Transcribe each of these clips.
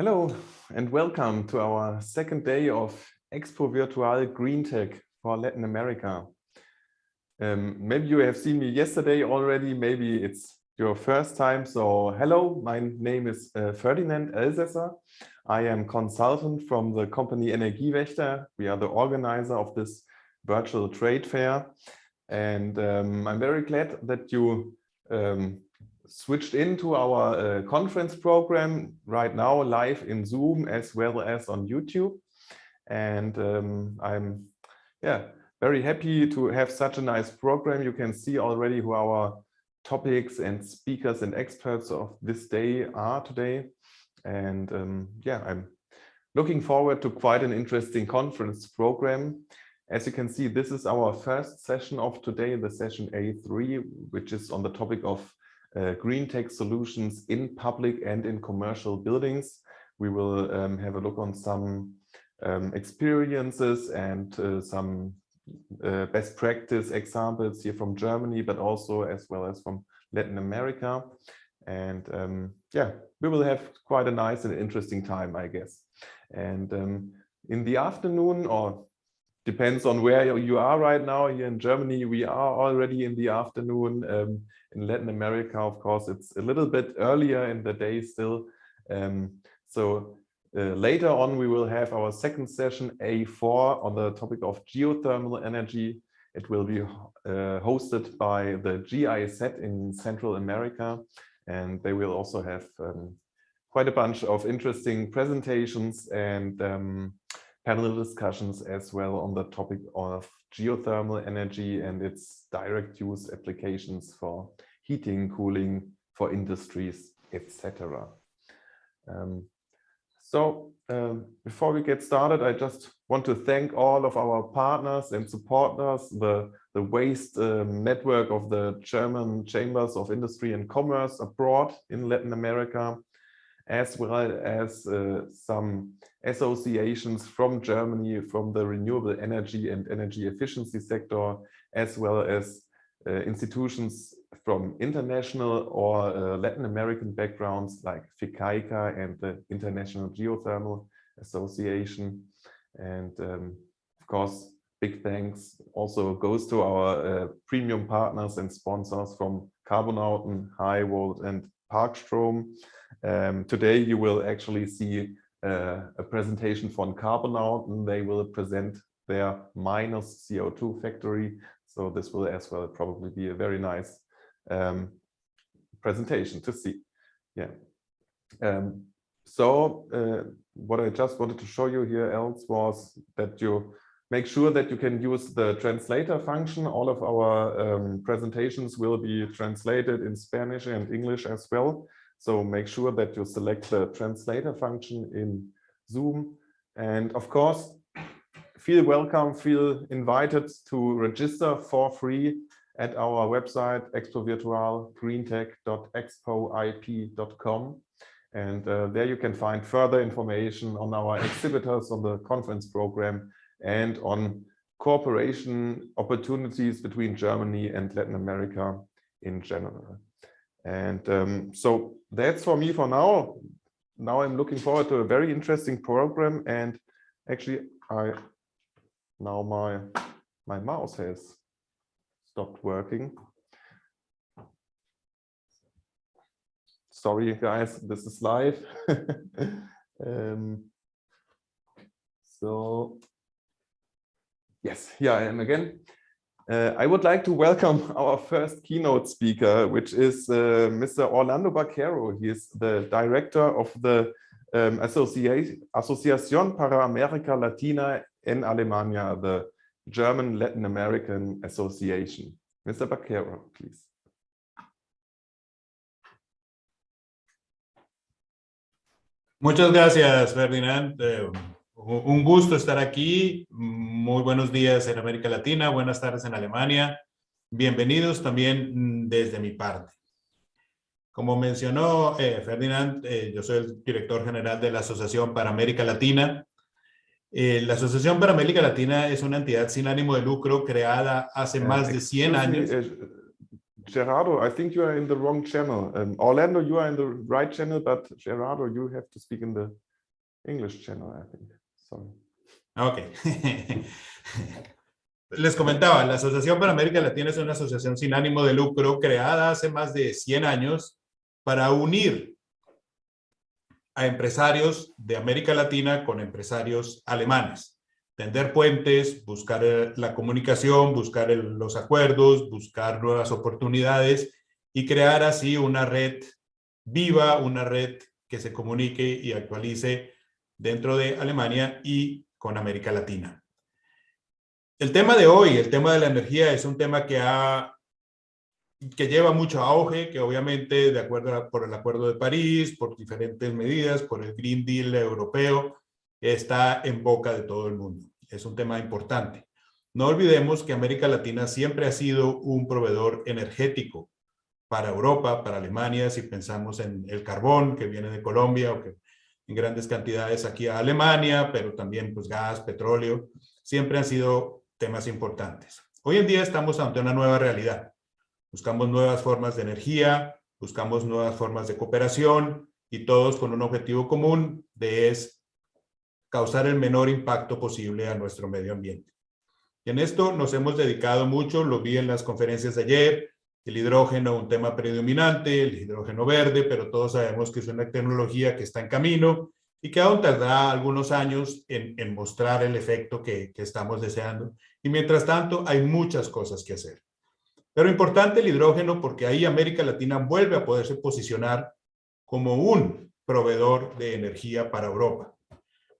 Hello and welcome to our second day of ExpoVirtual GreenTech for Latin America. Maybe you have seen me yesterday already, maybe it's your first time. So hello, my name is Ferdinand Elsäßer. I am consultant from the company Energiewaechter. We are the organizer of this virtual trade fair. And I'm very glad that you switched into our conference program right now live in Zoom as well as on YouTube. And I'm very happy to have such a nice program. You can see already who our topics and speakers and experts of this day are today. And I'm looking forward to quite an interesting conference program. As you can see, this is our first session of today, the session A3, which is on the topic of GreenTech Solutions in public and in commercial buildings. We will have a look on some experiences and some best practice examples here from Germany, but also as well as from Latin America. And we will have quite a nice and interesting time, I guess. And in the afternoon, or depends on where you are right now. Here in Germany, we are already in the afternoon. In Latin America, of course, it's a little bit earlier in the day still. Later on, we will have our second session, A4, on the topic of geothermal energy. It will be hosted by the GIZ in Central America. And they will also have quite a bunch of interesting presentations and panel discussions as well on the topic of geothermal energy and its direct use applications for heating, cooling, for industries, etc. Before we get started, I just want to thank all of our partners and supporters, the waste network of the German Chambers of Industry and Commerce abroad in Latin America, as well as some associations from Germany, from the renewable energy and energy efficiency sector, as well as institutions from international or Latin American backgrounds like FICAICA and the International Geothermal Association. And of course, big thanks also goes to our premium partners and sponsors from Carbonauten, Highvolt and Parkstrom. Today you will actually see a presentation from Carbonauten. They will present their minus CO2 factory. So this will as well probably be a very nice presentation to see. What I just wanted to show you here else was that you make sure that you can use the translator function. All of our presentations will be translated in Spanish and English as well. So make sure that you select the translator function in Zoom. And of course, feel welcome, feel invited to register for free at our website, ExpoVirtual, greentech.expoip.com. And there you can find further information on our exhibitors, on the conference program, and on cooperation opportunities between Germany and Latin America in general. And so that's for me for now. Now I'm looking forward to a very interesting program. And actually, now my mouse has stopped working. Sorry, guys, this is live. Yes, here I am again. I would like to welcome our first keynote speaker, which is Mr. Orlando Baquero. He is the director of the Asociación para América Latina en Alemania, the German Latin American Association. Mr. Baquero, please. Muchas gracias, Ferdinand. Un gusto estar aquí. Muy buenos días en América Latina, buenas tardes en Alemania. Bienvenidos también desde mi parte. Como mencionó Ferdinand, yo soy el director general de la Asociación para América Latina. La Asociación para América Latina es una entidad sin ánimo de lucro creada hace más de 100 años. Gerardo, I think you are in the wrong channel. Orlando, you are in the right channel, but Gerardo, you have to speak in the English channel, I think. Sorry. Ok. Les comentaba, la Asociación para América Latina es una asociación sin ánimo de lucro creada hace más de 100 años para unir a empresarios de América Latina con empresarios alemanes. Tender puentes, buscar la comunicación, buscar los acuerdos, buscar nuevas oportunidades y crear así una red viva, una red que se comunique y actualice dentro de Alemania y con América Latina. El tema de hoy, el tema de la energía, es un tema que lleva mucho auge, que obviamente de acuerdo por el Acuerdo de París, por diferentes medidas, por el Green Deal europeo, está en boca de todo el mundo. Es un tema importante. No olvidemos que América Latina siempre ha sido un proveedor energético para Europa, para Alemania, si pensamos en el carbón que viene de Colombia o que en grandes cantidades aquí a Alemania, pero también pues gas, petróleo, siempre han sido temas importantes. Hoy en día estamos ante una nueva realidad. Buscamos nuevas formas de energía, buscamos nuevas formas de cooperación y todos con un objetivo común es causar el menor impacto posible a nuestro medio ambiente. Y en esto nos hemos dedicado mucho, lo vi en las conferencias de ayer, el hidrógeno, un tema predominante, el hidrógeno verde, pero todos sabemos que es una tecnología que está en camino y que aún tardará algunos años en mostrar el efecto que estamos deseando. Y mientras tanto, hay muchas cosas que hacer. Pero importante el hidrógeno porque ahí América Latina vuelve a poderse posicionar como un proveedor de energía para Europa.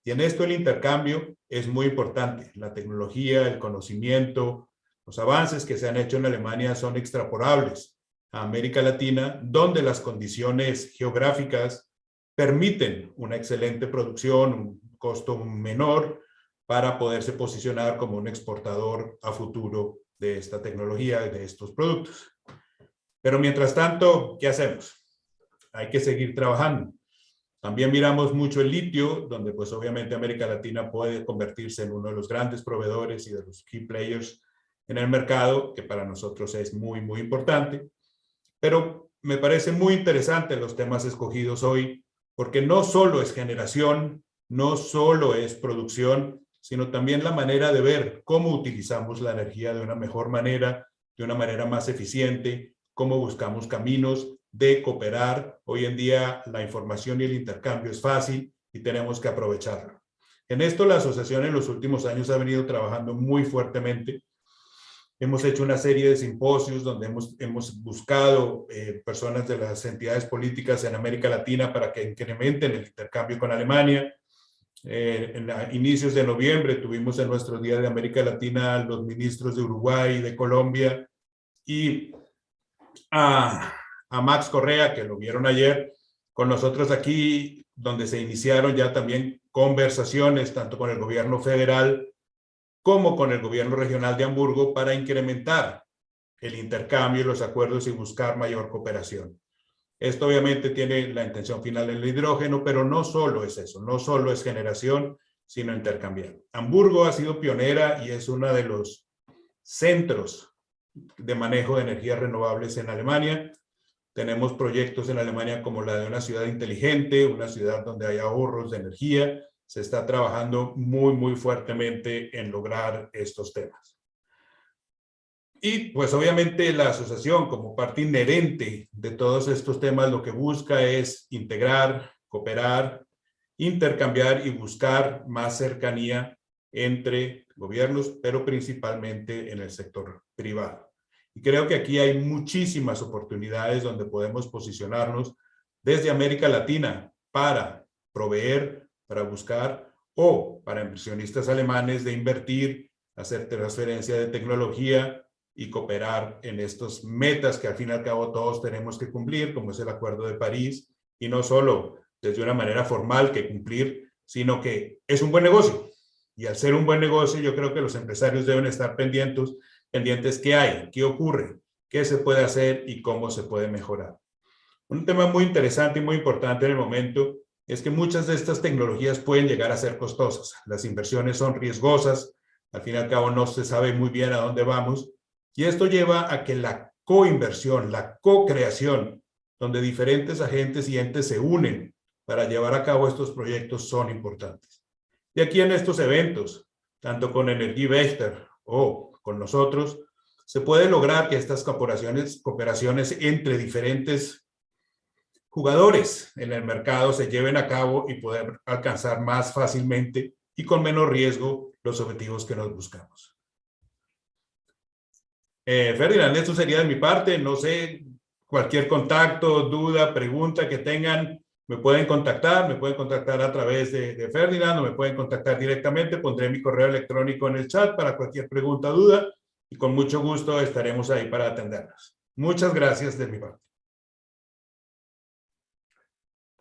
Y en esto el intercambio es muy importante. La tecnología, el conocimiento, los avances que se han hecho en Alemania son extrapolables a América Latina, donde las condiciones geográficas permiten una excelente producción, un costo menor para poderse posicionar como un exportador a futuro de esta tecnología y de estos productos. Pero mientras tanto, ¿qué hacemos? Hay que seguir trabajando. También miramos mucho el litio, donde pues obviamente América Latina puede convertirse en uno de los grandes proveedores y de los key players en el mercado, que para nosotros es muy, muy importante. Pero me parece muy interesante los temas escogidos hoy, porque no solo es generación, no solo es producción, sino también la manera de ver cómo utilizamos la energía de una mejor manera, de una manera más eficiente, cómo buscamos caminos de cooperar. Hoy en día la información y el intercambio es fácil y tenemos que aprovecharlo. En esto la asociación en los últimos años ha venido trabajando muy fuertemente. Hemos hecho una serie de simposios donde hemos buscado personas de las entidades políticas en América Latina para que incrementen el intercambio con Alemania. En inicios de noviembre tuvimos en nuestro Día de América Latina los ministros de Uruguay, de Colombia y a Max Correa, que lo vieron ayer con nosotros aquí, donde se iniciaron ya también conversaciones tanto con el gobierno federal como con el gobierno regional de Hamburgo para incrementar el intercambio, los acuerdos y buscar mayor cooperación. Esto obviamente tiene la intención final en el hidrógeno, pero no solo es eso, no solo es generación, sino intercambiar. Hamburgo ha sido pionera y es uno de los centros de manejo de energías renovables en Alemania. Tenemos proyectos en Alemania como la de una ciudad inteligente, una ciudad donde hay ahorros de energía. Se está trabajando muy, muy fuertemente en lograr estos temas. Y pues obviamente la asociación como parte inherente de todos estos temas lo que busca es integrar, cooperar, intercambiar y buscar más cercanía entre gobiernos, pero principalmente en el sector privado. Y creo que aquí hay muchísimas oportunidades donde podemos posicionarnos desde América Latina para proveer, para buscar o para inversionistas alemanes de invertir, hacer transferencia de tecnología y cooperar en estas metas que al fin y al cabo todos tenemos que cumplir, como es el Acuerdo de París, y no solo desde una manera formal que cumplir, sino que es un buen negocio. Y al ser un buen negocio, yo creo que los empresarios deben estar pendientes qué hay, qué ocurre, qué se puede hacer y cómo se puede mejorar. Un tema muy interesante y muy importante en el momento es que muchas de estas tecnologías pueden llegar a ser costosas. Las inversiones son riesgosas, al fin y al cabo no se sabe muy bien a dónde vamos, y esto lleva a que la coinversión, la co-creación, donde diferentes agentes y entes se unen para llevar a cabo estos proyectos son importantes. Y aquí en estos eventos, tanto con energiewaechter o con nosotros, se puede lograr que estas cooperaciones entre diferentes jugadores en el mercado se lleven a cabo y poder alcanzar más fácilmente y con menos riesgo los objetivos que nos buscamos. Ferdinand, esto sería de mi parte. No sé, cualquier contacto, duda, pregunta que tengan, me pueden contactar a través de Ferdinand o me pueden contactar directamente. Pondré mi correo electrónico en el chat para cualquier pregunta o duda y con mucho gusto estaremos ahí para atenderlos. Muchas gracias de mi parte.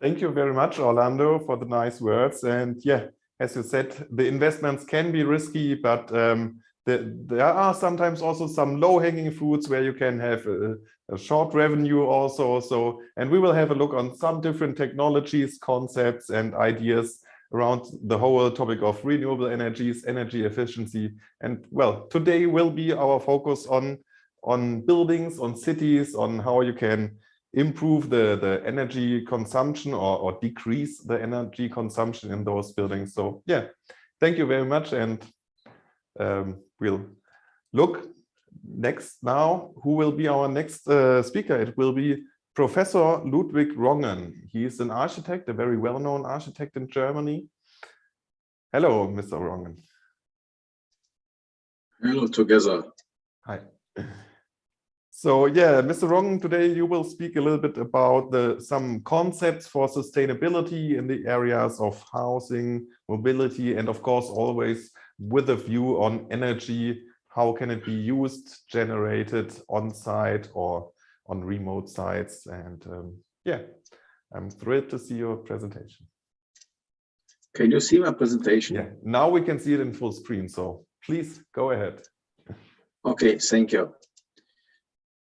Thank you very much, Orlando, for the nice words. And yeah, as you said, the investments can be risky, but there are sometimes also some low-hanging fruits where you can have a short revenue also. So, and we will have a look on some different technologies, concepts, and ideas around the whole topic of renewable energies, energy efficiency. And well, today will be our focus on buildings, on cities, on how you can improve the energy consumption or decrease the energy consumption in those buildings. So yeah, thank you very much. And we'll look next now who will be our next speaker. It will be Professor Ludwig Rongen. He is an architect, a very well-known architect in Germany. Hello, Mr. Rongen. Hello together. Hi. So yeah, Mr. Rongen, today you will speak a little bit about some concepts for sustainability in the areas of housing, mobility, and of course always with a view on energy. How can it be used, generated on site or on remote sites? And yeah, I'm thrilled to see your presentation. Can you see my presentation? Yeah, now we can see it in full screen. So please go ahead. Okay, thank you.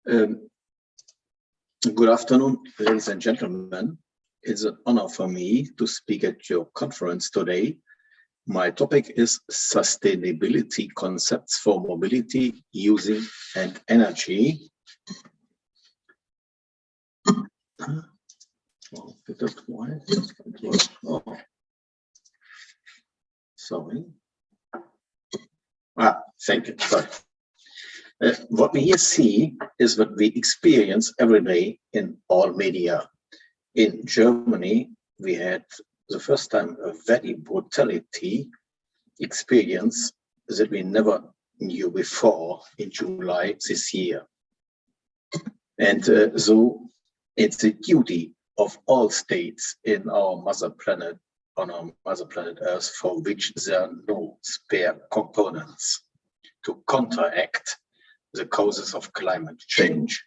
Good afternoon, ladies and gentlemen. It's an honor for me to speak at your conference today. My topic is sustainability concepts for mobility, using, and energy. Sorry. Thank you. Sorry. What we here see is what we experience every day in all media. In Germany, we had the first time a very brutality experience that we never knew before in July this year. And so it's the duty of all states in our mother planet, on our mother planet Earth, for which there are no spare components to counteract the causes of climate change.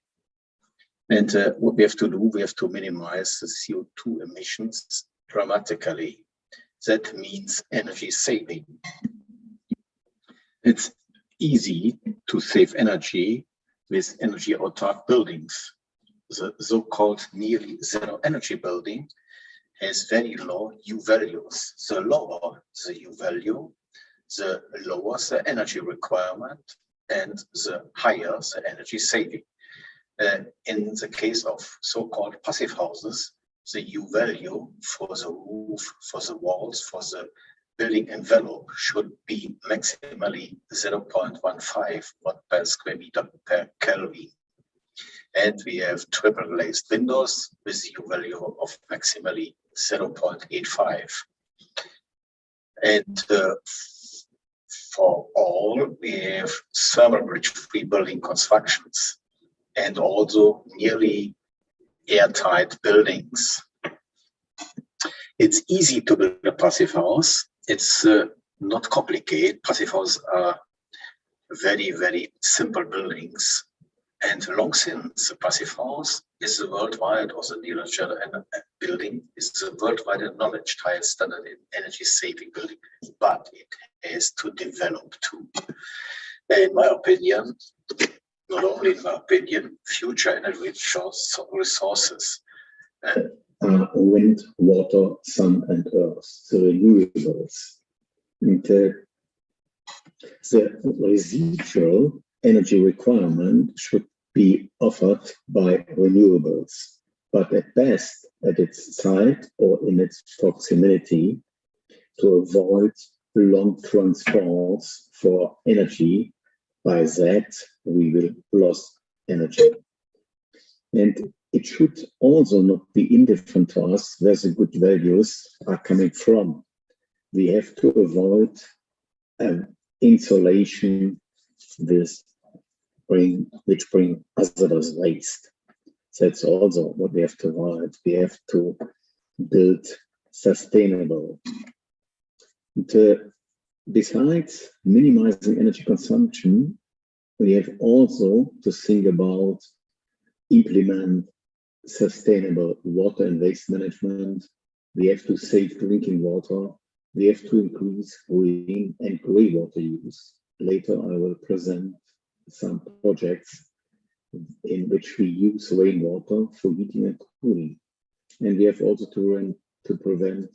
And what we have to do, we have to minimize the CO2 emissions dramatically. That means energy saving. It's easy to save energy with energy autark buildings. The so-called nearly zero energy building has very low U values. The lower the U value, the lower the energy requirement and the higher the energy saving. In the case of so-called passive houses, the U value for the roof, for the walls, for the building envelope should be maximally 0.15 watt per square meter per Kelvin. And we have triple glazed windows with U value of maximally 0.85. And for all, we have thermal bridge-free building constructions and also nearly airtight buildings. It's easy to build a passive house. It's not complicated. Passive houses are very, very simple buildings. And long since a passive house is the worldwide, or the near-natural building is the worldwide knowledge tile standard in energy saving building, but it has to develop too. In my opinion, not only in my opinion, future energy resources are wind, water, sun, and earth, the renewables. And the residual energy requirement should be offered by renewables. But at best, at its site or in its proximity to avoid long transports for energy. By that, we will lose energy. And it should also not be indifferent to us where the good values are coming from. We have to avoid insulation which bring hazardous waste. That's also what we have to avoid. We have to build sustainable. Besides minimizing energy consumption, we have also to think about implement sustainable water and waste management. We have to save drinking water. We have to increase green and grey water use. Later, I will present some projects in which we use rainwater for heating and cooling. And we have also to prevent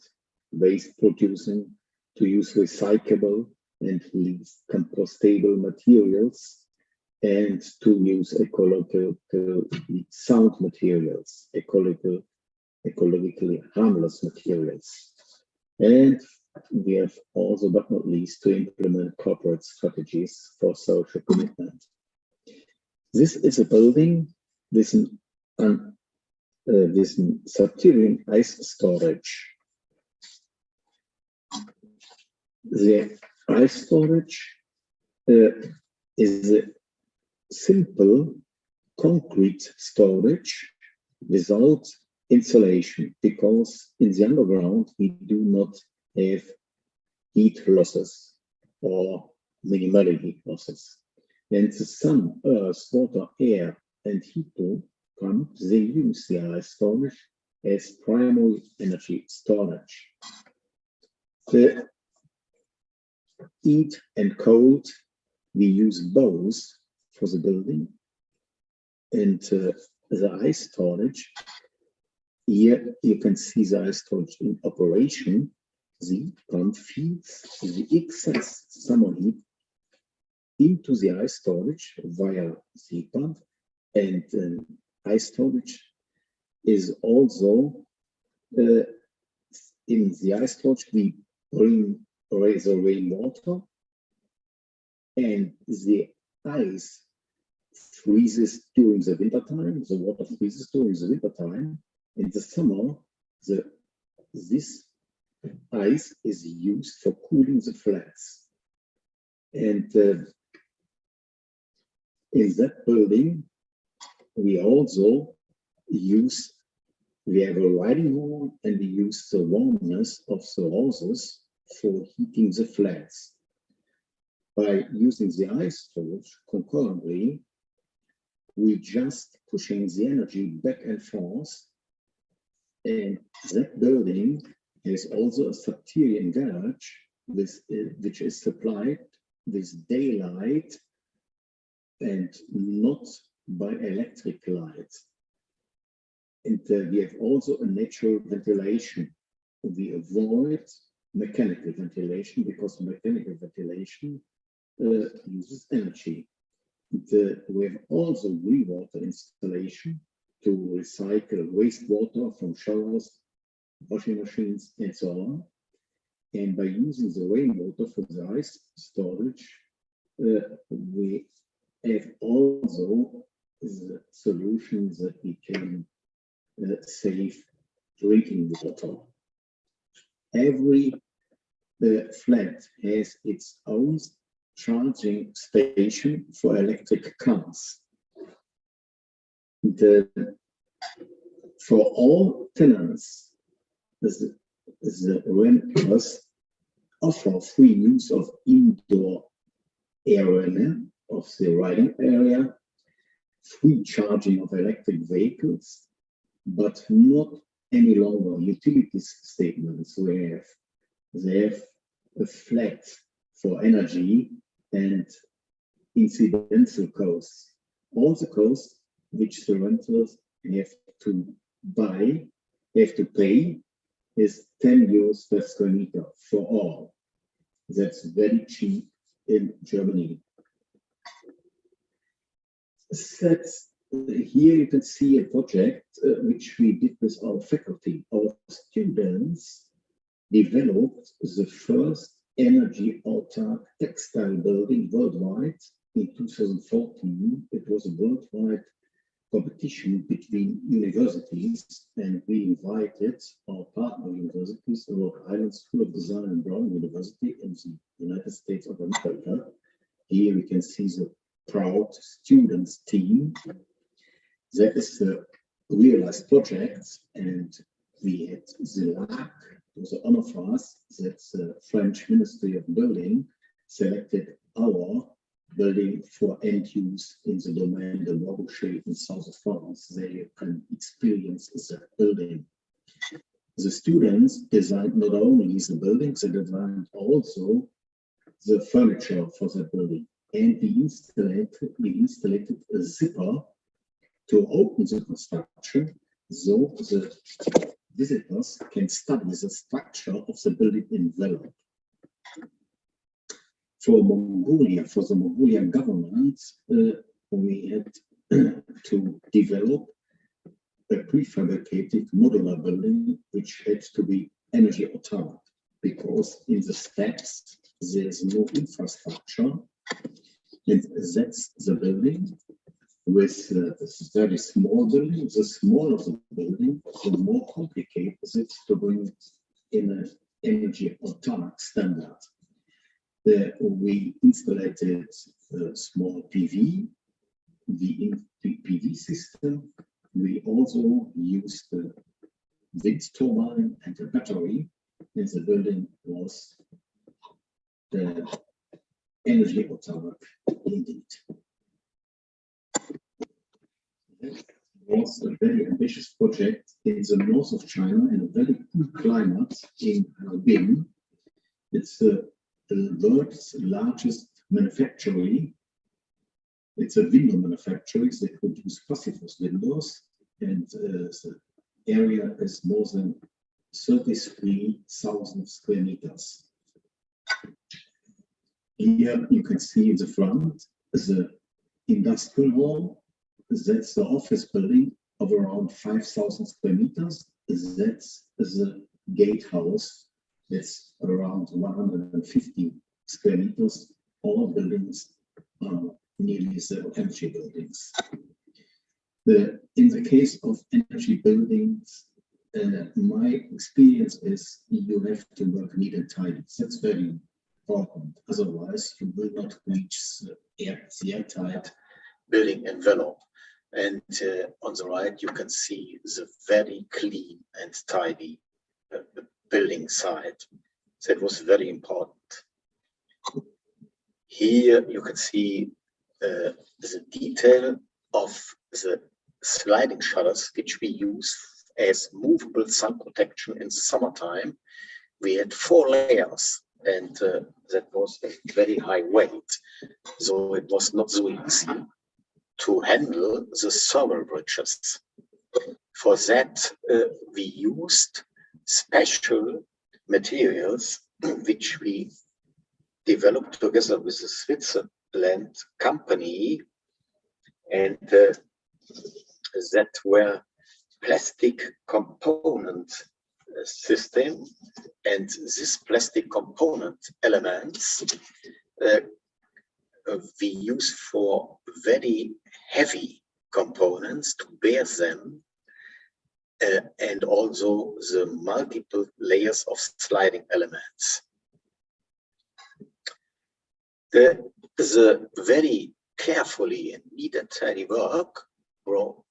waste producing, to use recyclable and least compostable materials, and to use ecologically sound materials, ecologically harmless materials. And we have also, but not least, to implement corporate strategies for social commitment. This is a building with subterranean ice storage. The ice storage is a simple concrete storage without insulation, because in the underground we do not have heat losses or minimally heat losses. And the sun, earth, water, air, and heat pump, they use the ice storage as primary energy storage. The heat and cold, we use both for the building. And the ice storage, here you can see the ice storage in operation. The heat pump feeds the excess summer heat into the ice storage via the heat pump, and ice storage is also in the ice storage we raise the rainwater, and the ice freezes during the winter time. The water freezes during the winter time. In the summer, this ice is used for cooling the flats. And in that building, we also we have a riding hall, and we use the warmness of the houses for heating the flats. By using the ice storage concurrently, we just pushing the energy back and forth. And that building has also a subterranean garage which is supplied with daylight and not by electric lights. And we have also a natural ventilation. We avoid mechanical ventilation because mechanical ventilation uses energy. We have also rewater installation to recycle wastewater from showers, washing machines, and so on. And by using the rainwater for the ice storage, we have also the solution that we can save drinking water. Every flat has its own charging station for electric cars. For all tenants, the renters offer free use of indoor area of the riding area, free charging of electric vehicles, but not any longer utilities statements where they have a flat for energy and incidental costs. All the costs which the renters have to pay is 10 euros per square meter for all. That's very cheap in Germany. That's here you can see a project which we did with our faculty. Our students developed the first energy autark textile building worldwide in 2014. It was a worldwide competition between universities, and we invited our partner universities, the Rhode Island School of Design and Brown University in the United States of America. Here we can see the proud students team. That is the realized project, and we had the luck, it was an honor for us that the French Ministry of Building selected our building for end use in the domain de Marche in south of France. There you can experience that building. The students designed not only the buildings, they designed also the furniture for the building. And we installed a zipper to open the construction, so the visitors can study the structure of the building envelope. For Mongolia, for the Mongolian government, we had to develop a prefabricated modular building which had to be energy autark, because in the steppes there's no infrastructure, and that's the building with this very small building. The smaller the building, the more complicated it is to bring it in an energy autark standard. We installed a small PV, the PV system. We also used the wind turbine and a battery, and the building was the energy autark indeed. It was a very ambitious project in the north of China in a very cool climate in Harbin. It's the world's largest manufactory. It's a window manufacturer. They produce Passivhaus windows, and the area is more than 33,000 square meters. Here you can see in the front the industrial hall. That's the office building of around 5,000 square meters. That's the gatehouse. That's around 150 square meters. All buildings are nearly zero energy buildings. In the case of energy buildings, my experience is you have to work neat and tidy. That's very important. Otherwise, you will not reach the airtight building envelope. And on the right, you can see the very clean and tidy building side. That was very important. Here you can see the detail of the sliding shutters, which we use as movable sun protection in the summertime. We had 4 layers, and that was a very high weight. So it was not so easy to handle the thermal bridges. For that, we used special materials which we developed together with a Switzerland company, and that were plastic component system, and this plastic component elements we use for very heavy components to bear them, and also the multiple layers of sliding elements. The very carefully and neat and tidy work brought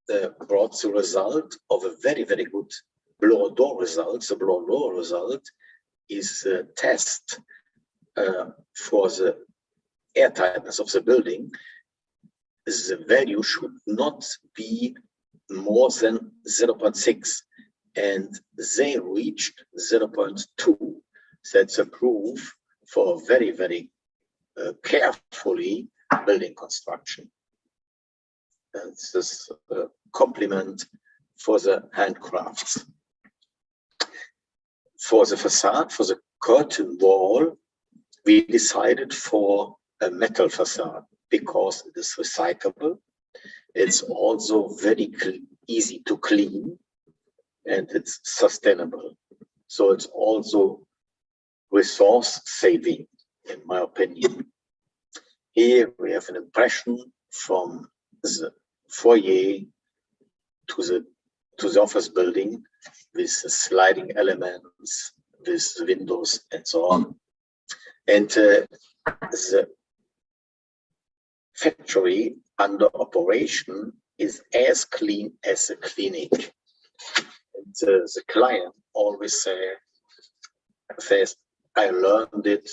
the result of a very, very good blower door result. The blower door result is a test for the airtightness of the building. The value should not be more than 0.6, and they reached 0.2. That's a proof for very, very carefully building construction. And this is a compliment for the handcrafts. For the facade, for the curtain wall, we decided for a metal facade because it is recyclable It's also very easy to clean, and it's sustainable. So it's also resource saving, in my opinion. Here we have an impression from the foyer to the office building with sliding elements, with windows and so on. And the factory under operation is as clean as a clinic. And the client always says, I learned it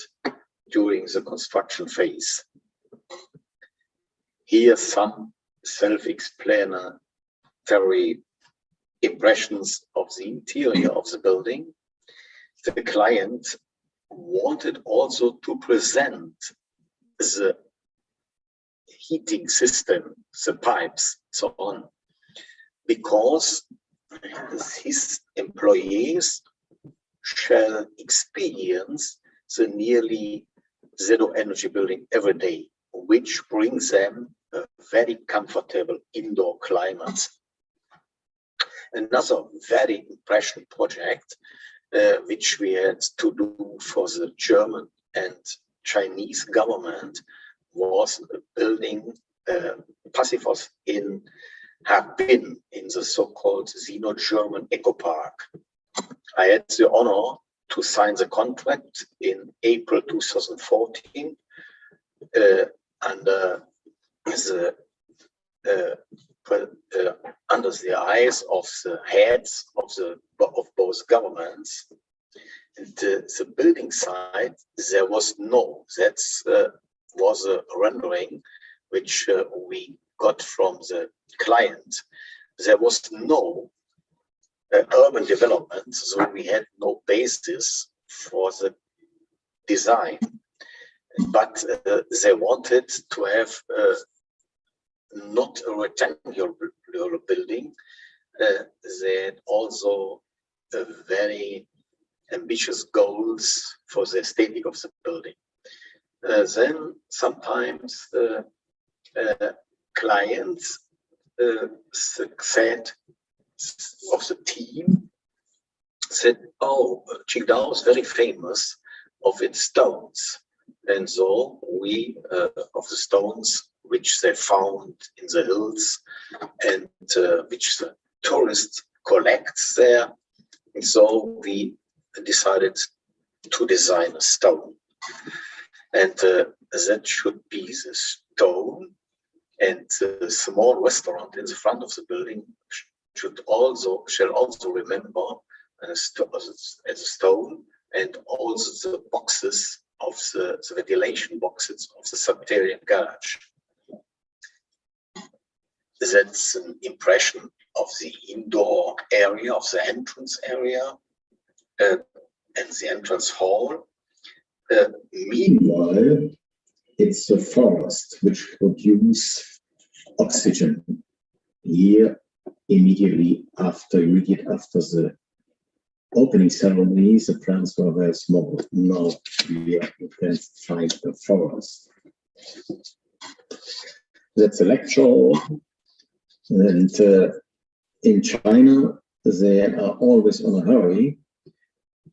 during the construction phase. Here some self-explanatory impressions of the interior of the building. The client wanted also to present the heating system, the pipes, so on, because his employees shall experience the nearly zero energy building every day, which brings them a very comfortable indoor climate. Another very impressive project which we had to do for the German and Chinese government was building Passivhaus in Harbin in the so-called Sino-German Eco Park. I had the honor to sign the contract in April 2014 under the eyes of the heads of both governments. And the building site, there was was a rendering which we got from the client. There was no urban development, so we had no basis for the design. But they wanted to have not a rectangular building. They had also very ambitious goals for the aesthetic of the building. Then sometimes clients said of the team said, oh, Qingdao is very famous of its stones. And so we, of the stones which they found in the hills and which the tourists collect there. And so we decided to design a stone. And that should be the stone, and the small restaurant in the front of the building shall also remember as a stone, and also the boxes of the ventilation boxes of the subterranean garage. That's an impression of the indoor area, of the entrance area, and the entrance hall. Meanwhile, it's the forest which produce oxygen. Here, immediate after the opening ceremony, the plants were very small. Now you can find the forest. That's a lecture. And in China, they are always on a hurry.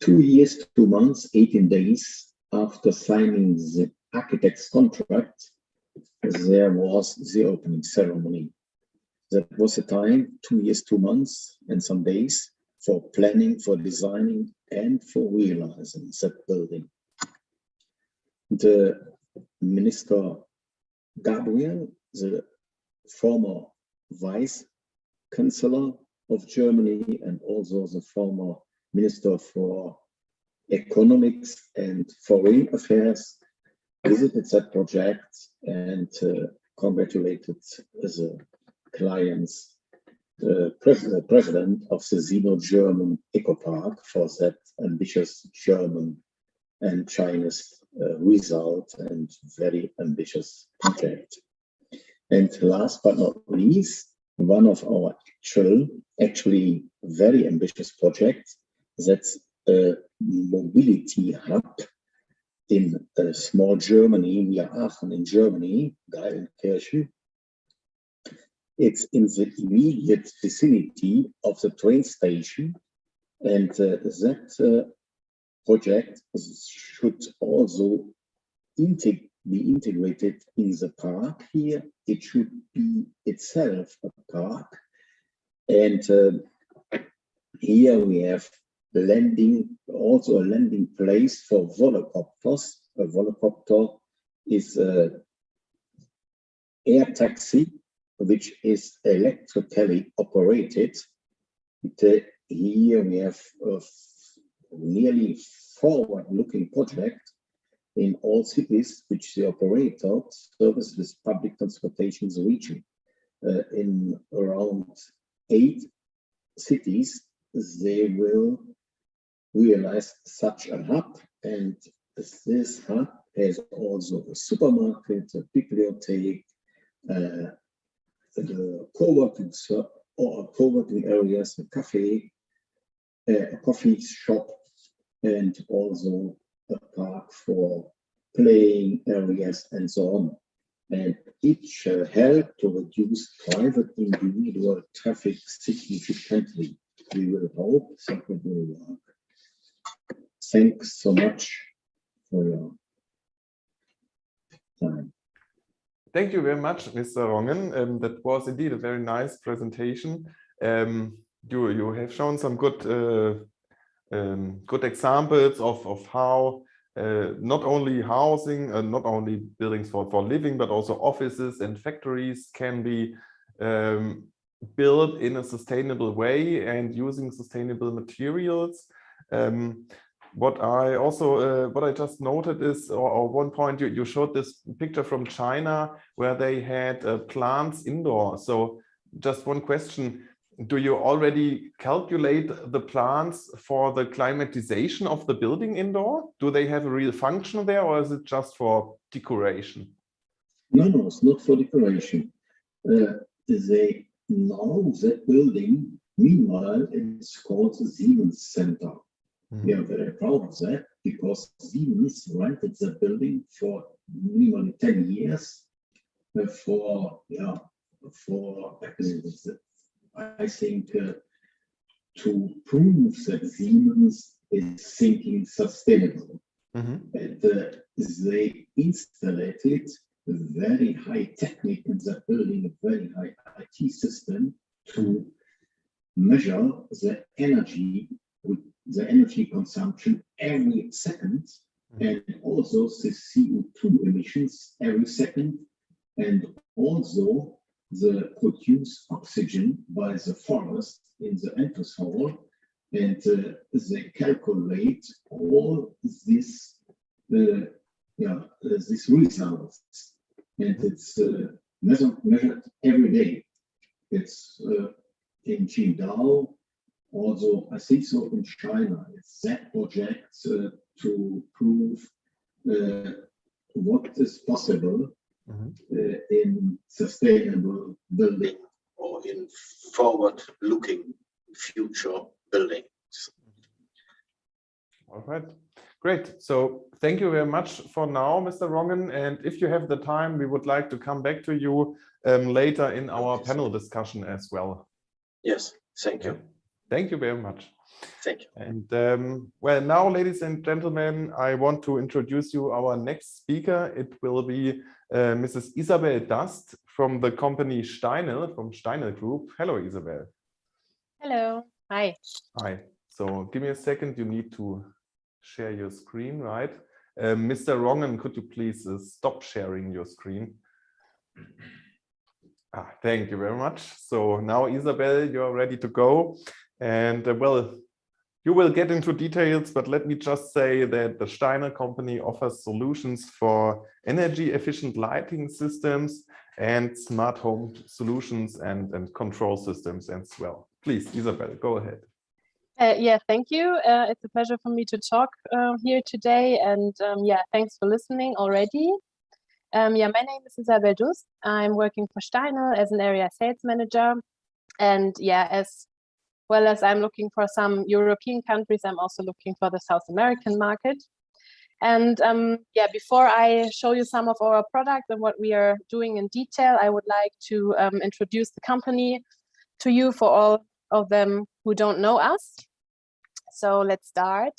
2 years, 2 months, 18 days after signing the architect's contract, there was the opening ceremony. That was the time, 2 years, 2 months, and some days for planning, for designing, and for realizing that building. The Minister Gabriel, the former Vice Chancellor of Germany, and also the former Minister for Economics and Foreign Affairs, visited that project and congratulated the client's president of the Sino-German Eco Park for that ambitious German and Chinese result and very ambitious project. And last but not least, one of our actually very ambitious projects, that's a mobility hub in small Germany, near Aachen in Germany, Geilenkirchen. It's in the immediate vicinity of the train station, and that project should also be integrated in the park here. It should be itself a park, and here we have also a landing place for volocopters. A volocopter is an air taxi which is electrically operated. Here we have a nearly forward-looking project in all cities which the operator services with public transportation in the region. In around 8 cities, they will realize such a hub, and this hub has also a supermarket, a bibliothèque, the co-working areas, a cafe, a coffee shop, and also a park for playing areas and so on. And it shall help to reduce private individual traffic significantly. We will hope that it will work. Thanks so much for your time. Thank you very much, Mr. Rongen. That was indeed a very nice presentation. You have shown some good examples of how not only housing, not only buildings for living, but also offices and factories can be built in a sustainable way and using sustainable materials. What I just noted is, or one point you showed this picture from China where they had plants indoor. So just one question, do you already calculate the plants for the climatization of the building indoor? Do they have a real function there, or is it just for decoration? No, it's not for decoration. They know that building, meanwhile, it's called the Siemens Center. We are very proud of that because Siemens rented the building for minimum 10 years I think to prove that Siemens is thinking sustainable. And they installed very high technique in that building, a very high IT system to measure the energy consumption every second, and also the CO2 emissions every second, and also the produced oxygen by the forest in the Endlosshole, and they calculate all this results, and it's measured every day. It's in Qingdao. Also, I think so in China, it's that project to prove what is possible in sustainable building or in forward-looking future buildings. All right, great. So thank you very much for now, Mr. Rongen. And if you have the time, we would like to come back to you later in our panel discussion as well. Yes, thank you. Thank you very much. Thank you. And well, now, ladies and gentlemen, I want to introduce you our next speaker. It will be Mrs. Isabel Dust from the company STEINEL, from STEINEL Group. Hello, Isabel. Hello. Hi. Hi. So give me a second. You need to share your screen, right? Mr. Rongen, could you please stop sharing your screen? Thank you very much. So now, Isabel, you're ready to go. And well, you will get into details, but let me just say that the STEINEL company offers solutions for energy efficient lighting systems and smart home solutions and control systems as well. Please, Isabel, go ahead. Yeah, thank you. It's a pleasure for me to talk here today. And yeah, thanks for listening already. Yeah, my name is Isabel Dust. I'm working for STEINEL as an area sales manager. And yeah, as well as I'm looking for some European countries, I'm also looking for the South American market. And yeah, before I show you some of our products and what we are doing in detail, I would like to introduce the company to you for all of them who don't know us. So let's start.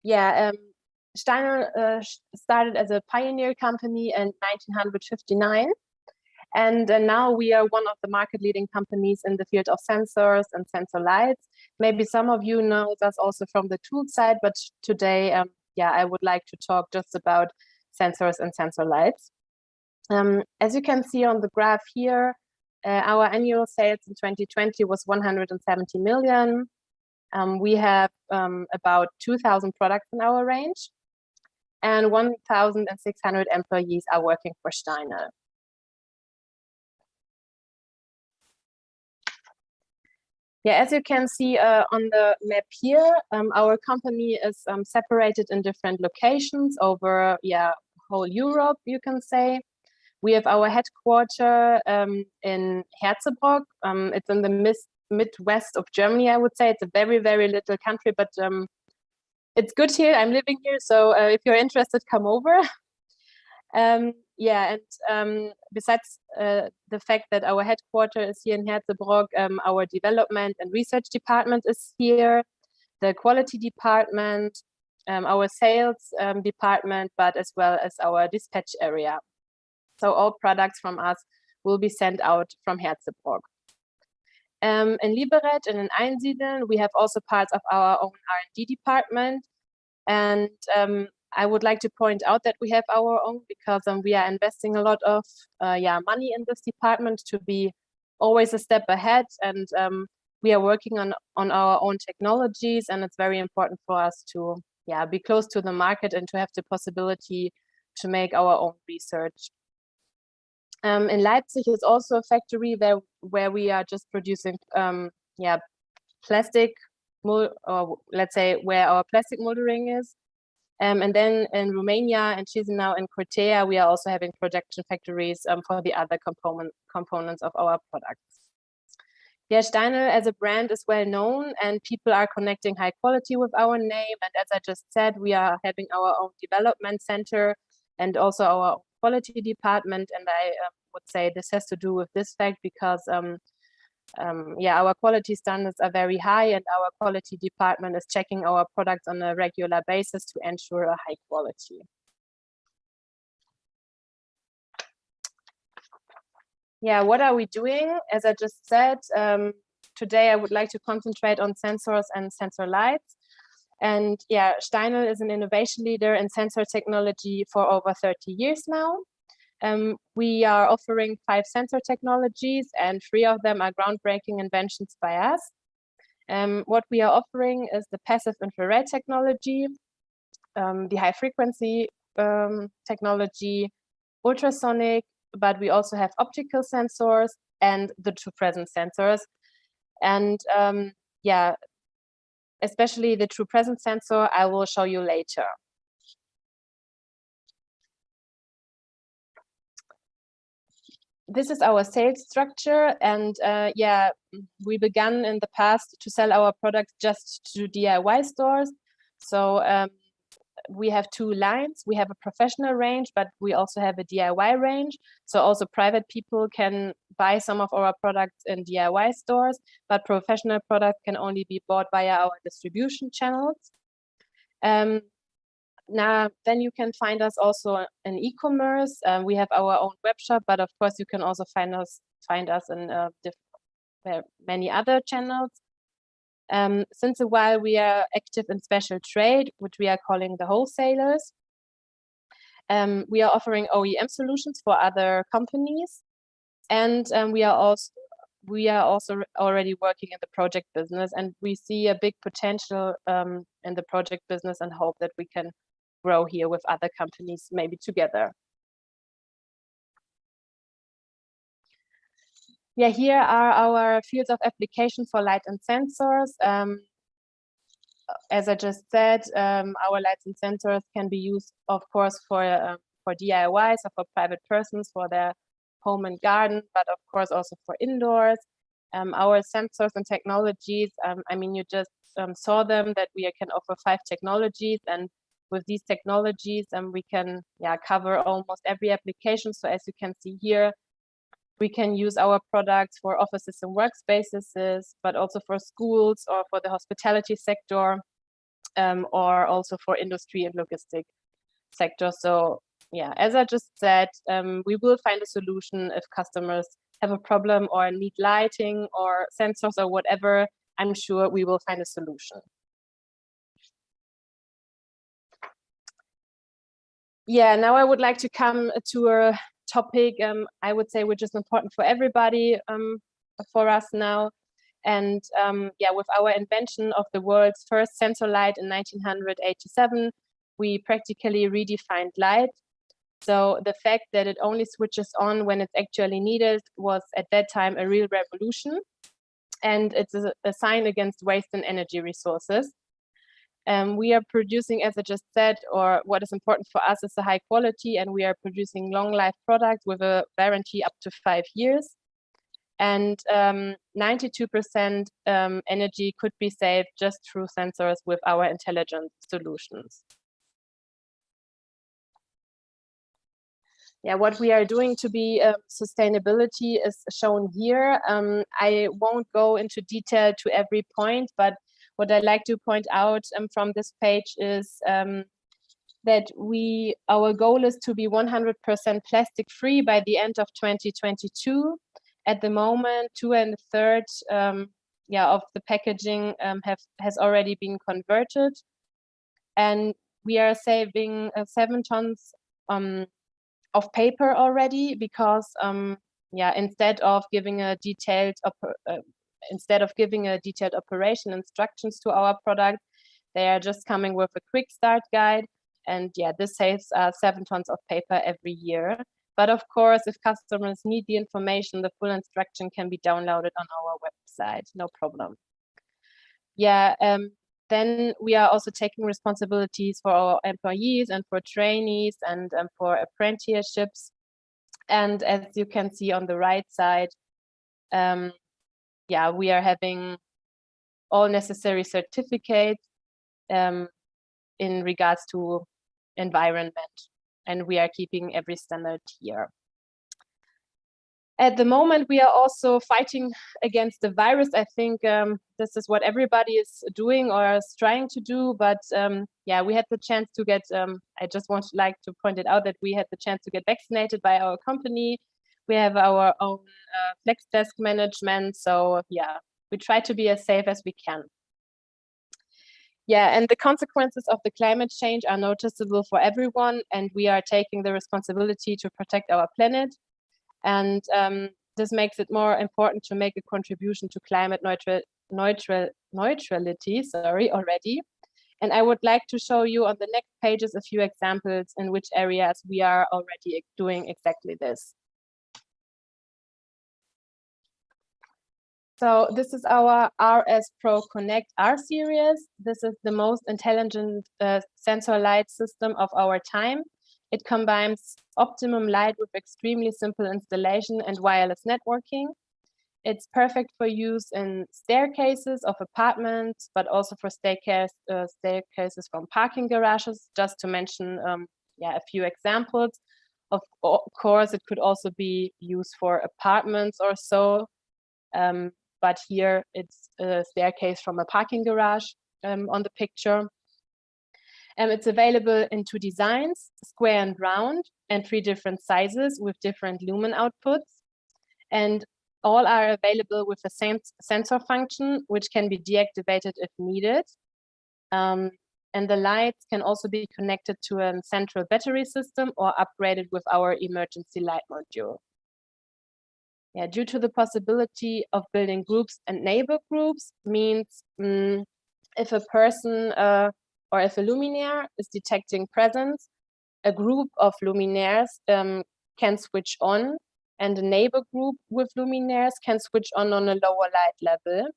Yeah, STEINEL started as a pioneer company in 1959. And now we are one of the market leading companies in the field of sensors and sensor lights. Maybe some of you know us also from the tool side, but today, yeah, I would like to talk just about sensors and sensor lights. As you can see on the graph here, our annual sales in 2020 was 170 million. We have about 2,000 products in our range, and 1,600 employees are working for STEINEL. Yeah, as you can see on the map here, our company is separated in different locations over whole Europe, you can say. We have our headquarter in Herzebrock. It's in the Midwest of Germany, I would say. It's a very, very little country, but it's good here. I'm living here, so if you're interested, come over. Yeah, and besides the fact that our headquarters is here in Herzebrock, our development and research department is here, the quality department, our sales department, but as well as our dispatch area. So all products from us will be sent out from Herzebrock. In Liberec and in Einsiedeln, we have also parts of our own R&D department. And I would like to point out that we have our own because we are investing a lot of money in this department to be always a step ahead. And we are working on our own technologies. And it's very important for us to be close to the market and to have the possibility to make our own research. In Leipzig is also a factory where we are just producing plastic mold, or let's say where our plastic moldering is. And then in Romania and Chisinau and Cortea, we are also having production factories for the other components of our products. Yeah, STEINEL as a brand is well known and people are connecting high quality with our name. And as I just said, we are having our own development center and also our quality department. And I would say this has to do with this fact because our quality standards are very high and our quality department is checking our products on a regular basis to ensure a high quality. Yeah, what are we doing? As I just said, today I would like to concentrate on sensors and sensor lights. And yeah, STEINEL is an innovation leader in sensor technology for over 30 years now. We are offering 5 sensor technologies and 3 of them are groundbreaking inventions by us. What we are offering is the passive infrared technology, the high frequency technology, ultrasonic, but we also have optical sensors and the true presence sensors. And especially the true presence sensor, I will show you later. This is our sales structure, and we began in the past to sell our products just to DIY stores. So we have 2 lines. We have a professional range, but we also have a DIY range. So also private people can buy some of our products in DIY stores, but professional products can only be bought via our distribution channels. Now, then you can find us also in e-commerce. We have our own web shop, but of course you can also find us in many other channels. Since a while, we are active in special trade, which we are calling the wholesalers. We are offering OEM solutions for other companies, and we are also already working in the project business, and we see a big potential in the project business and hope that we can grow here with other companies, maybe together. Yeah, here are our fields of application for light and sensors. As I just said, our lights and sensors can be used, of course, for DIYs or for private persons for their home and garden, but of course also for indoors. Our sensors and technologies, I mean, you just saw them, that we can offer 5 technologies, and with these technologies we can cover almost every application. So as you can see here, we can use our products for offices and workspaces, but also for schools or for the hospitality sector, or also for industry and logistic sector. So yeah, as I just said, we will find a solution if customers have a problem or need lighting or sensors or whatever. I'm sure we will find a solution. Yeah, now I would like to come to a topic I would say which is important for everybody, for us now. And yeah, with our invention of the world's first sensor light in 1987, we practically redefined light. So the fact that it only switches on when it's actually needed was at that time a real revolution. And it's a sign against waste and energy resources. We are producing, as I just said, or what is important for us is the high quality, and we are producing long life products with a warranty up to 5 years. And 92% energy could be saved just through sensors with our intelligent solutions. Yeah, what we are doing to be sustainability is shown here. I won't go into detail to every point, but what I like to point out from this page is that our goal is to be 100% plastic free by the end of 2022. At the moment, 2 1/3 of the packaging has already been converted, and we are saving 7 tons of paper already, because instead of giving a detailed operation instructions to our product, they are just coming with a quick start guide, and yeah, this saves 7 tons of paper every year. But of course, if customers need the information, the full instruction can be downloaded on our website, no problem. Yeah, then we are also taking responsibilities for our employees and for trainees and for apprenticeships. And as you can see on the right side, yeah, we are having all necessary certificates in regards to environment, and we are keeping every standard here. At the moment, we are also fighting against the virus. I think this is what everybody is doing or is trying to do. But yeah, we had the chance to get, I just like to point it out that we had the chance to get vaccinated by our company. We have our own flex desk management. So yeah, we try to be as safe as we can. Yeah, and the consequences of the climate change are noticeable for everyone, and we are taking the responsibility to protect our planet. And this makes it more important to make a contribution to climate neutrality already. And I would like to show you on the next pages a few examples in which areas we are already doing exactly this. So this is our RS Pro Connect R series. This is the most intelligent sensor light system of our time. It combines optimum light with extremely simple installation and wireless networking. It's perfect for use in staircases of apartments, but also for staircases from parking garages, just to mention a few examples. Of course, it could also be used for apartments or so, but here it's a staircase from a parking garage on the picture. It's available in 2 designs, square and round, and 3 different sizes with different lumen outputs. And all are available with the same sensor function, which can be deactivated if needed. And the lights can also be connected to a central battery system or upgraded with our emergency light module. Yeah, due to the possibility of building groups and neighbor groups means if a person or if a luminaire is detecting presence, a group of luminaires can switch on, and a neighbor group with luminaires can switch on a lower light level.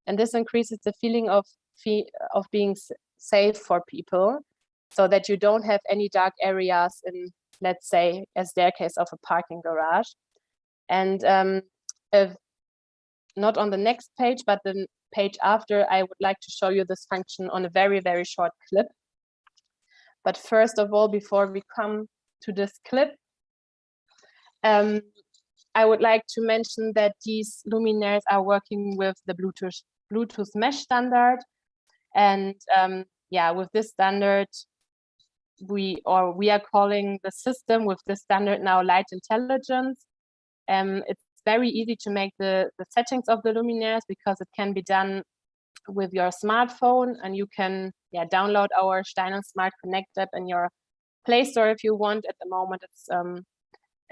And this increases the feeling of being safe for people, so that you don't have any dark areas in, let's say, a staircase of a parking garage. And if not on the next page, but the page after, I would like to show you this function on a very, very short clip. But first of all, before we come to this clip, I would like to mention that these luminaires are working with the Bluetooth mesh standard. And yeah, with this standard, we are calling the system with this standard now Light Intelligence. It's very easy to make the settings of the luminaires because it can be done with your smartphone, and you can download our STEINEL Smart Connect app in your Play Store if you want. At the moment, it's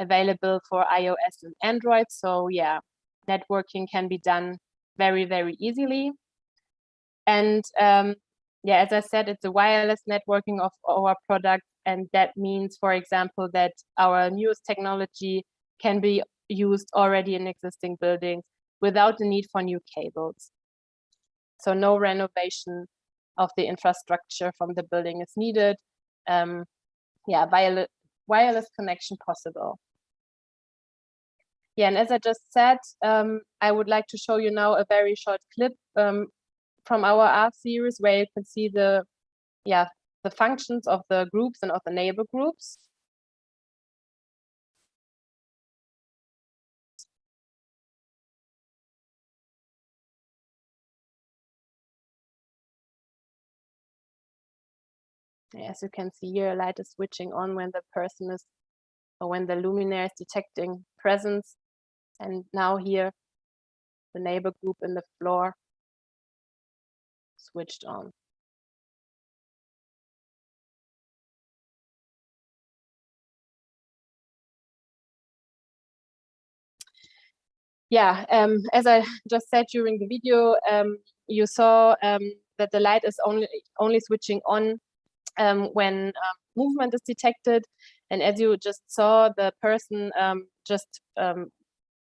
available for iOS and Android. So yeah, networking can be done very, very easily. And yeah, as I said, it's a wireless networking of our product. And that means, for example, that our newest technology can be used already in existing buildings without the need for new cables. So no renovation of the infrastructure from the building is needed. Yeah, wireless connection possible. Yeah, and as I just said, I would like to show you now a very short clip from our R series where you can see the functions of the groups and of the neighbor groups. As you can see here, light is switching on when the person is, or when the luminaire is detecting presence. And now here, the neighbor group in the floor switched on. Yeah, as I just said during the video, you saw that the light is only switching on when movement is detected. And as you just saw, the person just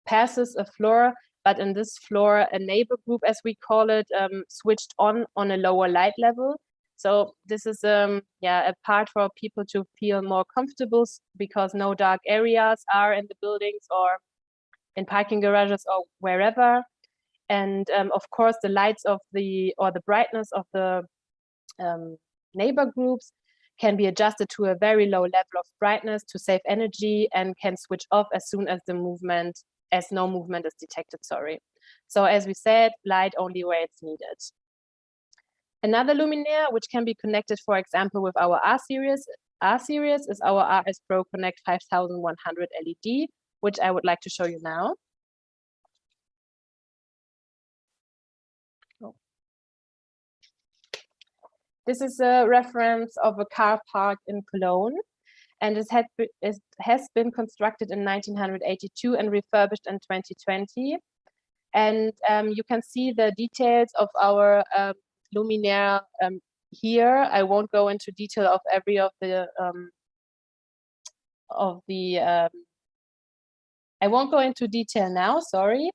passes a floor, but in this floor, a neighbor group, as we call it, switched on a lower light level. So this is a part for people to feel more comfortable because no dark areas are in the buildings or in parking garages or wherever. And of course, the lights of the brightness of the neighbor groups can be adjusted to a very low level of brightness to save energy and can switch off as soon as no movement is detected, sorry. So as we said, light only where it's needed. Another luminaire which can be connected, for example, with our R series is our RS Pro Connect 5100 LED, which I would like to show you now. This is a reference of a car park in Cologne, and it has been constructed in 1982 and refurbished in 2020. And you can see the details of our luminaire here. I won't go into detail of every of the I won't go into detail now, sorry.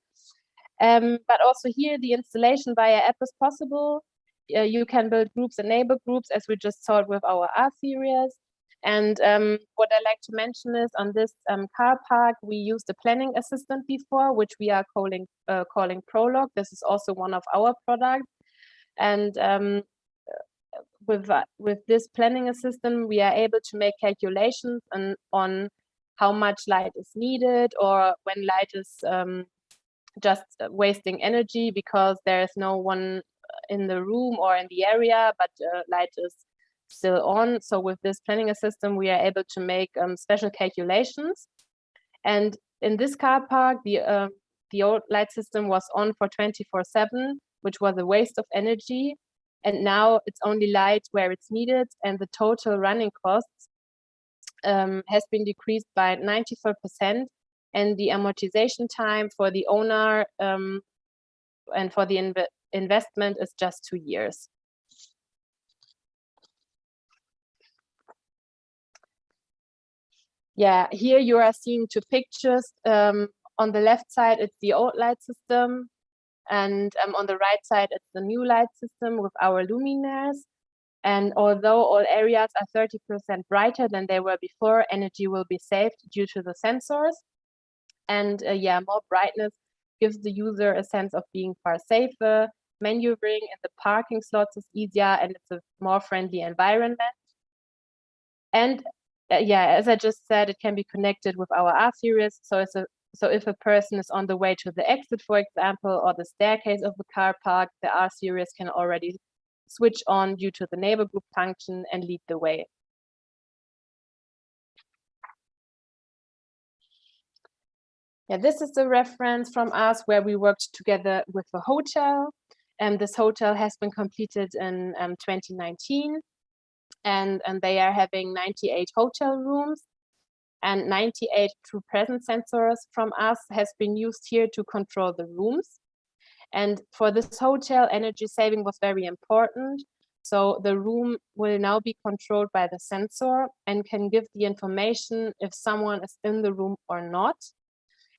But also here, the installation via app is possible. You can build groups and neighbor groups, as we just saw it with our R series. And what I like to mention is on this car park, we used a planning assistant before, which we are calling Prolog. This is also one of our products. And with this planning assistant, we are able to make calculations on how much light is needed, or when light is just wasting energy because there is no one in the room or in the area, but light is still on. So with this planning assistant, we are able to make special calculations. And in this car park, the old light system was on for 24/7, which was a waste of energy. And now it's only light where it's needed, and the total running costs has been decreased by 94%, and the amortization time for the owner and for the investment is just 2 years. Yeah, here you are seeing two pictures. On the left side, it's the old light system, and on the right side, it's the new light system with our luminaires. And although all areas are 30% brighter than they were before, energy will be saved due to the sensors. And yeah, more brightness gives the user a sense of being far safer, maneuvering in the parking slots is easier, and it's a more friendly environment. And yeah, as I just said, it can be connected with our R-series. So if a person is on the way to the exit, for example, or the staircase of the car park, the R-series can already switch on due to the neighbor group function and lead the way. Yeah, this is a reference from us where we worked together with a hotel, and this hotel has been completed in 2019, and they are having 98 hotel rooms, and 98 true presence sensors from us has been used here to control the rooms. And for this hotel, energy saving was very important. So the room will now be controlled by the sensor and can give the information if someone is in the room or not.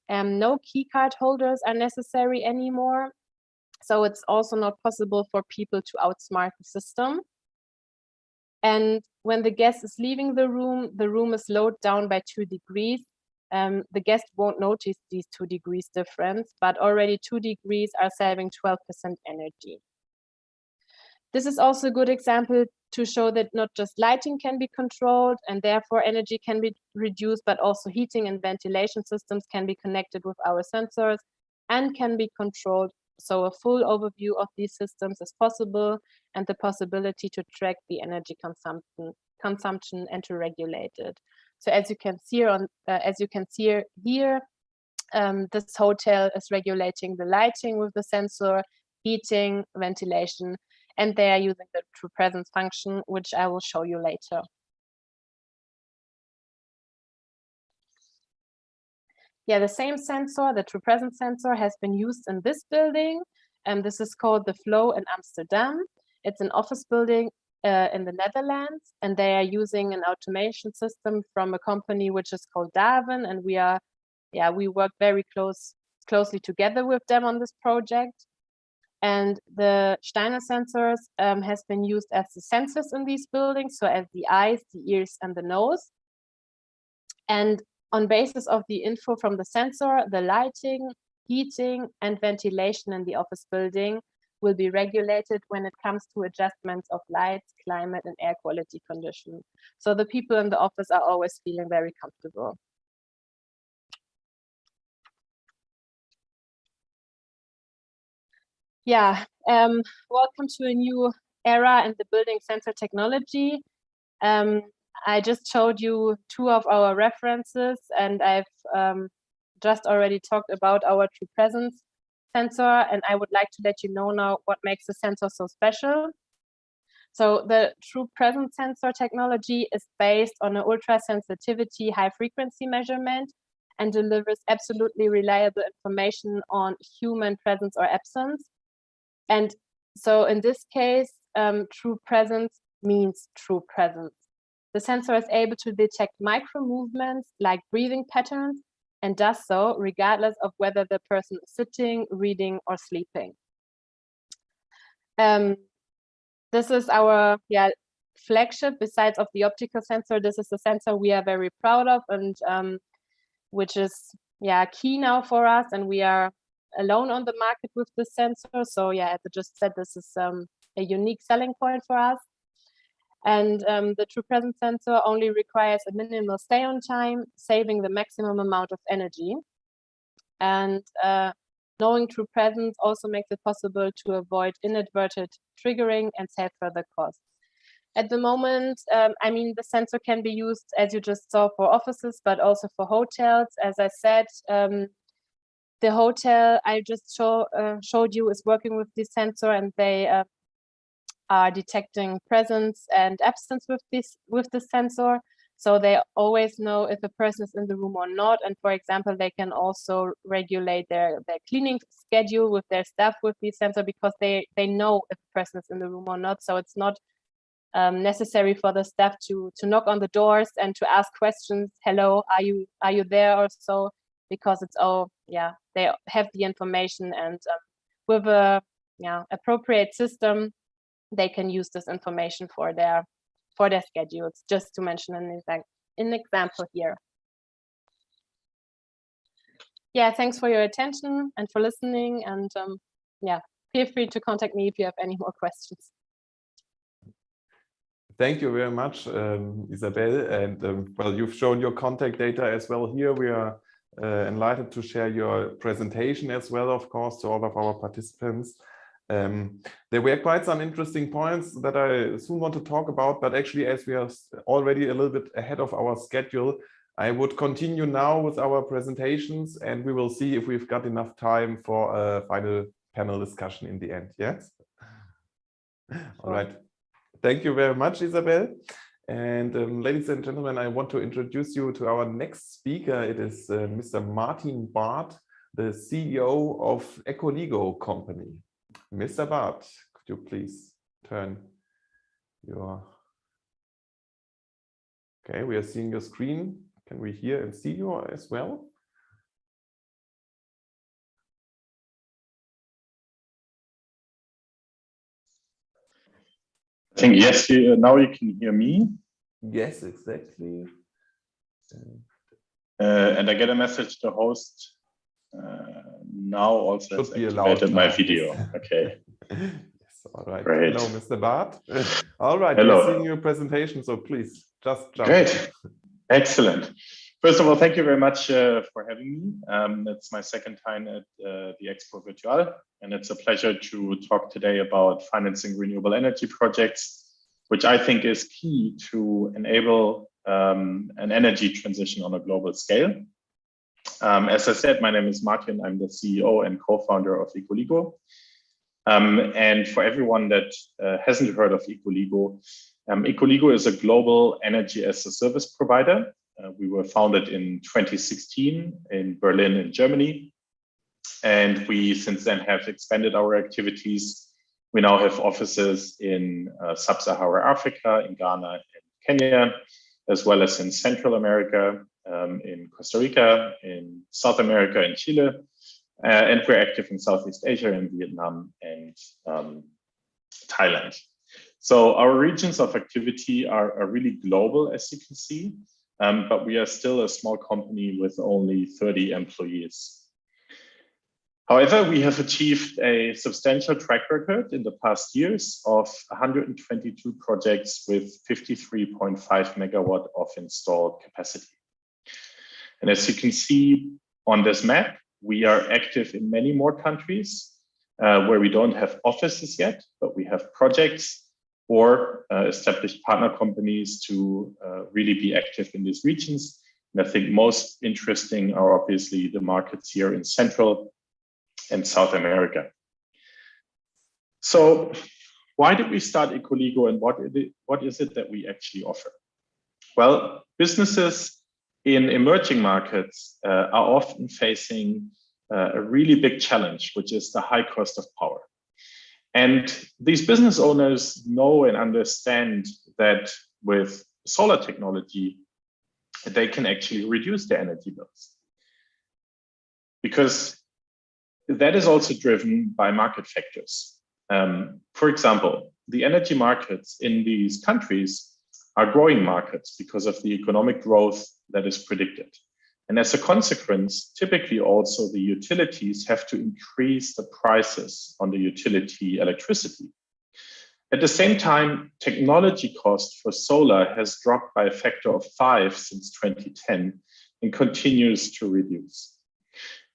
No key card holders are necessary anymore. So it's also not possible for people to outsmart the system. And when the guest is leaving the room is slowed down by 2 degrees. The guest won't notice these 2 degrees difference, but already 2 degrees are saving 12% energy. This is also a good example to show that not just lighting can be controlled and therefore energy can be reduced, but also heating and ventilation systems can be connected with our sensors and can be controlled. So a full overview of these systems is possible, and the possibility to track the energy consumption and to regulate it. So as you can see here, this hotel is regulating the lighting with the sensor, heating, ventilation, and they are using the true presence function, which I will show you later. Yeah, the same sensor, the true presence sensor, has been used in this building, and this is called the Flow in Amsterdam. It's an office building in the Netherlands, and they are using an automation system from a company which is called Darwin, and we work very closely together with them on this project. And the STEINEL sensors has been used as the sensors in these buildings, so as the eyes, the ears, and the nose. And on basis of the info from the sensor, the lighting, heating, and ventilation in the office building will be regulated when it comes to adjustments of lights, climate, and air quality conditions. So the people in the office are always feeling very comfortable. Yeah, welcome to a new era in the building sensor technology. I just showed you 2 of our references, and I've just already talked about our true presence sensor, and I would like to let you know now what makes the sensor so special. So the true presence sensor technology is based on an ultra sensitivity high frequency measurement and delivers absolutely reliable information on human presence or absence. And so in this case, true presence means true presence. The sensor is able to detect micro movements like breathing patterns and does so regardless of whether the person is sitting, reading, or sleeping. This is our flagship. Besides of the optical sensor, this is the sensor we are very proud of, and which is key now for us, and we are alone on the market with this sensor. So as I just said, this is a unique selling point for us. And the true presence sensor only requires a minimal stay on time, saving the maximum amount of energy. And knowing true presence also makes it possible to avoid inadvertent triggering and save further costs. At the moment, I mean, the sensor can be used, as you just saw, for offices, but also for hotels. As I said, the hotel I just showed you is working with this sensor, and they are detecting presence and absence with this sensor. So they always know if a person is in the room or not. And for example, they can also regulate their cleaning schedule with their staff with this sensor, because they know if a person is in the room or not. So it's not necessary for the staff to knock on the doors and to ask questions. Hello, are you there or so? Because it's all, they have the information, and with a appropriate system, they can use this information for their schedules, just to mention an example here. Thanks for your attention and for listening, and feel free to contact me if you have any more questions. Thank you very much, Isabel. And well, you've shown your contact data as well here. We are enlightened to share your presentation as well, of course, to all of our participants. There were quite some interesting points that I soon want to talk about, but actually, as we are already a little bit ahead of our schedule, I would continue now with our presentations, and we will see if we've got enough time for a final panel discussion in the end. Yes? All right. Thank you very much, Isabel. And ladies and gentlemen, I want to introduce you to our next speaker. It is Mr. Martin Baart, the CEO of Ecoligo company. Mr. Baart, could you please turn your... Okay, we are seeing your screen. Can we hear and see you as well? I think yes, now you can hear me. Yes, exactly. And I get a message to host now also has activated my video. Okay. Yes, all right. Great. Hello, Mr. Baart. All right, Hello. we're seeing your presentation, so please just jump. Great. Excellent. First of all, thank you very much for having me. It's my second time at the ExpoVirtual, and it's a pleasure to talk today about financing renewable energy projects, which I think is key to enable an energy transition on a global scale. As I said, my name is Martin. I'm the CEO and co-founder of Ecoligo. And for everyone that hasn't heard of Ecoligo, Ecoligo is a global energy as a service provider. We were founded in 2016 in Berlin, in Germany. And we since then have expanded our activities. We now have offices in Sub-Saharan Africa, in Ghana and Kenya, as well as in Central America, in Costa Rica, in South America, in Chile. And we're active in Southeast Asia, in Vietnam and Thailand. So our regions of activity are really global, as you can see, but we are still a small company with only 30 employees. However, we have achieved a substantial track record in the past years of 122 projects with 53.5 megawatt of installed capacity. And as you can see on this map, we are active in many more countries where we don't have offices yet, but we have projects or established partner companies to really be active in these regions. And I think most interesting are obviously the markets here in Central and South America. So why did we start Ecoligo, and what is it that we actually offer? Well, businesses in emerging markets are often facing a really big challenge, which is the high cost of power. And these business owners know and understand that with solar technology, they can actually reduce their energy bills. Because that is also driven by market factors. For example, the energy markets in these countries are growing markets because of the economic growth that is predicted. And as a consequence, typically also the utilities have to increase the prices on the utility electricity. At the same time, technology cost for solar has dropped by a factor of 5 since 2010 and continues to reduce.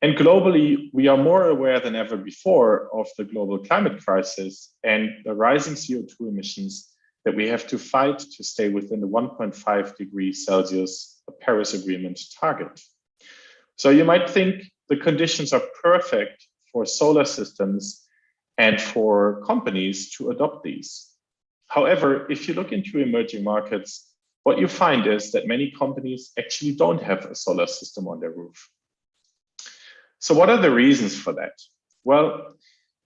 And globally, we are more aware than ever before of the global climate crisis and the rising CO2 emissions that we have to fight to stay within the 1.5 degrees Celsius Paris Agreement target. So you might think the conditions are perfect for solar systems and for companies to adopt these. However, if you look into emerging markets, what you find is that many companies actually don't have a solar system on their roof. So what are the reasons for that? Well,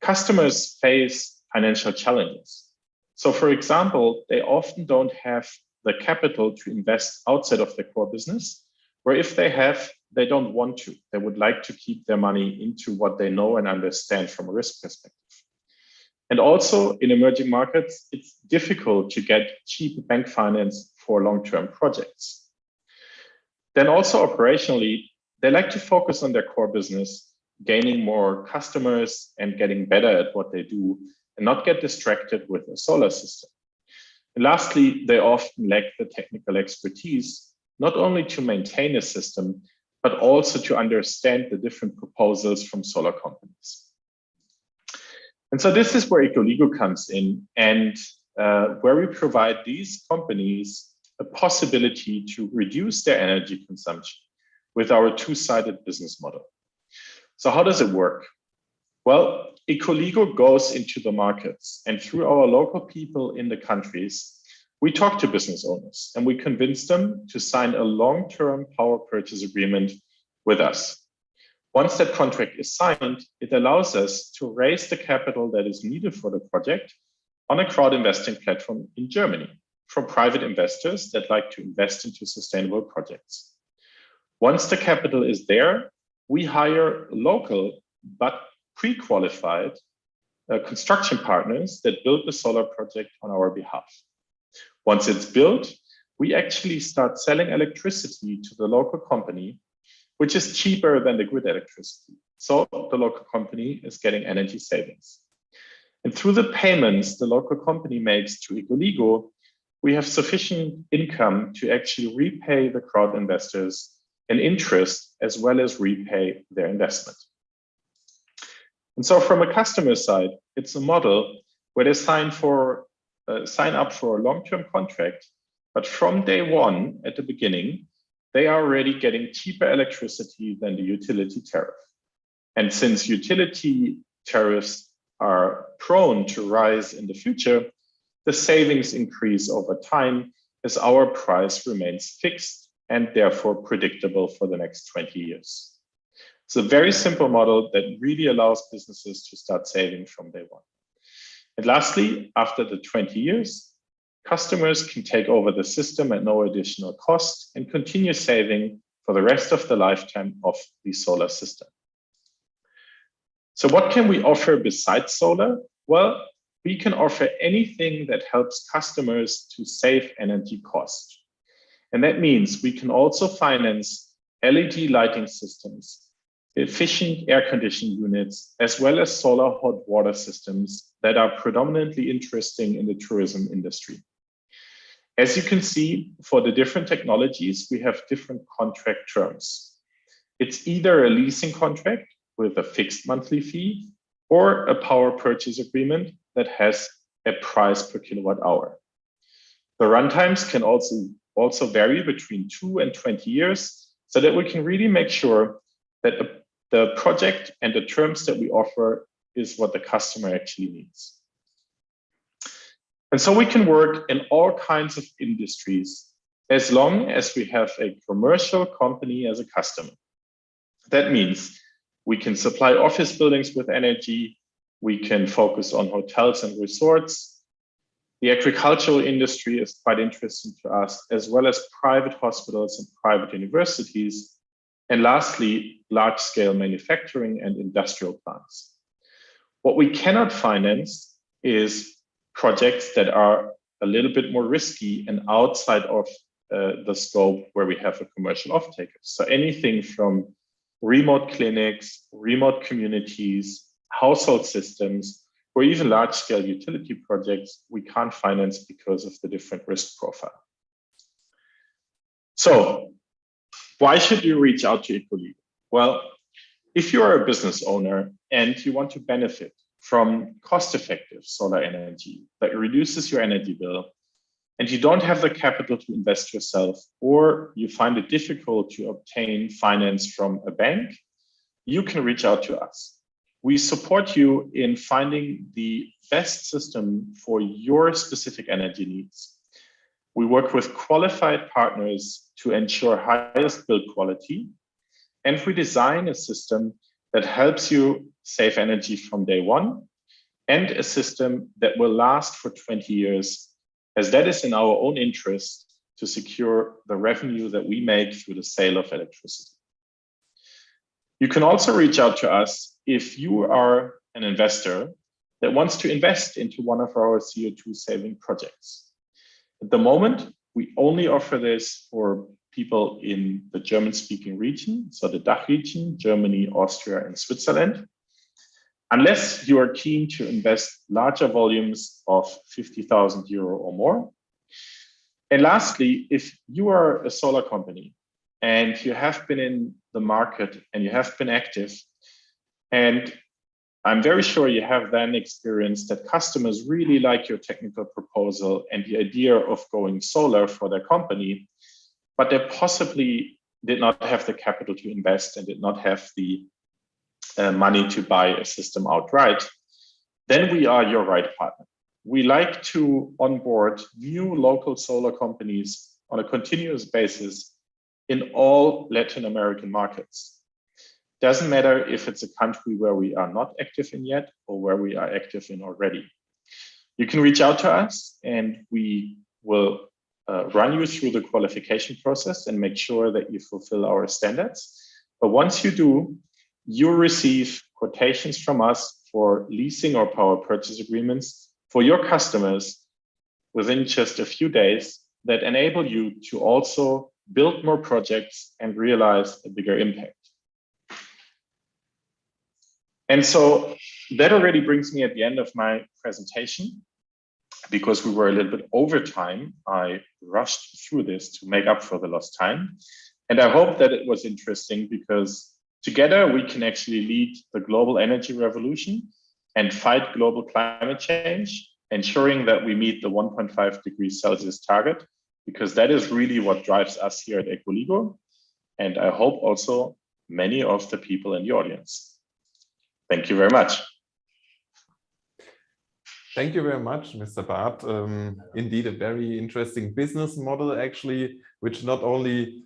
customers face financial challenges. So for example, they often don't have the capital to invest outside of their core business, or if they have, they don't want to. They would like to keep their money into what they know and understand from a risk perspective. And also in emerging markets, it's difficult to get cheap bank finance for long-term projects. Then also operationally, they like to focus on their core business, gaining more customers and getting better at what they do and not get distracted with a solar system. And lastly, they often lack the technical expertise, not only to maintain a system, but also to understand the different proposals from solar companies. And so this is where Ecoligo comes in, and where we provide these companies a possibility to reduce their energy consumption with our two-sided business model. So how does it work? Well, Ecoligo goes into the markets, and through our local people in the countries, we talk to business owners and we convince them to sign a long-term power purchase agreement with us. Once that contract is signed, it allows us to raise the capital that is needed for the project on a crowd investing platform in Germany from private investors that like to invest into sustainable projects. Once the capital is there, we hire local but pre-qualified construction partners that build the solar project on our behalf. Once it's built, we actually start selling electricity to the local company, which is cheaper than the grid electricity. So the local company is getting energy savings. And through the payments the local company makes to Ecoligo, we have sufficient income to actually repay the crowd investors an interest as well as repay their investment. And so from a customer side, it's a model where they sign up for a long-term contract, but from day one at the beginning, they are already getting cheaper electricity than the utility tariff. And since utility tariffs are prone to rise in the future, the savings increase over time as our price remains fixed and therefore predictable for the next 20 years. It's a very simple model that really allows businesses to start saving from day one. And lastly, after the 20 years, customers can take over the system at no additional cost and continue saving for the rest of the lifetime of the solar system. So what can we offer besides solar? Well, we can offer anything that helps customers to save energy cost. And that means we can also finance LED lighting systems, efficient air conditioning units, as well as solar hot water systems that are predominantly interesting in the tourism industry. As you can see, for the different technologies, we have different contract terms. It's either a leasing contract with a fixed monthly fee or a power purchase agreement that has a price per kilowatt hour. The runtimes can also vary between 2 and 20 years so that we can really make sure that the project and the terms that we offer is what the customer actually needs. And so we can work in all kinds of industries as long as we have a commercial company as a customer. That means we can supply office buildings with energy, we can focus on hotels and resorts. The agricultural industry is quite interesting to us, as well as private hospitals and private universities. And lastly, large-scale manufacturing and industrial plants. What we cannot finance is projects that are a little bit more risky and outside of the scope where we have a commercial off-taker. So anything from remote clinics, remote communities, household systems, or even large-scale utility projects, we can't finance because of the different risk profile. So why should you reach out to Ecoligo? Well, if you are a business owner and you want to benefit from cost-effective solar energy that reduces your energy bill, and you don't have the capital to invest yourself, or you find it difficult to obtain finance from a bank, you can reach out to us. We support you in finding the best system for your specific energy needs. We work with qualified partners to ensure highest build quality, and we design a system that helps you save energy from day one, and a system that will last for 20 years, as that is in our own interest to secure the revenue that we make through the sale of electricity. You can also reach out to us if you are an investor that wants to invest into one of our CO2 saving projects. At the moment, we only offer this for people in the German-speaking region, so the DACH region, Germany, Austria, and Switzerland, unless you are keen to invest larger volumes of 50,000 euro or more. And lastly, if you are a solar company and you have been in the market and you have been active, and I'm very sure you have then experienced that customers really like your technical proposal and the idea of going solar for their company, but they possibly did not have the capital to invest and did not have the money to buy a system outright, then we are your right partner. We like to onboard new local solar companies on a continuous basis in all Latin American markets. Doesn't matter if it's a country where we are not active in yet or where we are active in already. You can reach out to us and we will run you through the qualification process and make sure that you fulfill our standards. But once you do, you receive quotations from us for leasing or power purchase agreements for your customers within just a few days that enable you to also build more projects and realize a bigger impact. And so that already brings me at the end of my presentation. Because we were a little bit over time, I rushed through this to make up for the lost time. And I hope that it was interesting because together we can actually lead the global energy revolution and fight global climate change, ensuring that we meet the 1.5 degrees Celsius target, because that is really what drives us here at Ecoligo. And I hope also many of the people in the audience. Thank you very much. Thank you very much, Mr. Baart. Indeed, a very interesting business model, actually, which not only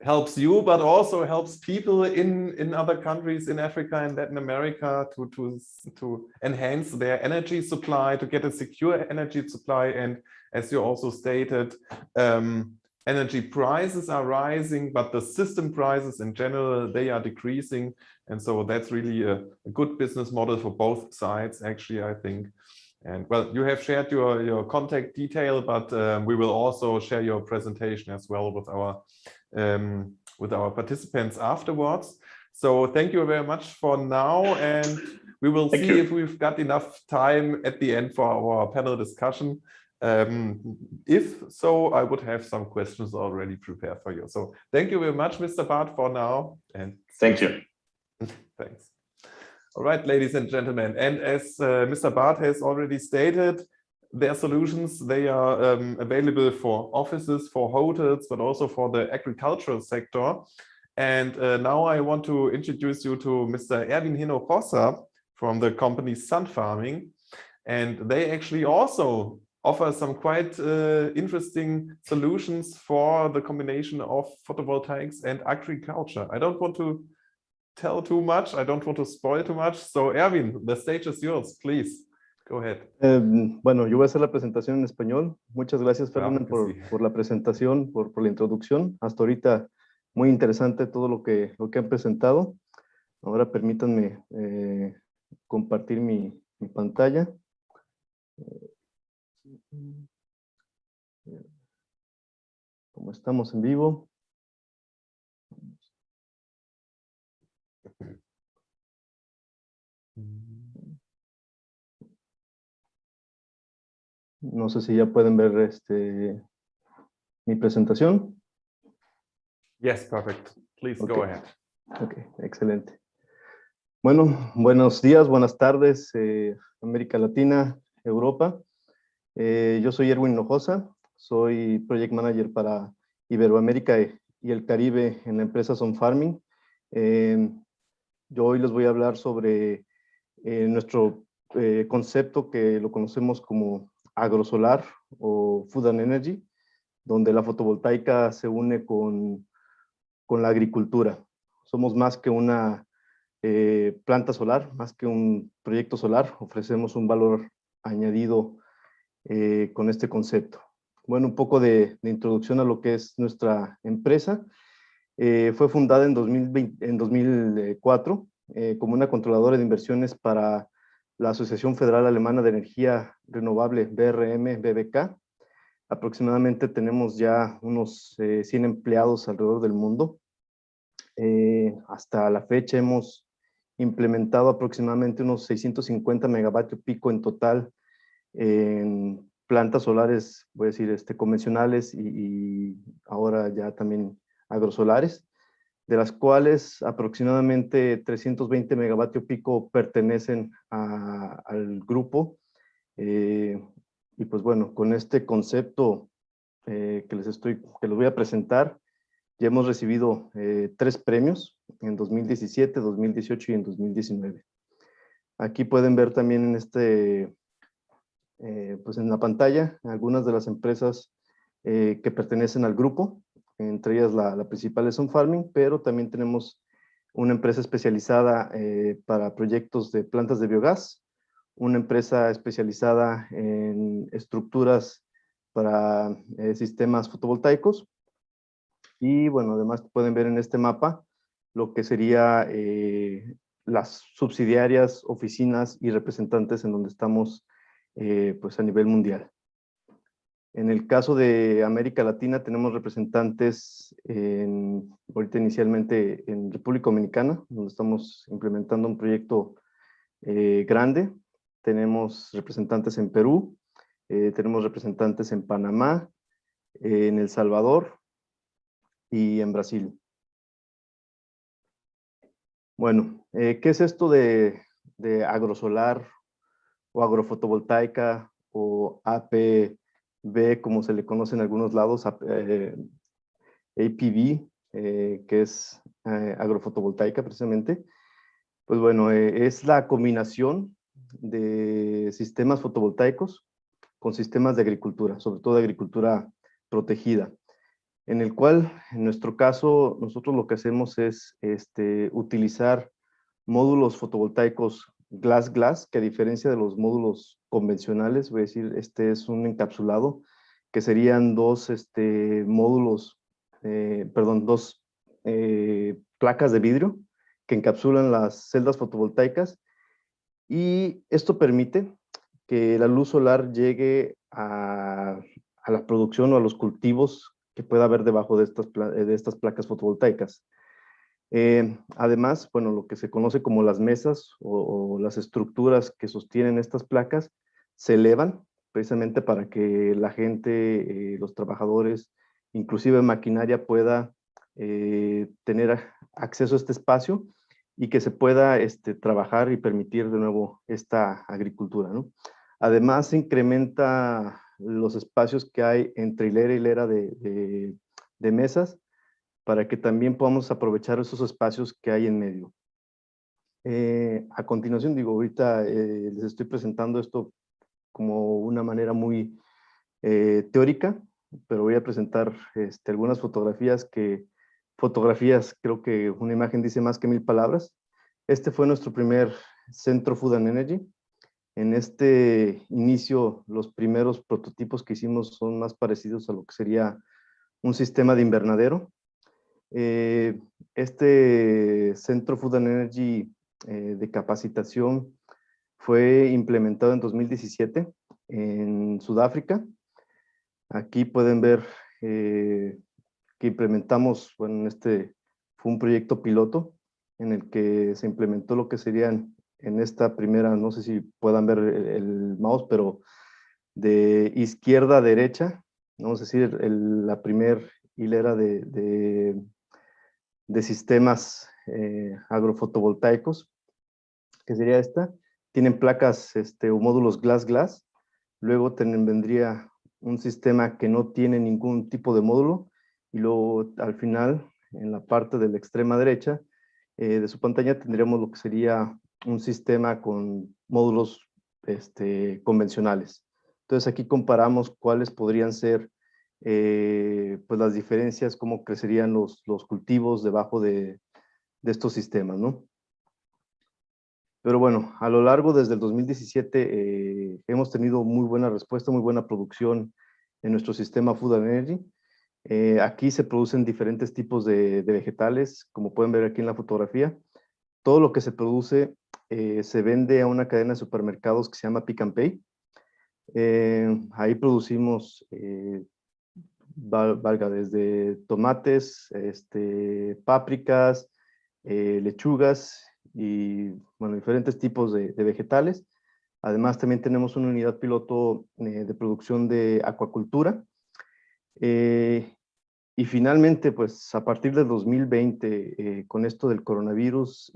helps you, but also helps people in other countries in Africa and Latin America to enhance their energy supply, to get a secure energy supply. And as you also stated, energy prices are rising, but the system prices in general, they are decreasing. And so that's really a good business model for both sides, actually, I think. And well, you have shared your contact detail, but we will also share your presentation as well with our participants afterwards. So thank you very much for now, and we will see if we've got enough time at the end for our panel discussion. If so, I would have some questions already prepared for you. So thank you very much, Mr. Baart, for now. And thank you. Thanks. All right, ladies and gentlemen, and as Mr. Baart has already stated, their solutions, they are available for offices, for hotels, but also for the agricultural sector. And now I want to introduce you to Mr. Erwin Hinojosa from the company Sunfarming. And they actually also offer some quite interesting solutions for the combination of photovoltaics and agriculture. I don't want to tell too much. I don't want to spoil too much. So Erwin, the stage is yours, please. Go ahead. Bueno, yo voy a hacer la presentación en español. Muchas gracias, Ferdinand, por la presentación, por la introducción. Hasta ahorita muy interesante todo lo que han presentado. Ahora permítanme compartir mi pantalla. Como estamos en vivo. No sé si ya pueden ver mi presentación. Yes, perfect. Please go ahead. Ok, excelente. Bueno, buenos días, buenas tardes, América Latina, Europa. Yo soy Erwin Hinojosa, soy Project Manager para Iberoamérica y el Caribe en la empresa Sunfarming. Yo hoy les voy a hablar sobre nuestro concepto que lo conocemos como agrosolar o Food and Energy, donde la fotovoltaica se une con la agricultura. Somos más que una planta solar, más que un proyecto solar, ofrecemos un valor añadido con este concepto. Bueno, un poco de introducción a lo que es nuestra empresa. Fue fundada en 2004 como una controladora de inversiones para la Asociación Federal Alemana de Energía Renovable, BRM, BBK. Aproximadamente tenemos ya unos 100 empleados alrededor del mundo. Hasta la fecha hemos implementado aproximadamente unos 650 megavatios pico en total en plantas solares, voy a decir, convencionales y ahora ya también agrosolares, de las cuales aproximadamente 320 megavatios pico pertenecen al grupo. Y pues bueno, con este concepto que les voy a presentar, ya hemos recibido 3 premios en 2017, 2018 y en 2019. Aquí pueden ver también en pues en la pantalla algunas de las empresas que pertenecen al grupo. Entre ellas la principal es Sunfarming, pero también tenemos una empresa especializada para proyectos de plantas de biogás, una empresa especializada en estructuras para sistemas fotovoltaicos. Y bueno, además pueden ver en este mapa lo que sería las subsidiarias, oficinas y representantes en donde estamos pues a nivel mundial. En el caso de América Latina tenemos representantes ahorita inicialmente en República Dominicana, donde estamos implementando un proyecto grande. Tenemos representantes en Perú, tenemos representantes en Panamá, en El Salvador y en Brasil. Bueno, ¿qué es esto de agrosolar o agrofotovoltaica o APV, como se le conoce en algunos lados, APV, que es agrofotovoltaica precisamente? Pues bueno, es la combinación de sistemas fotovoltaicos con sistemas de agricultura, sobre todo de agricultura protegida, en el cual, en nuestro caso, nosotros lo que hacemos es utilizar módulos fotovoltaicos glass, que a diferencia de los módulos convencionales, voy a decir, este es un encapsulado, que serían dos módulos, dos placas de vidrio que encapsulan las celdas fotovoltaicas, y esto permite que la luz solar llegue a la producción o a los cultivos que pueda haber debajo de estas placas fotovoltaicas. Además, bueno, lo que se conoce como las mesas o las estructuras que sostienen estas placas se elevan precisamente para que la gente, los trabajadores, inclusive maquinaria pueda tener acceso a este espacio y que se pueda trabajar y permitir de nuevo esta agricultura, ¿no? Además, se incrementa los espacios que hay entre hilera y hilera de mesas para que también podamos aprovechar esos espacios que hay en medio. A continuación, ahorita les estoy presentando esto como una manera muy teórica, pero voy a presentar algunas fotografías creo que una imagen dice más que 1000 palabras. Este fue nuestro primer centro Food and Energy. En este inicio, los primeros prototipos que hicimos son más parecidos a lo que sería un sistema de invernadero. Este centro Food and Energy de capacitación fue implementado en 2017 en Sudáfrica. Aquí pueden ver que implementamos, bueno, fue un proyecto piloto en el que se implementó lo que serían en esta primera, no sé si puedan ver el mouse, pero de izquierda a derecha, vamos a decir, la primera hilera de sistemas agrofotovoltaicos, que sería esta. Tienen placas o módulos glass. Luego vendría un sistema que no tiene ningún tipo de módulo, y luego al final, en la parte de la extrema derecha de su pantalla, tendríamos lo que sería un sistema con módulos convencionales. Entonces aquí comparamos cuáles podrían ser pues las diferencias, cómo crecerían los cultivos debajo de estos sistemas, ¿no? Pero bueno, a lo largo desde el 2017 hemos tenido muy buena respuesta, muy buena producción en nuestro sistema Food and Energy. Aquí se producen diferentes tipos de vegetales, como pueden ver aquí en la fotografía. Todo lo que se produce se vende a una cadena de supermercados que se llama Pick and Pay. Ahí producimos, valga, desde tomates, pápricas, lechugas y bueno, diferentes tipos de vegetales. Además, también tenemos una unidad piloto de producción de acuacultura. Y finalmente, pues a partir del 2020, con esto del coronavirus,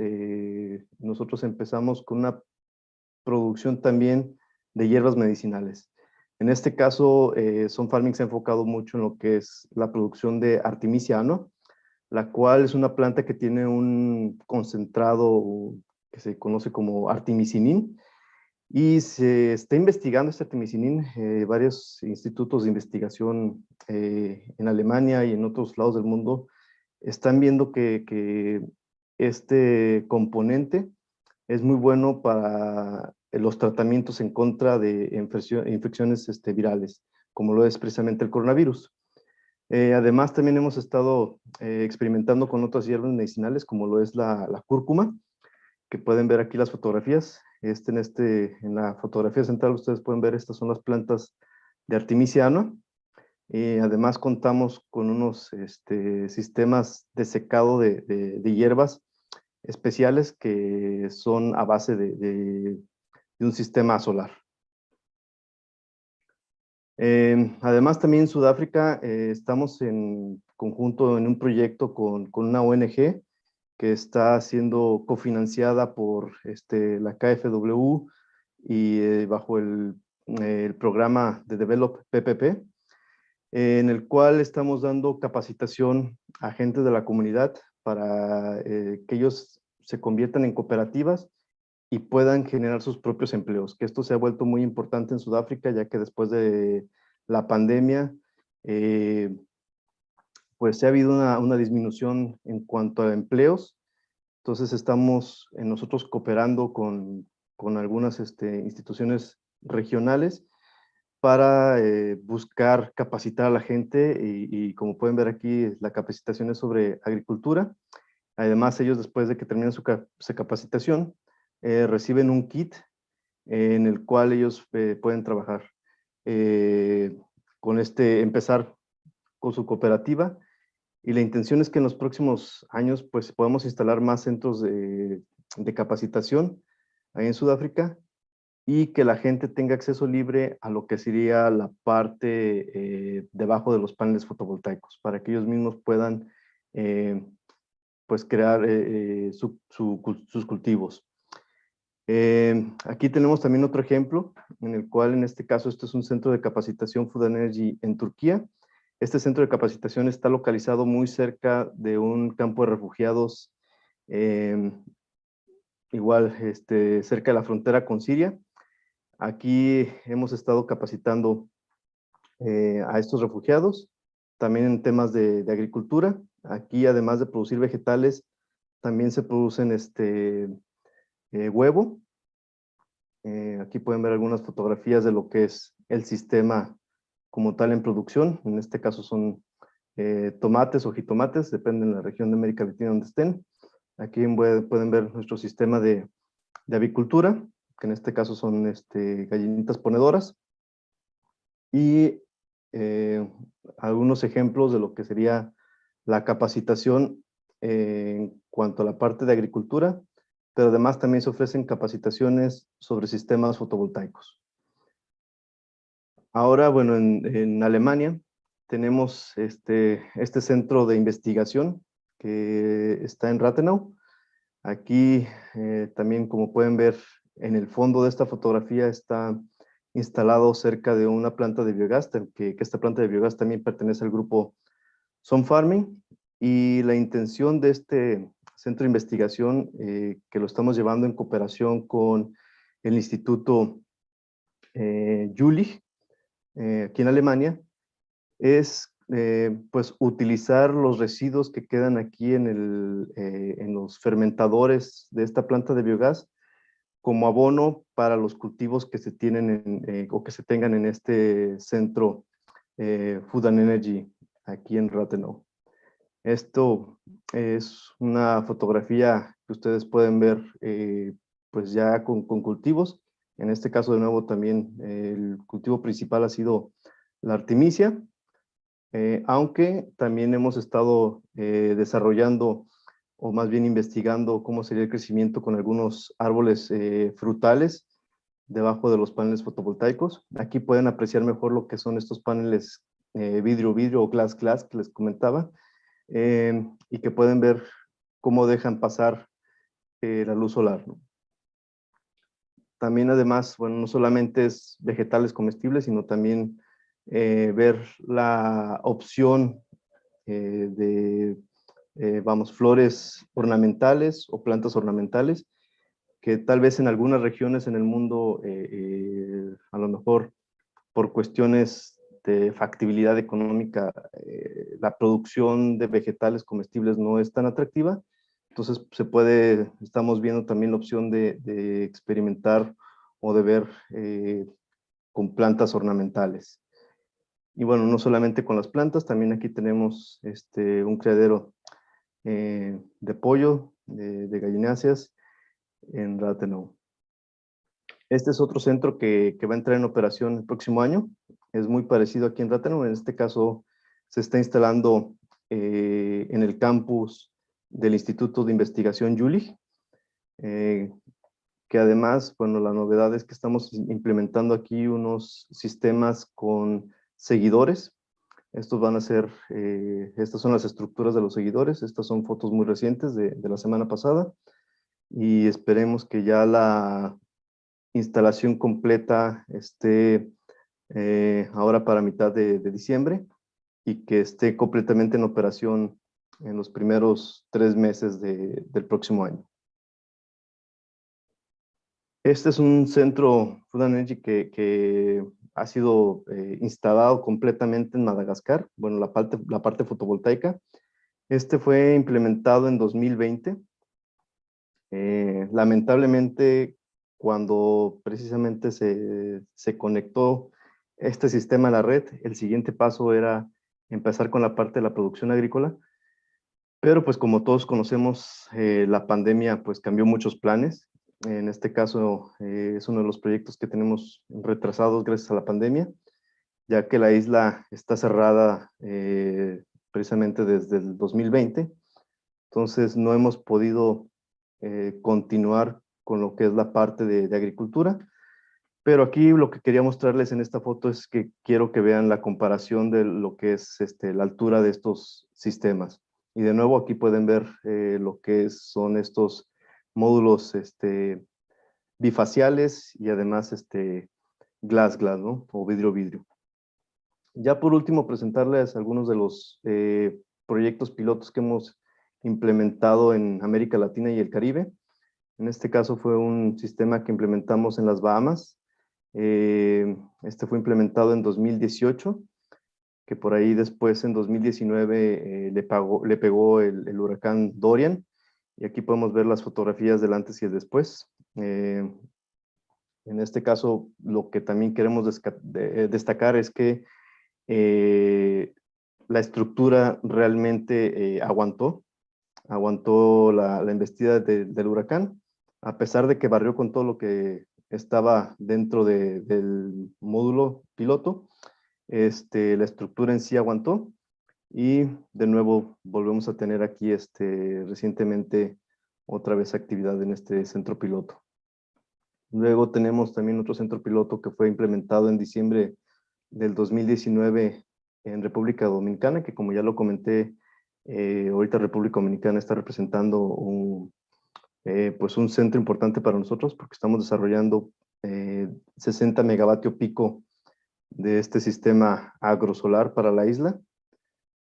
nosotros empezamos con una producción también de hierbas medicinales. En este caso, Sunfarming se ha enfocado mucho en lo que es la producción de Artemisia annua, la cual es una planta que tiene un concentrado que se conoce como artemisinin, y se está investigando este artemisinin, varios institutos de investigación en Alemania y en otros lados del mundo están viendo que este componente es muy bueno para los tratamientos en contra de infecciones virales, como lo es precisamente el coronavirus. Además, también hemos estado experimentando con otras hierbas medicinales, como lo es la cúrcuma, que pueden ver aquí las fotografías. En la fotografía central ustedes pueden ver, estas son las plantas de Artemisia annua. Además contamos con unos sistemas de secado de hierbas especiales que son a base de un sistema solar. Además, también en Sudáfrica estamos en conjunto en un proyecto con una ONG que está siendo cofinanciada por la KfW y bajo el programa de Develop PPP, en el cual estamos dando capacitación a gente de la comunidad para que ellos se conviertan en cooperativas y puedan generar sus propios empleos, que esto se ha vuelto muy importante en Sudáfrica, ya que después de la pandemia, pues ha habido una disminución en cuanto a empleos. Entonces estamos nosotros cooperando con algunas instituciones regionales para buscar capacitar a la gente y como pueden ver aquí, la capacitación es sobre agricultura. Además, ellos después de que terminan su capacitación, reciben un kit en el cual ellos pueden trabajar empezar con su cooperativa, y la intención es que en los próximos años pues podamos instalar más centros de capacitación ahí en Sudáfrica y que la gente tenga acceso libre a lo que sería la parte debajo de los paneles fotovoltaicos, para que ellos mismos puedan pues crear sus cultivos. Aquí tenemos también otro ejemplo, en el cual en este caso esto es un centro de capacitación Food and Energy en Turquía. Este centro de capacitación está localizado muy cerca de un campo de refugiados, igual cerca de la frontera con Siria. Aquí hemos estado capacitando a estos refugiados, también en temas de agricultura. Aquí, además de producir vegetales, también se producen huevo. Aquí pueden ver algunas fotografías de lo que es el sistema como tal en producción. En este caso son tomates o jitomates, depende de la región de América Latina donde estén. Aquí pueden ver nuestro sistema de avicultura, que en este caso son gallinitas ponedoras. Y algunos ejemplos de lo que sería la capacitación en cuanto a la parte de agricultura, pero además también se ofrecen capacitaciones sobre sistemas fotovoltaicos. Ahora, bueno, en Alemania tenemos este centro de investigación que está en Rathenau. Aquí también, como pueden ver, en el fondo de esta fotografía está instalado cerca de una planta de biogás, que esta planta de biogás también pertenece al grupo Sunfarming, y la intención de este centro de investigación, que lo estamos llevando en cooperación con el Instituto Jülich, aquí en Alemania, es pues utilizar los residuos que quedan aquí en los fermentadores de esta planta de biogás como abono para los cultivos que se tienen o que se tengan en este centro Food and Energy aquí en Rathenau. Esto es una fotografía que ustedes pueden ver pues ya con cultivos. En este caso, de nuevo, también el cultivo principal ha sido la artemisia, aunque también hemos estado desarrollando, o más bien investigando cómo sería el crecimiento con algunos árboles frutales debajo de los paneles fotovoltaicos. Aquí pueden apreciar mejor lo que son estos paneles vidrio-vidrio o glass-glass que les comentaba, y que pueden ver cómo dejan pasar la luz solar, ¿no? También además, bueno, no solamente es vegetales comestibles, sino también ver la opción vamos, flores ornamentales o plantas ornamentales, que tal vez en algunas regiones en el mundo, a lo mejor por cuestiones de factibilidad económica, la producción de vegetales comestibles no es tan atractiva. Entonces estamos viendo también la opción de experimentar o de ver con plantas ornamentales. Y bueno, no solamente con las plantas, también aquí tenemos un criadero de pollo, de gallináceas en Rathenau. Este es otro centro que va a entrar en operación el próximo año. Es muy parecido aquí en Rathenau. En este caso se está instalando en el campus del Instituto de Investigación Jülich, que además, bueno, la novedad es que estamos implementando aquí unos sistemas con seguidores. Estos van a ser, estas son las estructuras de los seguidores. Estas son fotos muy recientes de la semana pasada, y esperemos que ya la instalación completa esté ahora para mitad de diciembre, y que esté completamente en operación en los primeros 3 meses del próximo año. Este es un centro Food and Energy que ha sido instalado completamente en Madagascar, bueno, la parte fotovoltaica. Este fue implementado en 2020. Lamentablemente, cuando precisamente se conectó este sistema a la red, el siguiente paso era empezar con la parte de la producción agrícola, pero pues como todos conocemos, la pandemia pues cambió muchos planes. En este caso es uno de los proyectos que tenemos retrasados gracias a la pandemia, ya que la isla está cerrada precisamente desde el 2020. Entonces no hemos podido continuar con lo que es la parte de agricultura. Pero aquí lo que quería mostrarles en esta foto es que quiero que vean la comparación de lo que es la altura de estos sistemas. Y de nuevo aquí pueden ver lo que son estos módulos bifaciales y además glass-glass, ¿no? O vidrio-vidrio. Ya por último, presentarles algunos de los proyectos pilotos que hemos implementado en América Latina y el Caribe. En este caso fue un sistema que implementamos en las Bahamas. Este fue implementado en 2018, que por ahí después en 2019 le pegó el huracán Dorian, y aquí podemos ver las fotografías del antes y el después. En este caso, lo que también queremos destacar es que la estructura realmente aguantó la embestida del huracán, a pesar de que barrió con todo lo que estaba dentro del módulo piloto. La estructura en sí aguantó, y de nuevo volvemos a tener aquí recientemente otra vez actividad en este centro piloto. Luego tenemos también otro centro piloto que fue implementado en diciembre del 2019 en República Dominicana, que como ya lo comenté, ahorita República Dominicana está representando pues un centro importante para nosotros, porque estamos desarrollando 60 megavatios pico de este sistema agrosolar para la isla,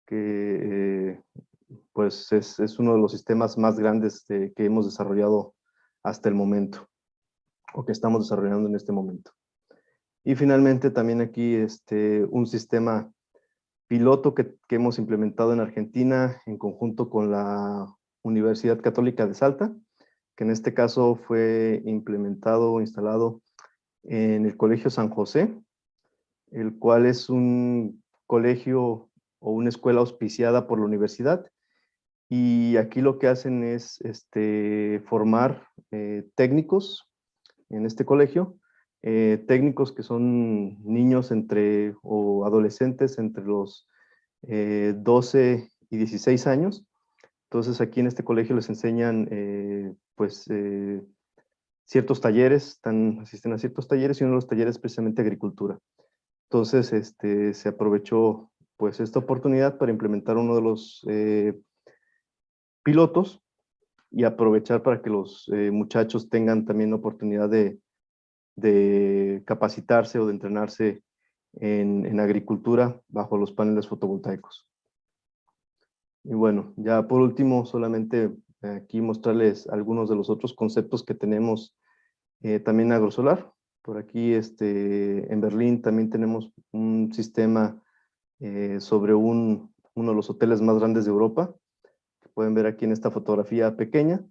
que pues es uno de los sistemas más grandes que hemos desarrollado hasta el momento, o que estamos desarrollando en este momento. Y finalmente también aquí un sistema piloto que hemos implementado en Argentina en conjunto con la Universidad Católica de Salta, que en este caso fue implementado o instalado en el Colegio San José, el cual es un colegio o una escuela auspiciada por la universidad, y aquí lo que hacen es formar técnicos en este colegio técnicos que son niños o adolescentes entre los 12 y 16 años. Entonces aquí en este colegio les enseñan ciertos talleres, asisten a ciertos talleres, y uno de los talleres es precisamente agricultura. Entonces se aprovechó pues esta oportunidad para implementar uno de los pilotos y aprovechar para que los muchachos tengan también la oportunidad de capacitarse o de entrenarse en agricultura bajo los paneles fotovoltaicos. Y bueno, ya por último, solamente aquí mostrarles algunos de los otros conceptos que tenemos también en agrosolar. Por aquí en Berlín también tenemos un sistema sobre uno de los hoteles más grandes de Europa, que pueden ver aquí en esta fotografía pequeña,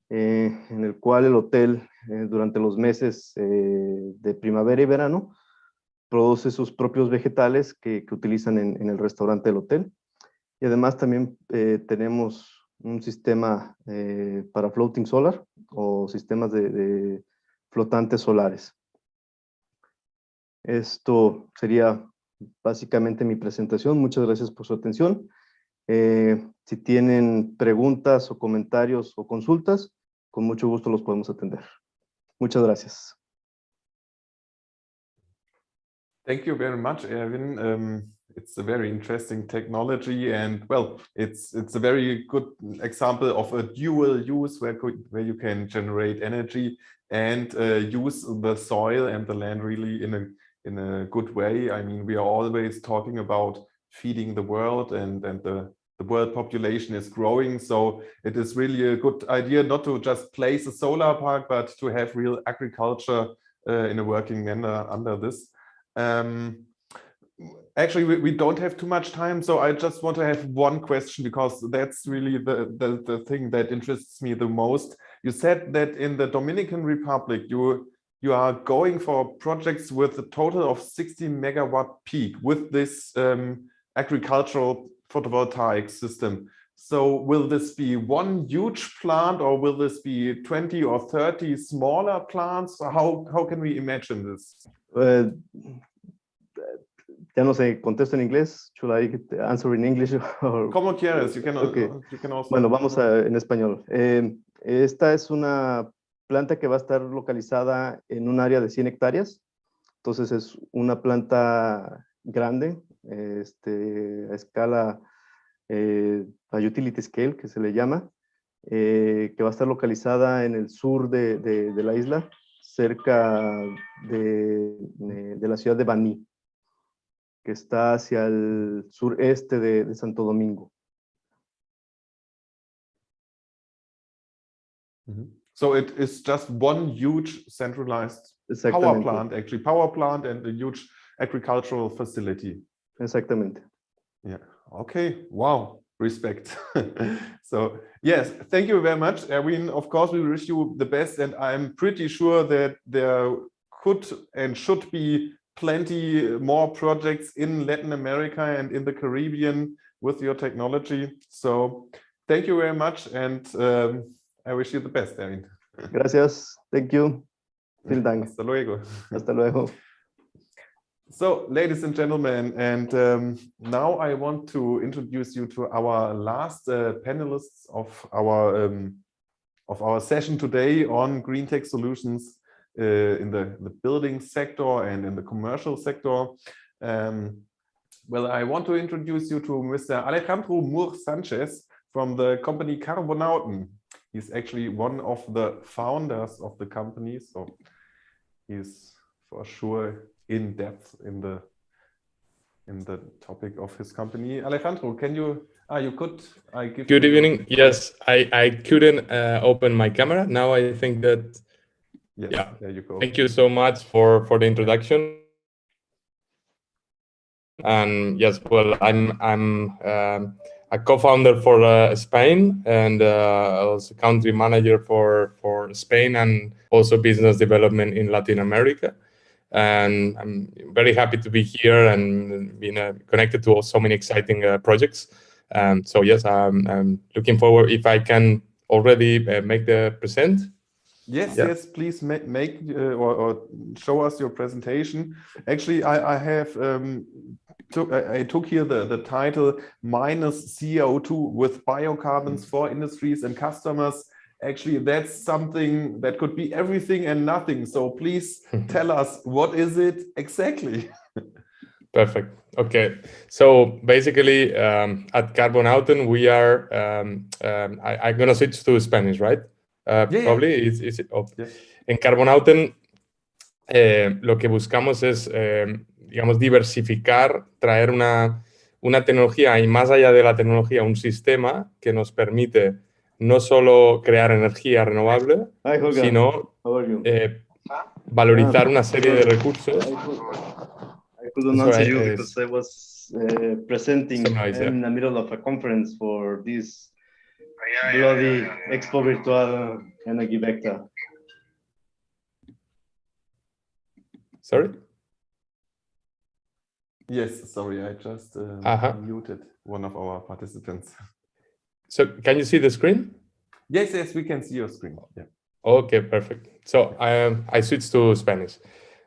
en el cual el hotel durante los meses de primavera y verano produce sus propios vegetales que utilizan en el restaurante del hotel. Y además también tenemos un sistema para floating solar o sistemas de flotantes solares. Esto sería básicamente mi presentación. Muchas gracias por su atención. Si tienen preguntas o comentarios o consultas, con mucho gusto los podemos atender. Muchas gracias. Thank you very much, Erwin. It's a very interesting technology, and well, it's a very good example of a dual use where you can generate energy and use the soil and the land really in a good way. I mean, we are always talking about feeding the world, and the world population is growing, so it is really a good idea not to just place a solar park, but to have real agriculture in a working manner under this. Actually, we don't have too much time, so I just want to have one question, because that's really the thing that interests me the most. You said that in the Dominican Republic, you are going for projects with a total of 60 megawatt peak with this agricultural photovoltaic system. So will this be one huge plant, or will this be 20 or 30 smaller plants? How can we imagine this? Ya no sé, contesto en inglés. Should I answer in English? Or... Como quieras, you can, okay. You can also... Bueno, vamos en español. Esta es una planta que va a estar localizada en un área de 100 hectáreas. Entonces es una planta grande, a escala, a utility scale, que se le llama, que va a estar localizada en el sur de la isla, cerca de la ciudad de Baní, que está hacia el sureste de Santo Domingo. So it is just one huge centralized power plant, actually power plant and a huge agricultural facility. Exactamente. Yeah. Okay. Wow. Respect. So yes, thank you very much, Erwin. Of course, we wish you the best, and I'm pretty sure that there could and should be plenty more projects in Latin America and in the Caribbean with your technology. So thank you very much, and I wish you the best, Erwin. Gracias. Thank you. Vielen Dank. Hasta luego. Hasta luego. So, ladies and gentlemen, and now I want to introduce you to our last panelists of our session today on GreenTech Solutions in the building sector and in the commercial sector. Well, I want to introduce you to Mr. Alejandro Mur Sanchéz from the company Carbonauten. He's actually one of the founders of the company, so he's for sure in depth in the topic of his company. Alejandro, can you? You could. I give. Good evening. Yes, I couldn't open my camera. Now I think that. Yes, yeah. There you go. Thank you so much for the introduction. And yes, well, I'm a co-founder for Spain, and also country manager for Spain, and also business development in Latin America. And I'm very happy to be here and being connected to so many exciting projects. So yes, I'm looking forward if I can already make the present. Yes, Yeah. yes, please make or show us your presentation. Actually, I have I took here the title minus CO2 with biocarbons for industries and customers. Actually, that's something that could be everything and nothing. So please tell us, what is it exactly? Perfect. Okay. So basically, at Carbonauten, we are, I'm going to switch to Spanish, right? Probably. Yeah. En Carbonauten, lo que buscamos es, digamos, diversificar, traer una tecnología y más allá de la tecnología, un sistema que nos permite no solo crear energía renovable, sino valorizar una serie de recursos. I couldn't answer you because I was presenting in the middle of a conference for this bloody ExpoVirtual energiewaechter. Sorry? Yes, sorry, I just muted one of our participants. So can you see the screen? Yes, yes, we can see your screen. Yeah. Okay, perfect. So I switched to Spanish.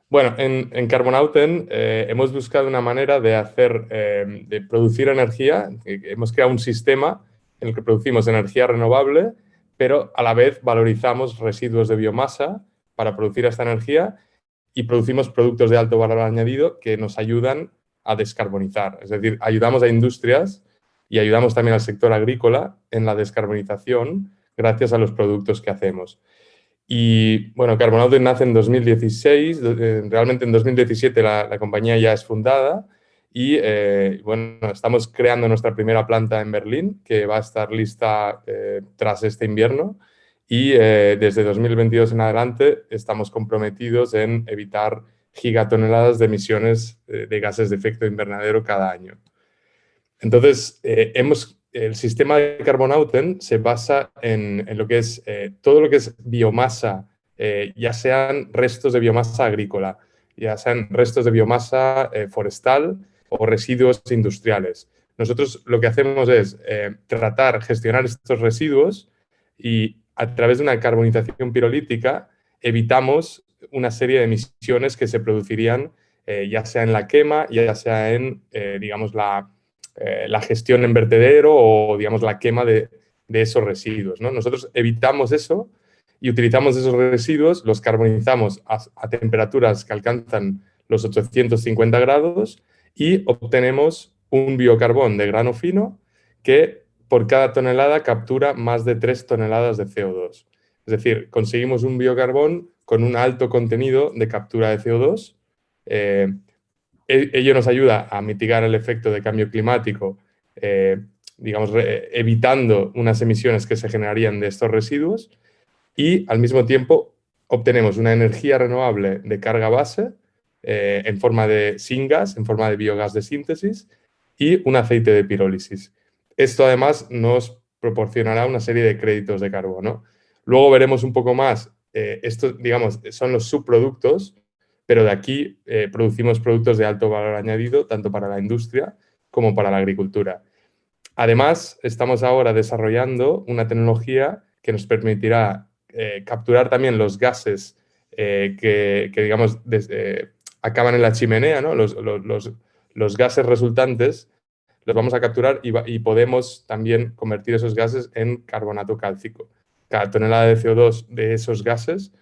Bueno, en Carbonauten hemos buscado una manera de hacer, de producir energía. Hemos creado un sistema en el que producimos energía renovable, pero a la vez valorizamos residuos de biomasa para producir esta energía y producimos productos de alto valor añadido que nos ayudan a descarbonizar. Es decir, ayudamos a industrias y ayudamos también al sector agrícola en la descarbonización gracias a los productos que hacemos. Y bueno, Carbonauten nace en 2016, realmente en 2017 la compañía ya es fundada y bueno, estamos creando nuestra primera planta en Berlín que va a estar lista tras este invierno y desde 2022 en adelante estamos comprometidos en evitar gigatoneladas de emisiones de gases de efecto invernadero cada año. Entonces, el sistema de Carbonauten se basa en lo que es todo lo que es biomasa, ya sean restos de biomasa agrícola, ya sean restos de biomasa forestal o residuos industriales. Nosotros lo que hacemos es gestionar estos residuos y a través de una carbonización pirolítica evitamos una serie de emisiones que se producirían ya sea en la quema, ya sea en, digamos, la gestión en vertedero o, digamos, la quema de esos residuos, ¿no? Nosotros evitamos eso y utilizamos esos residuos, los carbonizamos a temperaturas que alcanzan los 850 grados y obtenemos un biocarbón de grano fino que por cada tonelada captura más de 3 toneladas de CO2. Es decir, conseguimos un biocarbón con un alto contenido de captura de CO2. Ello nos ayuda a mitigar el efecto de cambio climático, digamos, evitando unas emisiones que se generarían de estos residuos y, al mismo tiempo, obtenemos una energía renovable de carga base en forma de syngas, en forma de biogás de síntesis y un aceite de pirólisis. Esto, además, nos proporcionará una serie de créditos de carbono. Luego veremos un poco más, estos, digamos, son los subproductos, pero de aquí producimos productos de alto valor añadido, tanto para la industria como para la agricultura. Además, estamos ahora desarrollando una tecnología que nos permitirá capturar también los gases que digamos, acaban en la chimenea, ¿no? Los gases resultantes los vamos a capturar y podemos también convertir esos gases en carbonato cálcico. Cada tonelada de CO2 de esos gases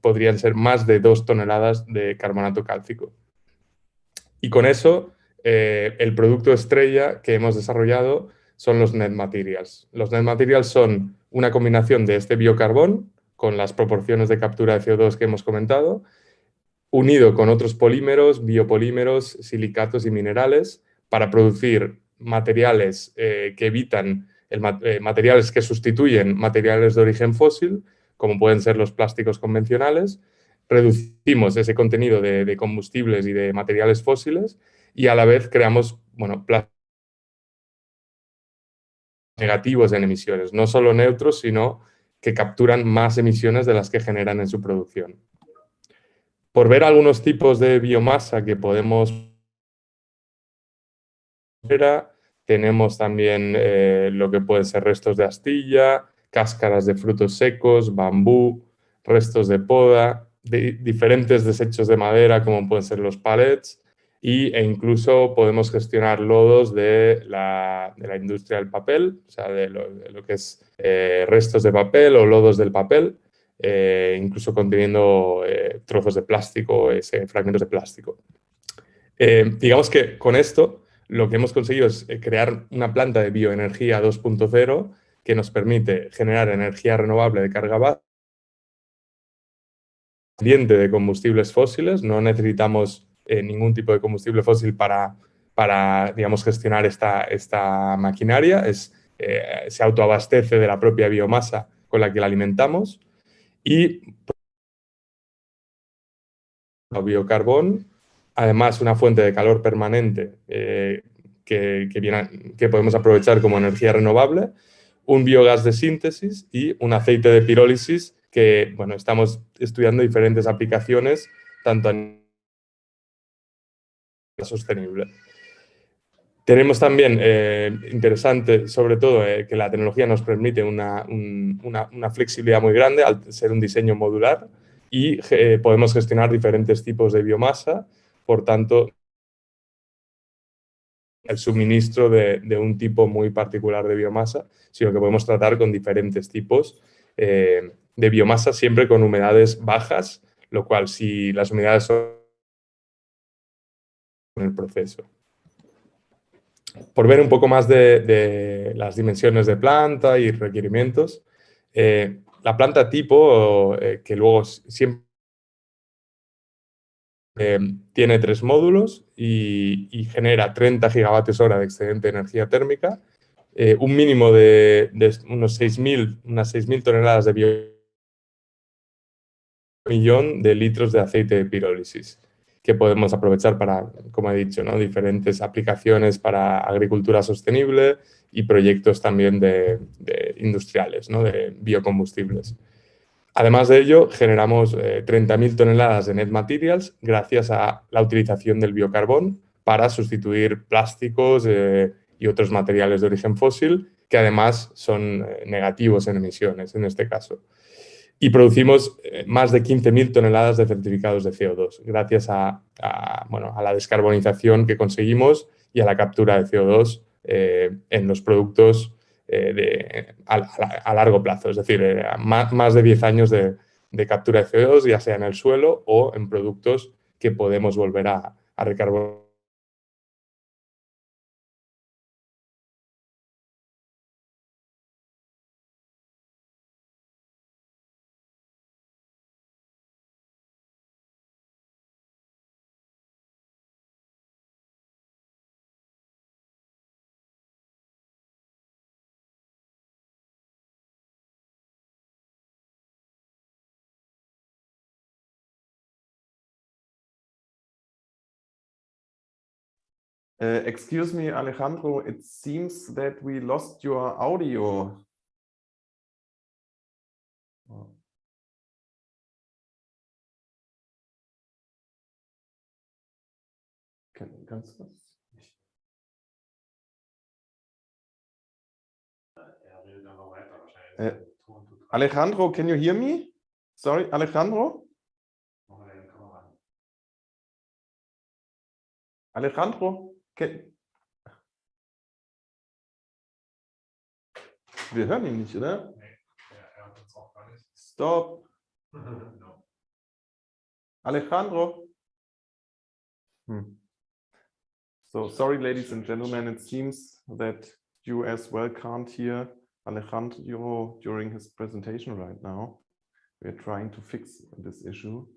podrían ser más de 2 toneladas de carbonato cálcico. Y con eso, el producto estrella que hemos desarrollado son los net materials. Los net materials son una combinación de este biocarbón con las proporciones de captura de CO2 que hemos comentado, unido con otros polímeros, biopolímeros, silicatos y minerales para producir materiales que evitan, materiales que sustituyen materiales de origen fósil, como pueden ser los plásticos convencionales. Reducimos ese contenido de combustibles y de materiales fósiles y a la vez creamos, bueno, plásticos negativos en emisiones, no solo neutros, sino que capturan más emisiones de las que generan en su producción. Por ver algunos tipos de biomasa que podemos ver, tenemos también lo que pueden ser restos de astilla, cáscaras de frutos secos, bambú, restos de poda, diferentes desechos de madera como pueden ser los pallets e incluso podemos gestionar lodos de la industria del papel, o sea, de lo que es restos de papel o lodos del papel, incluso conteniendo trozos de plástico, fragmentos de plástico. Digamos que con esto lo que hemos conseguido es crear una planta de bioenergía 2.0 que nos permite generar energía renovable de carga baja, independiente de combustibles fósiles. No necesitamos ningún tipo de combustible fósil para digamos, gestionar esta maquinaria. Se autoabastece de la propia biomasa con la que la alimentamos y biocarbón, además una fuente de calor permanente que podemos aprovechar como energía renovable, un biogás de síntesis y un aceite de pirólisis que, bueno, estamos estudiando diferentes aplicaciones, tanto en sostenible. Tenemos también, interesante, sobre todo, que la tecnología nos permite una flexibilidad muy grande al ser un diseño modular y podemos gestionar diferentes tipos de biomasa, por tanto, el suministro de un tipo muy particular de biomasa, sino que podemos tratar con diferentes tipos de biomasa, siempre con humedades bajas, lo cual, si las humedades son en el proceso. Por ver un poco más de las dimensiones de planta y requerimientos, la planta tipo, que luego siempre tiene 3 módulos y genera 30 gigavatios hora de excedente de energía térmica, un mínimo de unas 6.000 toneladas de millón de litros de aceite de pirólisis, que podemos aprovechar para, como he dicho, ¿no?, diferentes aplicaciones para agricultura sostenible y proyectos también de industriales, ¿no?, de biocombustibles. Además de ello, generamos 30.000 toneladas de net materials gracias a la utilización del biocarbón para sustituir plásticos y otros materiales de origen fósil, que además son negativos en emisiones en este caso. Y producimos más de 15.000 toneladas de certificados de CO2, gracias a la descarbonización que conseguimos y a la captura de CO2 en los productos a largo plazo, es decir, más de 10 años de captura de CO2, ya sea en el suelo o en productos que podemos volver a recarbonar. Excuse me, Alejandro, it seems that we lost your audio. Kannst du das? Alejandro, can you hear me? Sorry, Alejandro? Alejandro? Wir hören ihn nicht, oder? Stop. Alejandro? So, sorry, ladies and gentlemen, it seems that you as well can't hear Alejandro during his presentation right now. We're trying to fix this issue.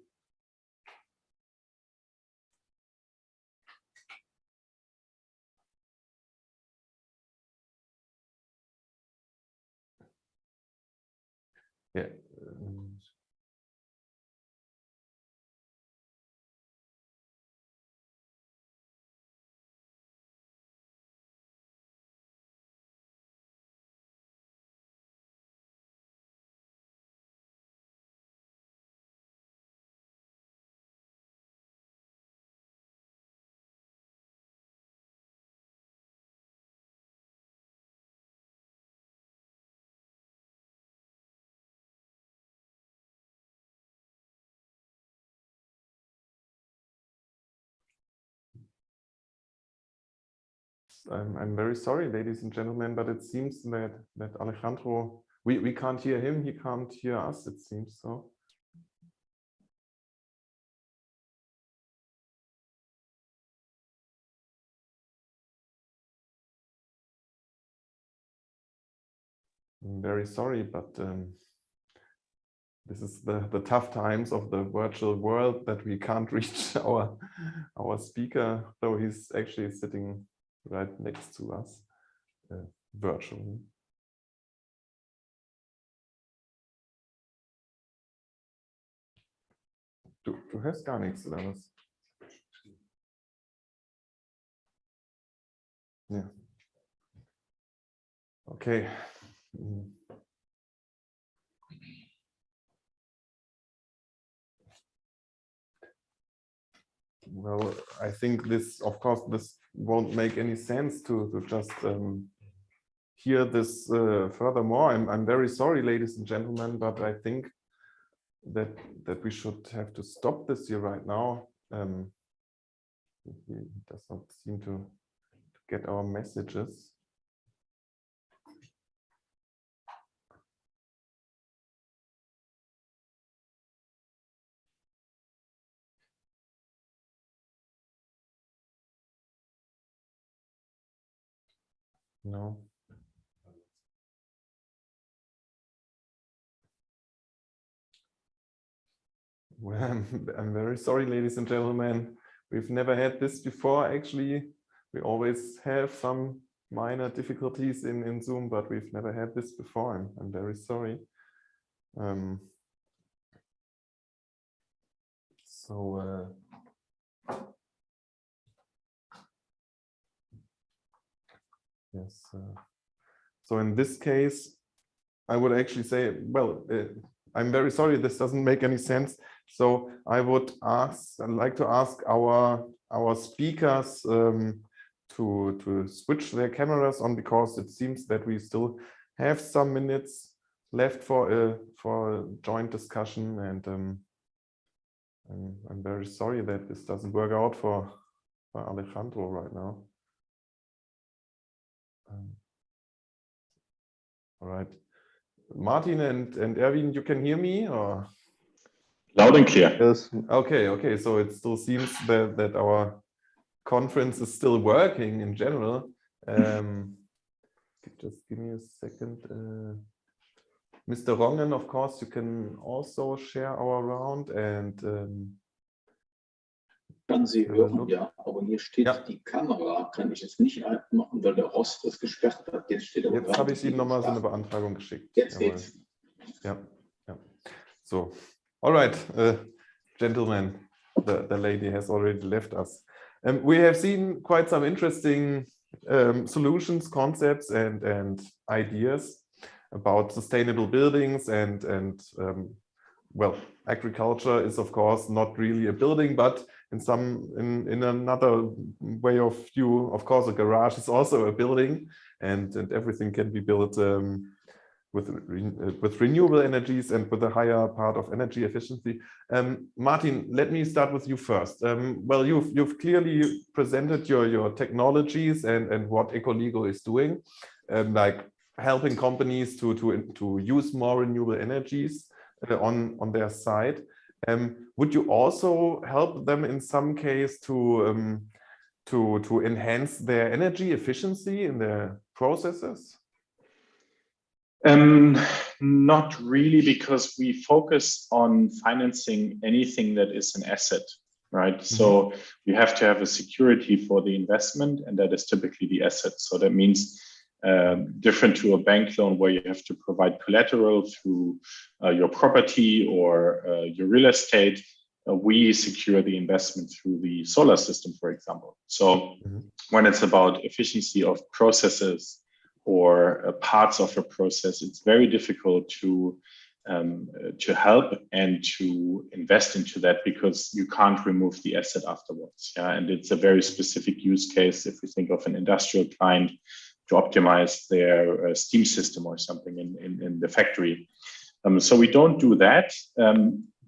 Yeah. I'm very sorry, ladies and gentlemen, but it seems that Alejandro, we can't hear him, he can't hear us, it seems so. I'm very sorry, but this is the tough times of the virtual world, that we can't reach our speaker, though he's actually sitting right next to us virtually. Du hörst gar nichts, oder was? Ja. Okay. Well, I think this, of course, this won't make any sense to just hear this furthermore. I'm very sorry, ladies and gentlemen, but I think that we should have to stop this here right now. He does not seem to get our messages. No. Well, I'm very sorry, ladies and gentlemen. We've never had this before, actually. We always have some minor difficulties in Zoom, but we've never had this before. I'm very sorry. Yes. So in this case, I would actually say, well, I'm very sorry, this doesn't make any sense. So I'd like to ask our speakers to switch their cameras on, because it seems that we still have some minutes left for a joint discussion, and I'm very sorry that this doesn't work out for Alejandro right now. All right, Martin and Erwin, you can hear me, or? Loud and clear. Yes. Okay. So it still seems that our conference is still working in general. Just give me a second. Mr. Rongen, of course, you can also share our round, and kann Sie hören, ja, aber hier steht, ja, die Kamera kann ich jetzt nicht machen, weil der Host das gesperrt hat. Jetzt steht aber jetzt habe ich Ihnen nochmal so eine Beantragung geschickt. Jetzt geht's. Ja. So, all right, gentlemen, the lady has already left us. We have seen quite some interesting solutions, concepts, and ideas about sustainable buildings, and well, agriculture is of course not really a building, but in another way of view, of course, a garage is also a building, and everything can be built with renewable energies and with a higher part of energy efficiency. Martin, let me start with you first. Well, you've clearly presented your technologies and what Ecoligo is doing, like helping companies to use more renewable energies on their side. Would you also help them in some case to enhance their energy efficiency in their processes? Not really, because we focus on financing anything that is an asset, right? Mm-hmm. So you have to have a security for the investment, and that is typically the asset. So that means different to a bank loan where you have to provide collateral through your property or your real estate. We secure the investment through the solar system, for example. So when it's about efficiency of processes or parts of a process, it's very difficult to help and to invest into that, because you can't remove the asset afterwards. Yeah, and it's a very specific use case if we think of an industrial client to optimize their steam system or something in the factory. So we don't do that.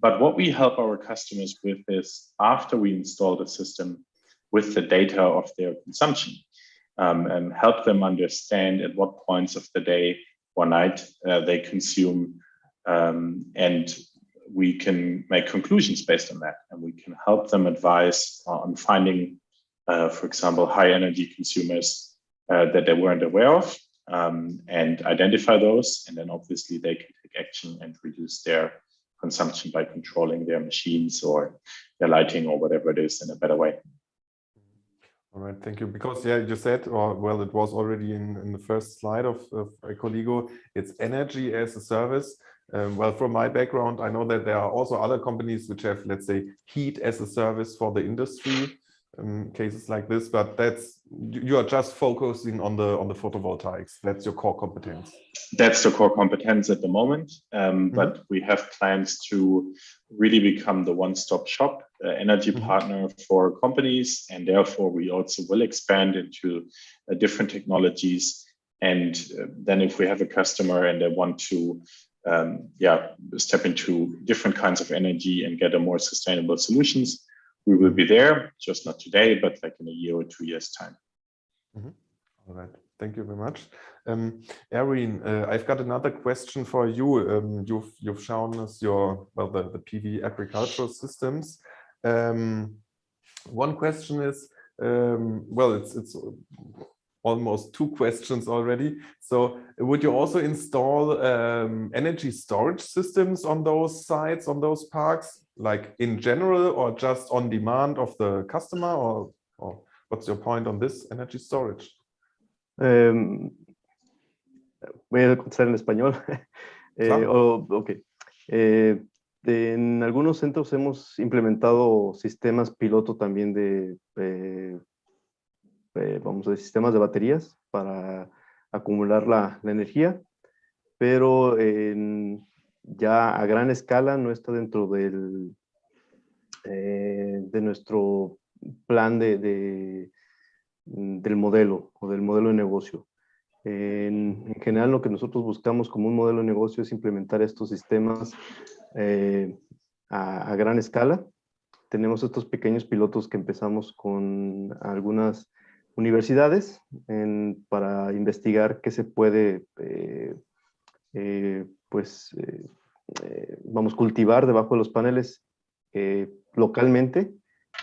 But what we help our customers with is, after we install the system, with the data of their consumption. and help them understand at what points of the day or night they consume, and we can make conclusions based on that, and we can help them advise on finding, for example, high energy consumers that they weren't aware of, and identify those, and then obviously they can take action and reduce their consumption by controlling their machines or their lighting or whatever it is in a better way. All right, thank you. Because yeah, you said, or well, it was already in the first slide of Ecoligo, it's energy as a service. Well, from my background, I know that there are also other companies which have, let's say, heat as a service for the industry, cases like this, but that's, you are just focusing on the photovoltaics. That's your core competence. That's the core competence at the moment, but we have plans to really become the one-stop shop energy partner for companies, and therefore we also will expand into different technologies. And then if we have a customer and they want to step into different kinds of energy and get a more sustainable solutions, we will be there, just not today, but like in a year or 2 years' time. All right, thank you very much. Erwin, I've got another question for you. You've shown us your, well, the PV agricultural systems. One question is, well, it's almost 2 questions already. So would you also install energy storage systems on those sites, on those parks, like in general, or just on demand of the customer, or what's your point on this energy storage? Voy a contestar en español. Okay. En algunos centros hemos implementado sistemas piloto también de vamos a decir, sistemas de baterías para acumular la energía, pero ya a gran escala no está dentro de nuestro plan del modelo o del modelo de negocio. En general, lo que nosotros buscamos como un modelo de negocio es implementar estos sistemas a gran escala. Tenemos estos pequeños pilotos que empezamos con algunas universidades para investigar qué se puede vamos, cultivar debajo de los paneles localmente,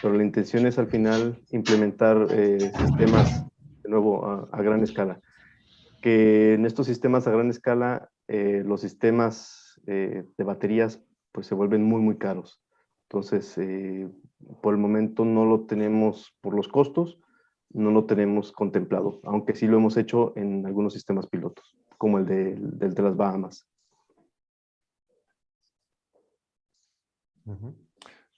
pero la intención es al final implementar sistemas de nuevo a gran escala. Que en estos sistemas a gran escala los sistemas de baterías pues se vuelven muy caros. Entonces, por el momento no lo tenemos por los costos, no lo tenemos contemplado, aunque sí lo hemos hecho en algunos sistemas pilotos, como el de las Bahamas.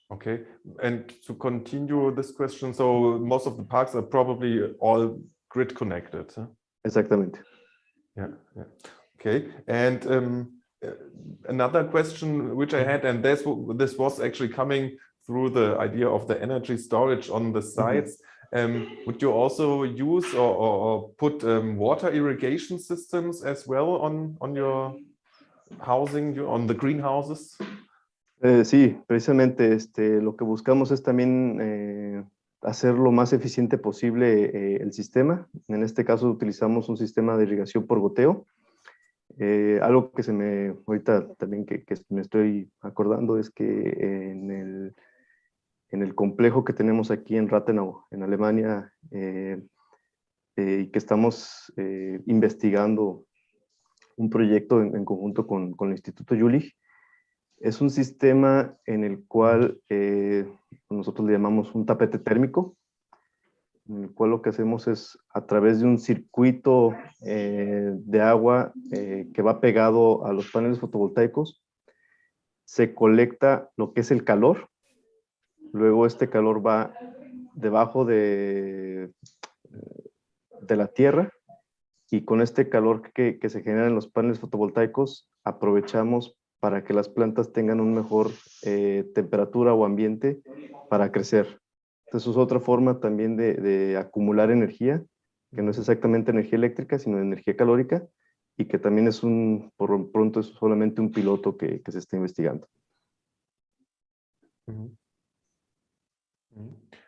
Okay, and to continue this question, so most of the parks are probably all grid connected, huh? Exactamente. Yeah. Okay, and another question which I had, and this was actually coming through the idea of the energy storage on the sites. Would you also use or put water irrigation systems as well on your housing, on the greenhouses? Sí, precisamente lo que buscamos es también hacer lo más eficiente posible el sistema. En este caso utilizamos un sistema de irrigación por goteo. Algo que ahorita también que me estoy acordando es que en el complejo que tenemos aquí en Rathenau, en Alemania, y que estamos investigando un proyecto en conjunto con el Instituto Jülich. Es un sistema en el cual nosotros le llamamos un tapete térmico, en el cual lo que hacemos es a través de un circuito de agua que va pegado a los paneles fotovoltaicos, se colecta lo que es el calor. Luego este calor va debajo de la tierra, y con este calor que se genera en los paneles fotovoltaicos aprovechamos para que las plantas tengan una mejor temperatura o ambiente para crecer. Entonces es otra forma también de acumular energía, que no es exactamente energía eléctrica, sino energía calórica, y que también es por pronto es solamente un piloto que se está investigando.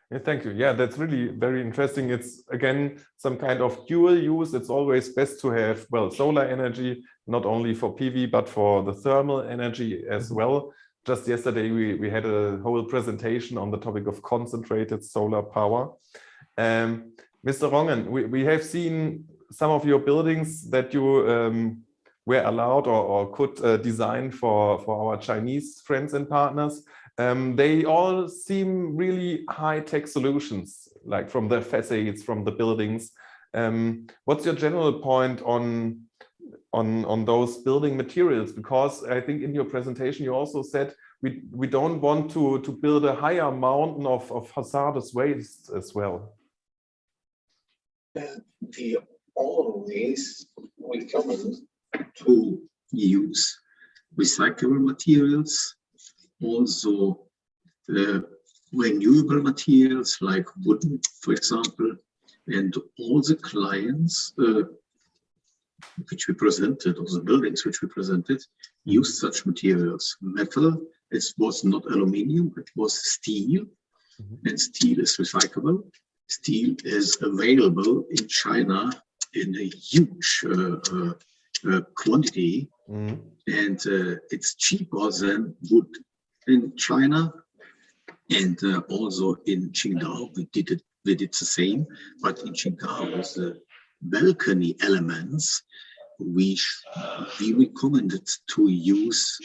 Yeah, thank you. Yeah, that's really very interesting. It's again some kind of dual use. It's always best to have, well, solar energy, not only for PV, but for the thermal energy as well. Just yesterday, we had a whole presentation on the topic of concentrated solar power. Mr. Rongen, we have seen some of your buildings that you were allowed or could design for our Chinese friends and partners. They all seem really high-tech solutions, like from the facades, from the buildings. What's your general point on those building materials? Because I think in your presentation you also said we don't want to build a higher mountain of hazardous waste as well. We always recommend to use recyclable materials, also renewable materials like wood, for example, and all the clients which we presented, or the buildings which we presented, use such materials. Metal, it was not aluminium, it was steel, and steel is recyclable. Steel is available in China in a huge quantity, and it's cheaper than wood in China, and also in Qingdao we did the same. But in Qingdao, with the balcony elements, we recommended to use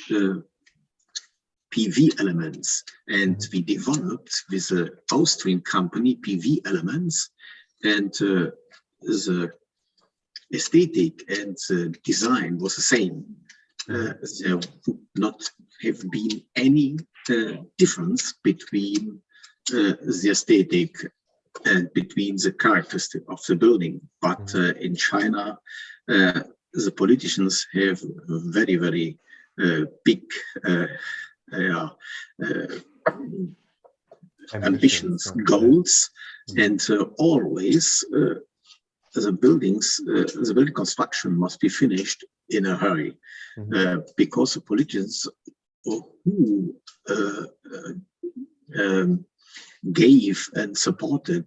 PV elements, and we developed with the Austrian company PV elements, and the aesthetic and the design was the same. There would not have been any difference between the aesthetic and between the characteristic of the building. But in China, the politicians have very, very big ambitions, goals, and always the building construction must be finished in a hurry, because the politicians who gave and supported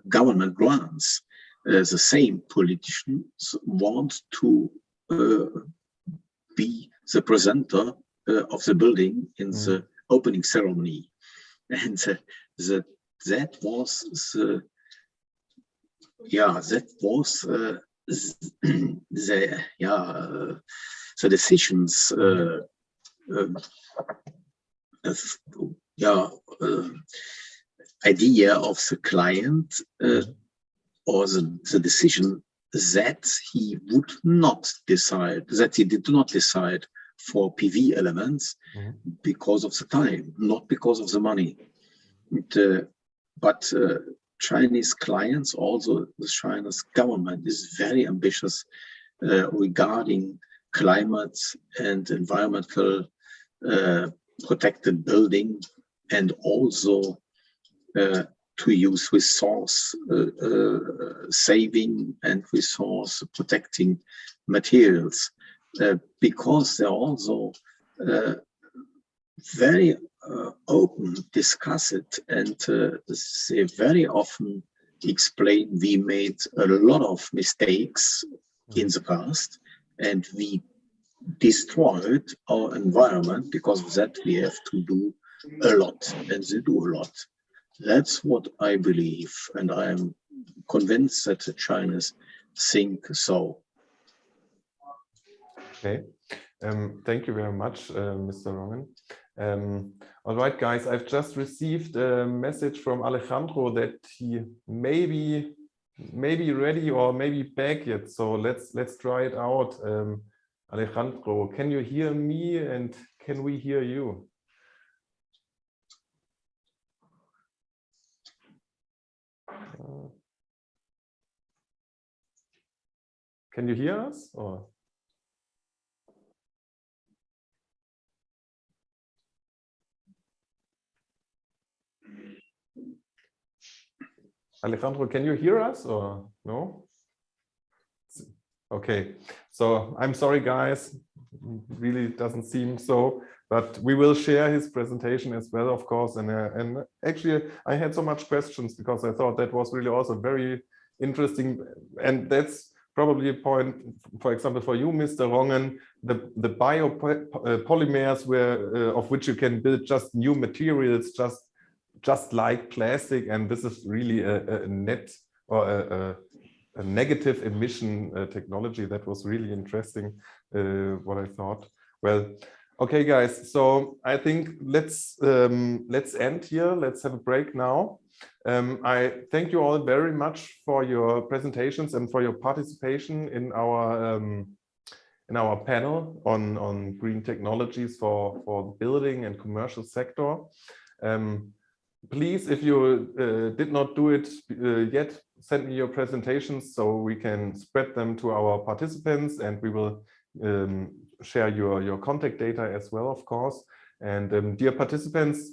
government grants, the same politicians want to be the presenter of the building in the opening ceremony, and that was the decisions idea of the client, or the decision that he would not decide, that he did not decide for PV elements because of the time, not because of the money. But Chinese clients, also the Chinese government, is very ambitious regarding climate and environmental protected building, and also to use resource saving and resource protecting materials, because they're also very open, discuss it, and they very often explain we made a lot of mistakes in the past, and we destroyed our environment. Because of that, we have to do a lot, and they do a lot. That's what I believe, and I am convinced that the Chinese think so. Okay, thank you very much, Mr. Rongen. All right, guys, I've just received a message from Alejandro that he may be ready or maybe back yet. So let's try it out. Alejandro, can you hear me, and can we hear you? Can you hear us? Or? Alejandro, can you hear us or no? Okay, so I'm sorry, guys. really doesn't seem so, but we will share his presentation as well, of course. And actually, I had so much questions because I thought that was really also very interesting. And that's probably a point, for example, for you, Mr. Rongen, the biopolymers of which you can build just new materials, just like plastic. And this is really a net or a negative emission technology. That was really interesting, what I thought. Well, okay, guys, so I think let's end here. Let's have a break now. I thank you all very much for your presentations and for your participation in our panel on green technologies for the building and commercial sector. Please, if you did not do it yet, send me your presentations so we can spread them to our participants, and we will share your contact data as well, of course. And dear participants,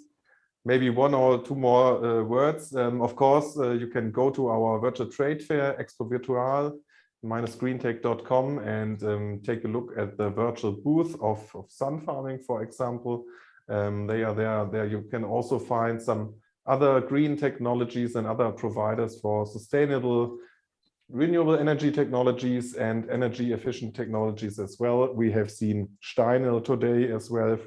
maybe one or two more words. Of course, you can go to our virtual trade fair, ExpoVirtual, -greentech.com, and take a look at the virtual booth of Sunfarming, for example. They are there. There you can also find some other green technologies and other providers for sustainable renewable energy technologies and energy efficient technologies as well. We have seen STEINEL today as well,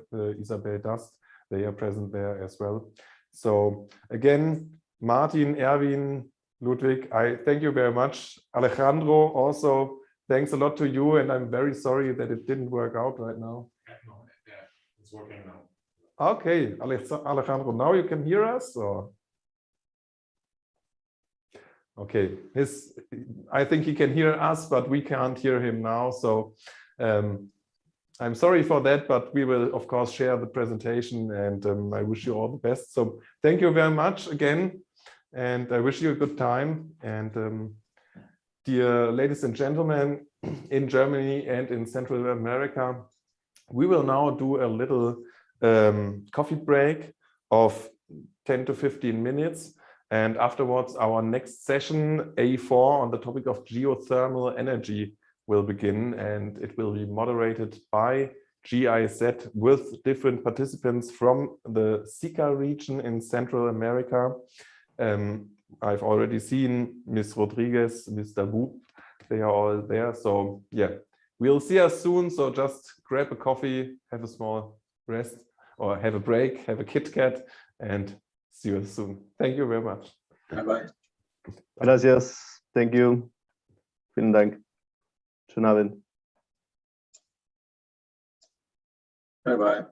Isabel Dust. They are present there as well. So again, Martin, Erwin, Ludwig, I thank you very much. Alejandro, also thanks a lot to you, and I'm very sorry that it didn't work out right now. Yeah, it's working now. Okay, Alejandro, now you can hear us, or? Okay, I think he can hear us, but we can't hear him now. So I'm sorry for that, but we will, of course, share the presentation, and I wish you all the best. So thank you very much again, and I wish you a good time. And dear ladies and gentlemen, in Germany and in Central America, we will now do a little coffee break of 10 to 15 minutes. And afterwards, our next session, A4, on the topic of geothermal energy will begin, and it will be moderated by GIZ with different participants from the SICA region in Central America. I've already seen Ms. Rodriguez, Mr. Wu, they are all there. So yeah, we'll see us soon. So just grab a coffee, have a small rest, or have a break, have a Kit Kat, and see you soon. Thank you very much. Bye-bye. Gracias. Thank you. Vielen Dank. Schönen Abend. Bye-bye.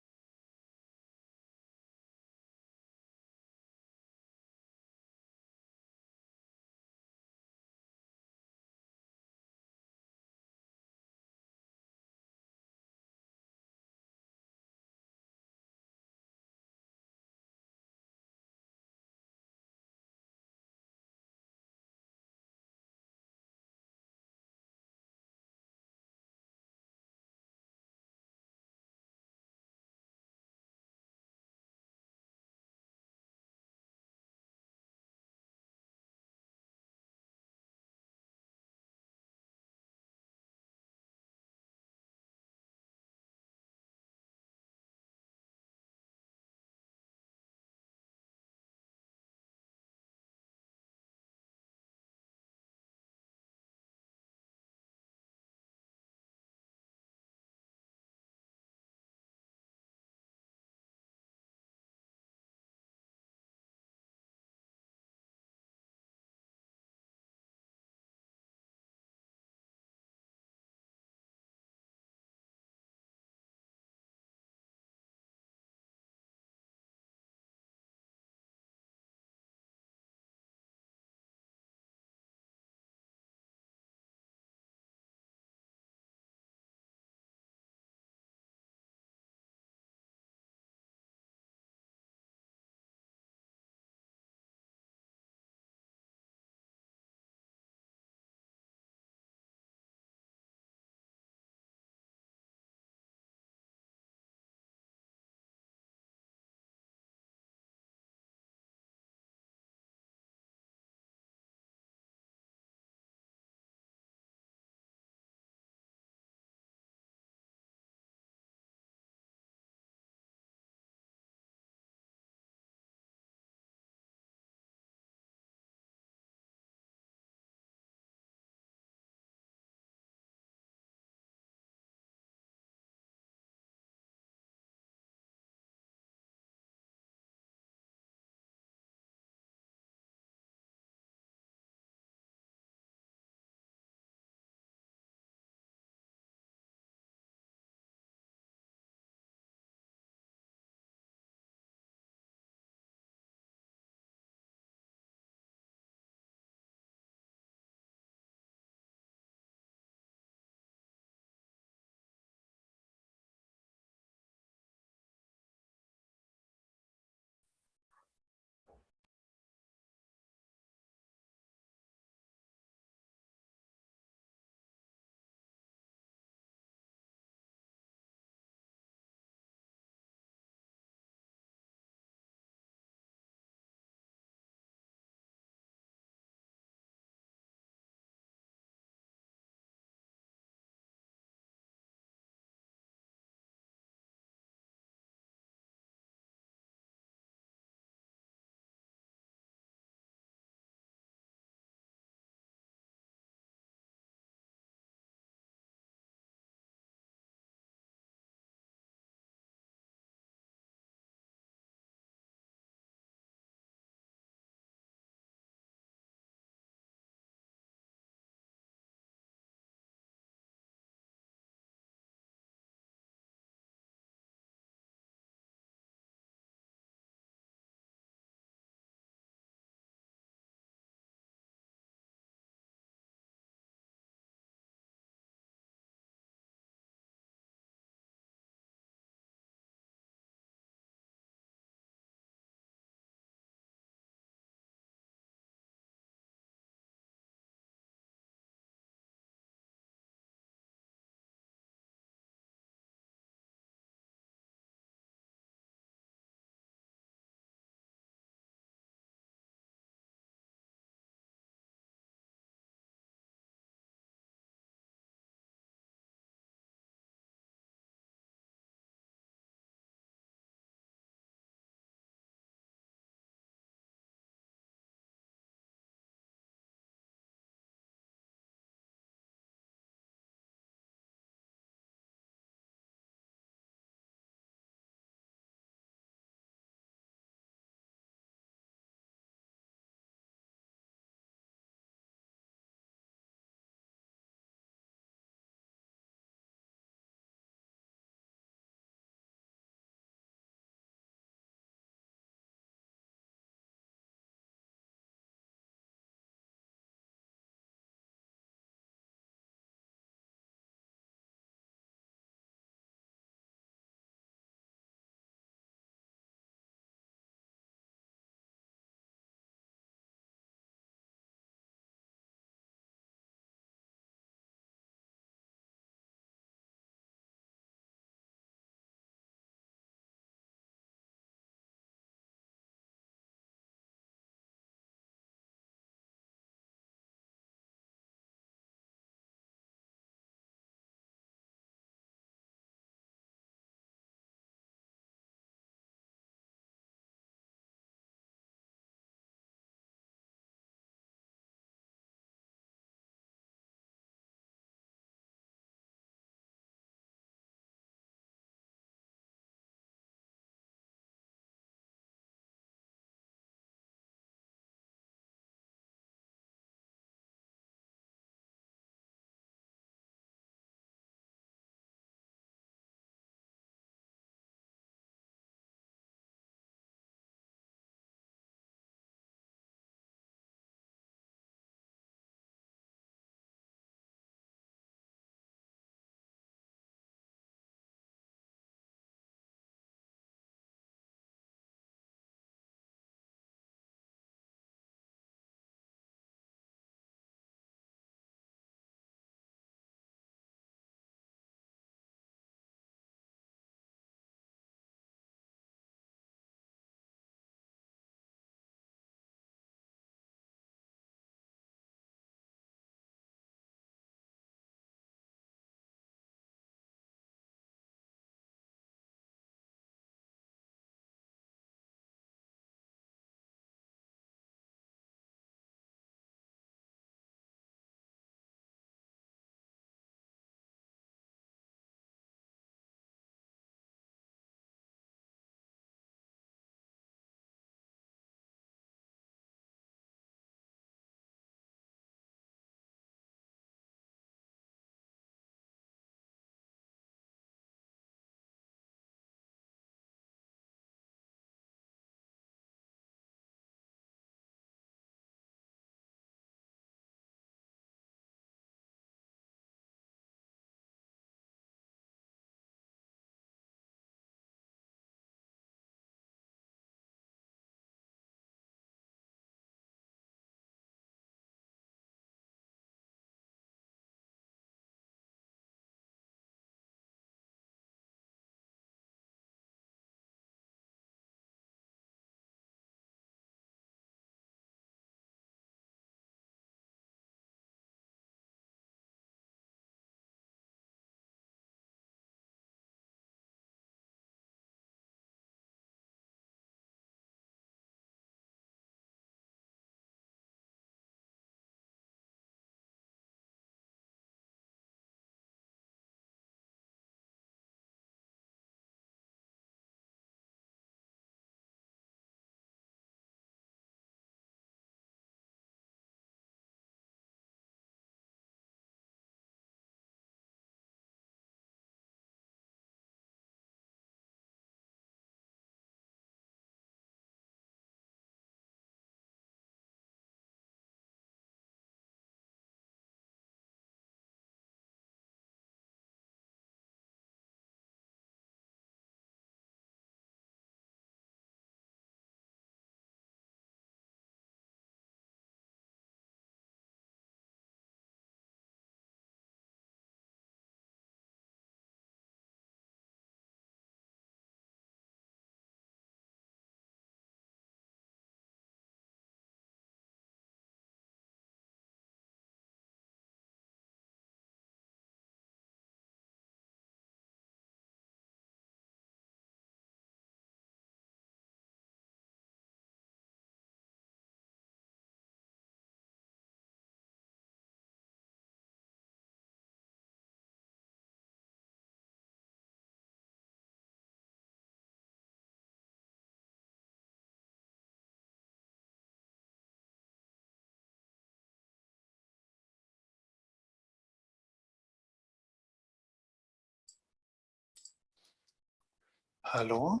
Hallo?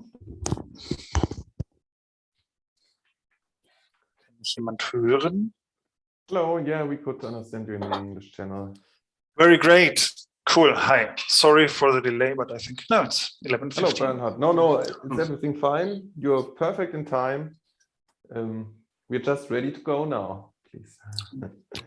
Kann mich jemand hören? Hello, yeah, we could understand you in the English channel. Very great. Cool. Hi. Sorry for the delay, but I think, no, it's 11:15. Hello, Bernhard. No, it's everything fine. You're perfect in time. We're just ready to go now, please.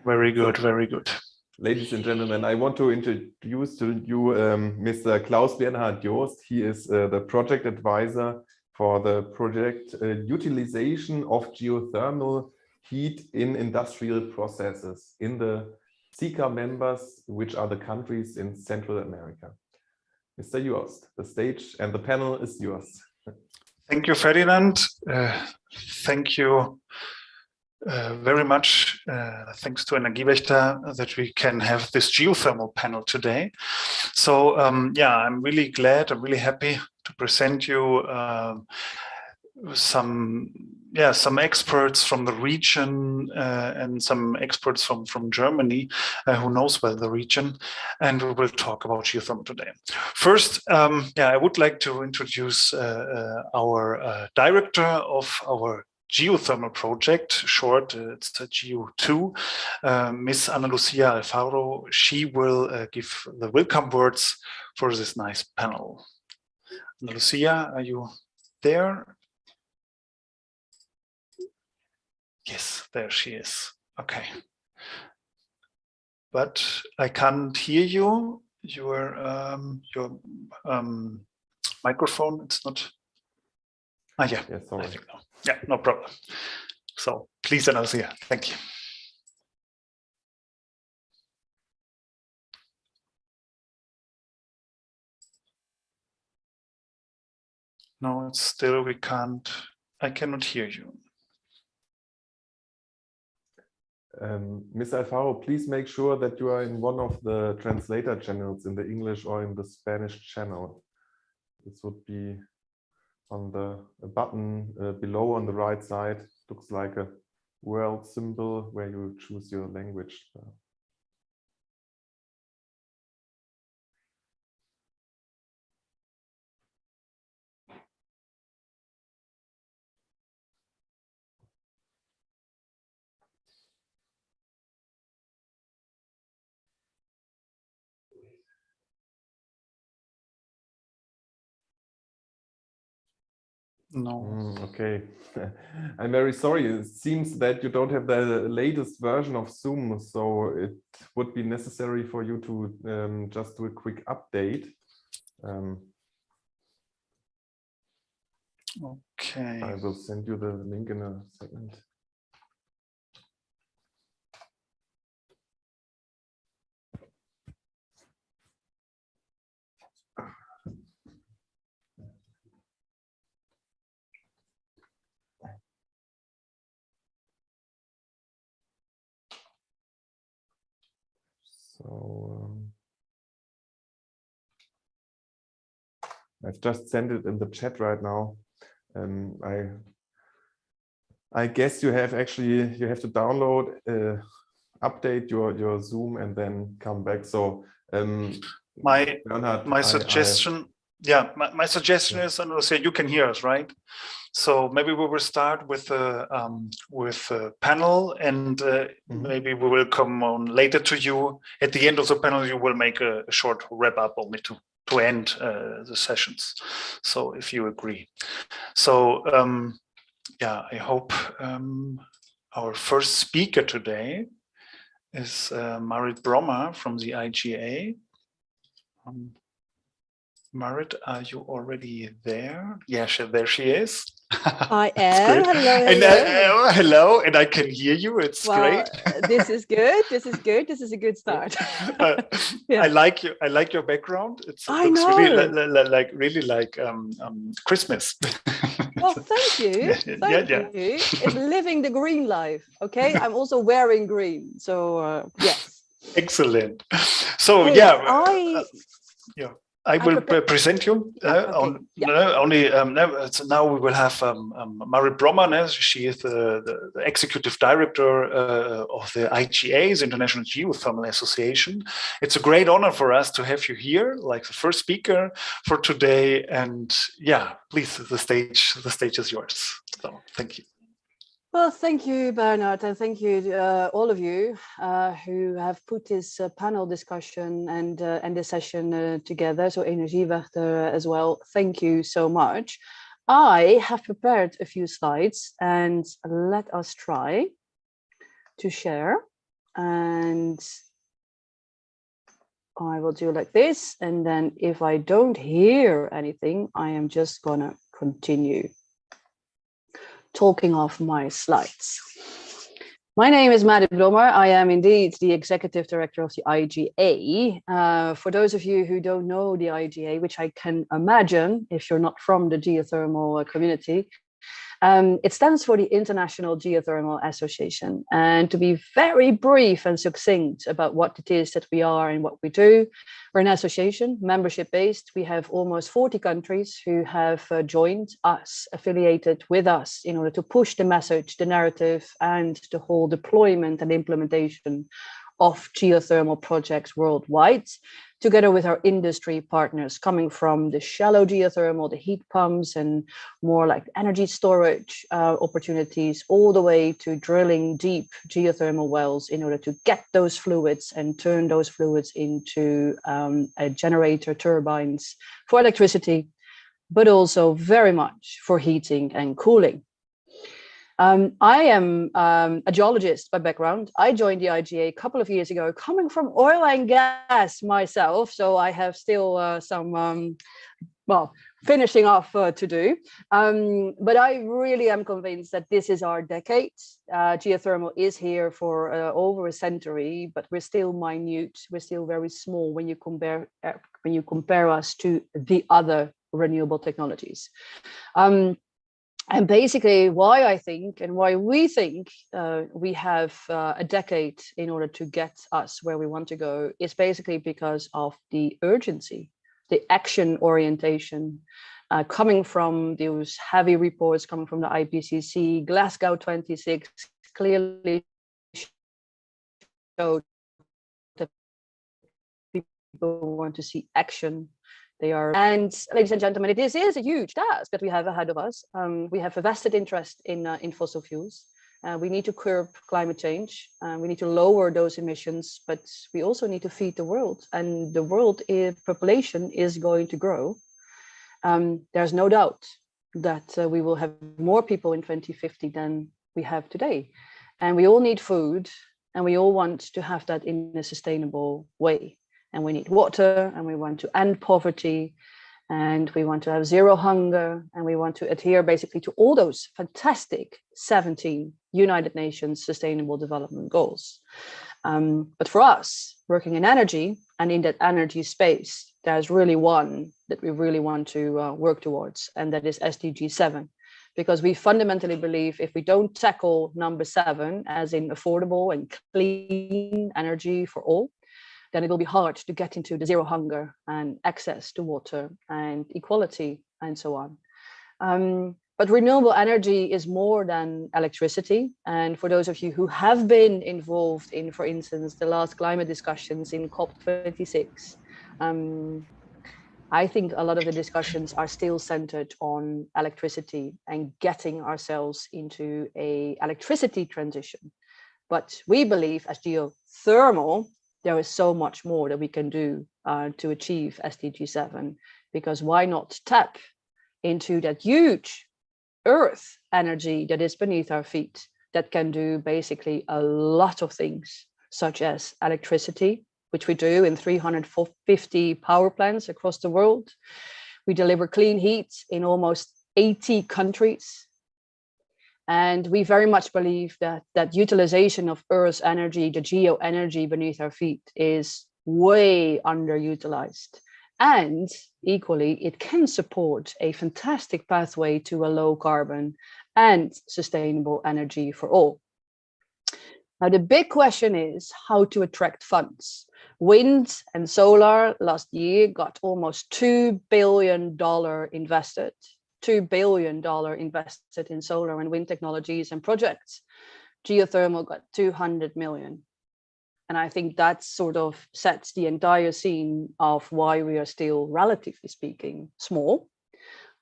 Very good, very good. Ladies and gentlemen, I want to introduce to you Mr. Klaus Bernhard Jost. He is the project advisor for the project Utilization of Geothermal Heat in Industrial Processes in the GEC-CO members, which are the countries in Central America. Mr. Jost, the stage and the panel is yours. Thank you, Ferdinand. Thank you very much. Thanks to Energiewaechter that we can have this geothermal panel today. So yeah, I'm really glad, I'm really happy to present you some experts from the region and some experts from Germany who knows well the region, and we will talk about geothermal today. First, yeah, I would like to introduce our director of our geothermal project, short, it's the GEO2, Miss Ana Lucia Alfaro. She will give the welcome words for this nice panel. Ana Lucia, are you there? Yes, there she is. Okay. But I can't hear you. Your microphone, it's not. Ah, yeah. Yes, sorry. I think no. Yeah, no problem. So please, Ana Lucia, thank you. No, it's still, we can't, I cannot hear you. Ms. Alfaro, please make sure that you are in one of the translator channels in the English or in the Spanish channel. This would be on the button below on the right side. Looks like a world symbol where you choose your language. No. Okay, I'm very sorry. It seems that you don't have the latest version of Zoom, so it would be necessary for you to just do a quick update. Okay. I will send you the link in a second. So I've just sent it in the chat right now. I guess you have to download, update your Zoom, and then come back. So Bernhard, my suggestion, yeah, my suggestion is, and say you can hear us, right? So maybe we will start with a panel, and maybe we will come on later to you. At the end of the panel, you will make a short wrap up only to end the sessions. So if you agree. So yeah, I hope our first speaker today is Marit Brommer from the IGA. Marit, are you already there? Yeah, there she is. I am. Hello, and, hello. Hello, and I can hear you. It's great. This is good. This is good. This is a good start. Yeah. I like your background. It looks really like Christmas. Well, thank you. Thank you. It's living the green life. Okay, I'm also wearing green. So yes. Excellent. So hey, yeah. I will present you. So now we will have Marit Brommer. She is the executive director of the IGA, the International Geothermal Association. It's a great honor for us to have you here, like the first speaker for today. And yeah, please, the stage is yours. So thank you. Well, thank you, Bernard, and thank you all of you who have put this panel discussion and this session together. So energiewaechter as well. Thank you so much. I have prepared a few slides, and let us try to share. And I will do like this, and then if I don't hear anything, I am just gonna continue talking off my slides. My name is Marit Brommer. I am indeed the executive director of the IGA. For those of you who don't know the IGA, which I can imagine if you're not from the geothermal community, it stands for the International Geothermal Association. And to be very brief and succinct about what it is that we are and what we do, we're an association, membership-based. We have almost 40 countries who have joined us, affiliated with us in order to push the message, the narrative, and the whole deployment and implementation of geothermal projects worldwide, together with our industry partners coming from the shallow geothermal, the heat pumps, and more like energy storage opportunities, all the way to drilling deep geothermal wells in order to get those fluids and turn those fluids into a generator turbines for electricity, but also very much for heating and cooling. I am a geologist by background. I joined the IGA a couple of years ago, coming from oil and gas myself. So I have still some, well, finishing off to do. But I really am convinced that this is our decade. Geothermal is here for over a century, but we're still minute. We're still very small when you compare us to the other renewable technologies. And basically why I think and why we think we have a decade in order to get us where we want to go is basically because of the urgency, the action orientation coming from those heavy reports coming from the IPCC. Glasgow 26 clearly showed that people want to see action. And ladies and gentlemen, this is a huge task that we have ahead of us. We have a vested interest in fossil fuels. We need to curb climate change. We need to lower those emissions, but we also need to feed the world. And the world population is going to grow. There's no doubt that we will have more people in 2050 than we have today. And we all need food, and we all want to have that in a sustainable way. And we need water, and we want to end poverty, and we want to have zero hunger, and we want to adhere basically to all those fantastic 17 United Nations Sustainable Development Goals. But for us, working in energy and in that energy space, there's really one that we really want to work towards, and that is SDG 7. Because we fundamentally believe if we don't tackle number 7, as in affordable and clean energy for all, then it will be hard to get into the zero hunger and access to water and equality and so on. But renewable energy is more than electricity. And for those of you who have been involved in, for instance, the last climate discussions in COP26, I think a lot of the discussions are still centered on electricity and getting ourselves into an electricity transition. But we believe as geothermal, there is so much more that we can do to achieve SDG 7, because why not tap into that huge earth energy that is beneath our feet that can do basically a lot of things, such as electricity, which we do in 350 power plants across the world. We deliver clean heat in almost 80 countries. And we very much believe that utilization of Earth's energy, the geo energy beneath our feet, is way underutilized. And equally, it can support a fantastic pathway to a low carbon and sustainable energy for all. Now, the big question is how to attract funds. Wind and solar last year got almost $2 billion invested. $2 billion invested in solar and wind technologies and projects. Geothermal got 200 million. And I think that sort of sets the entire scene of why we are still, relatively speaking, small.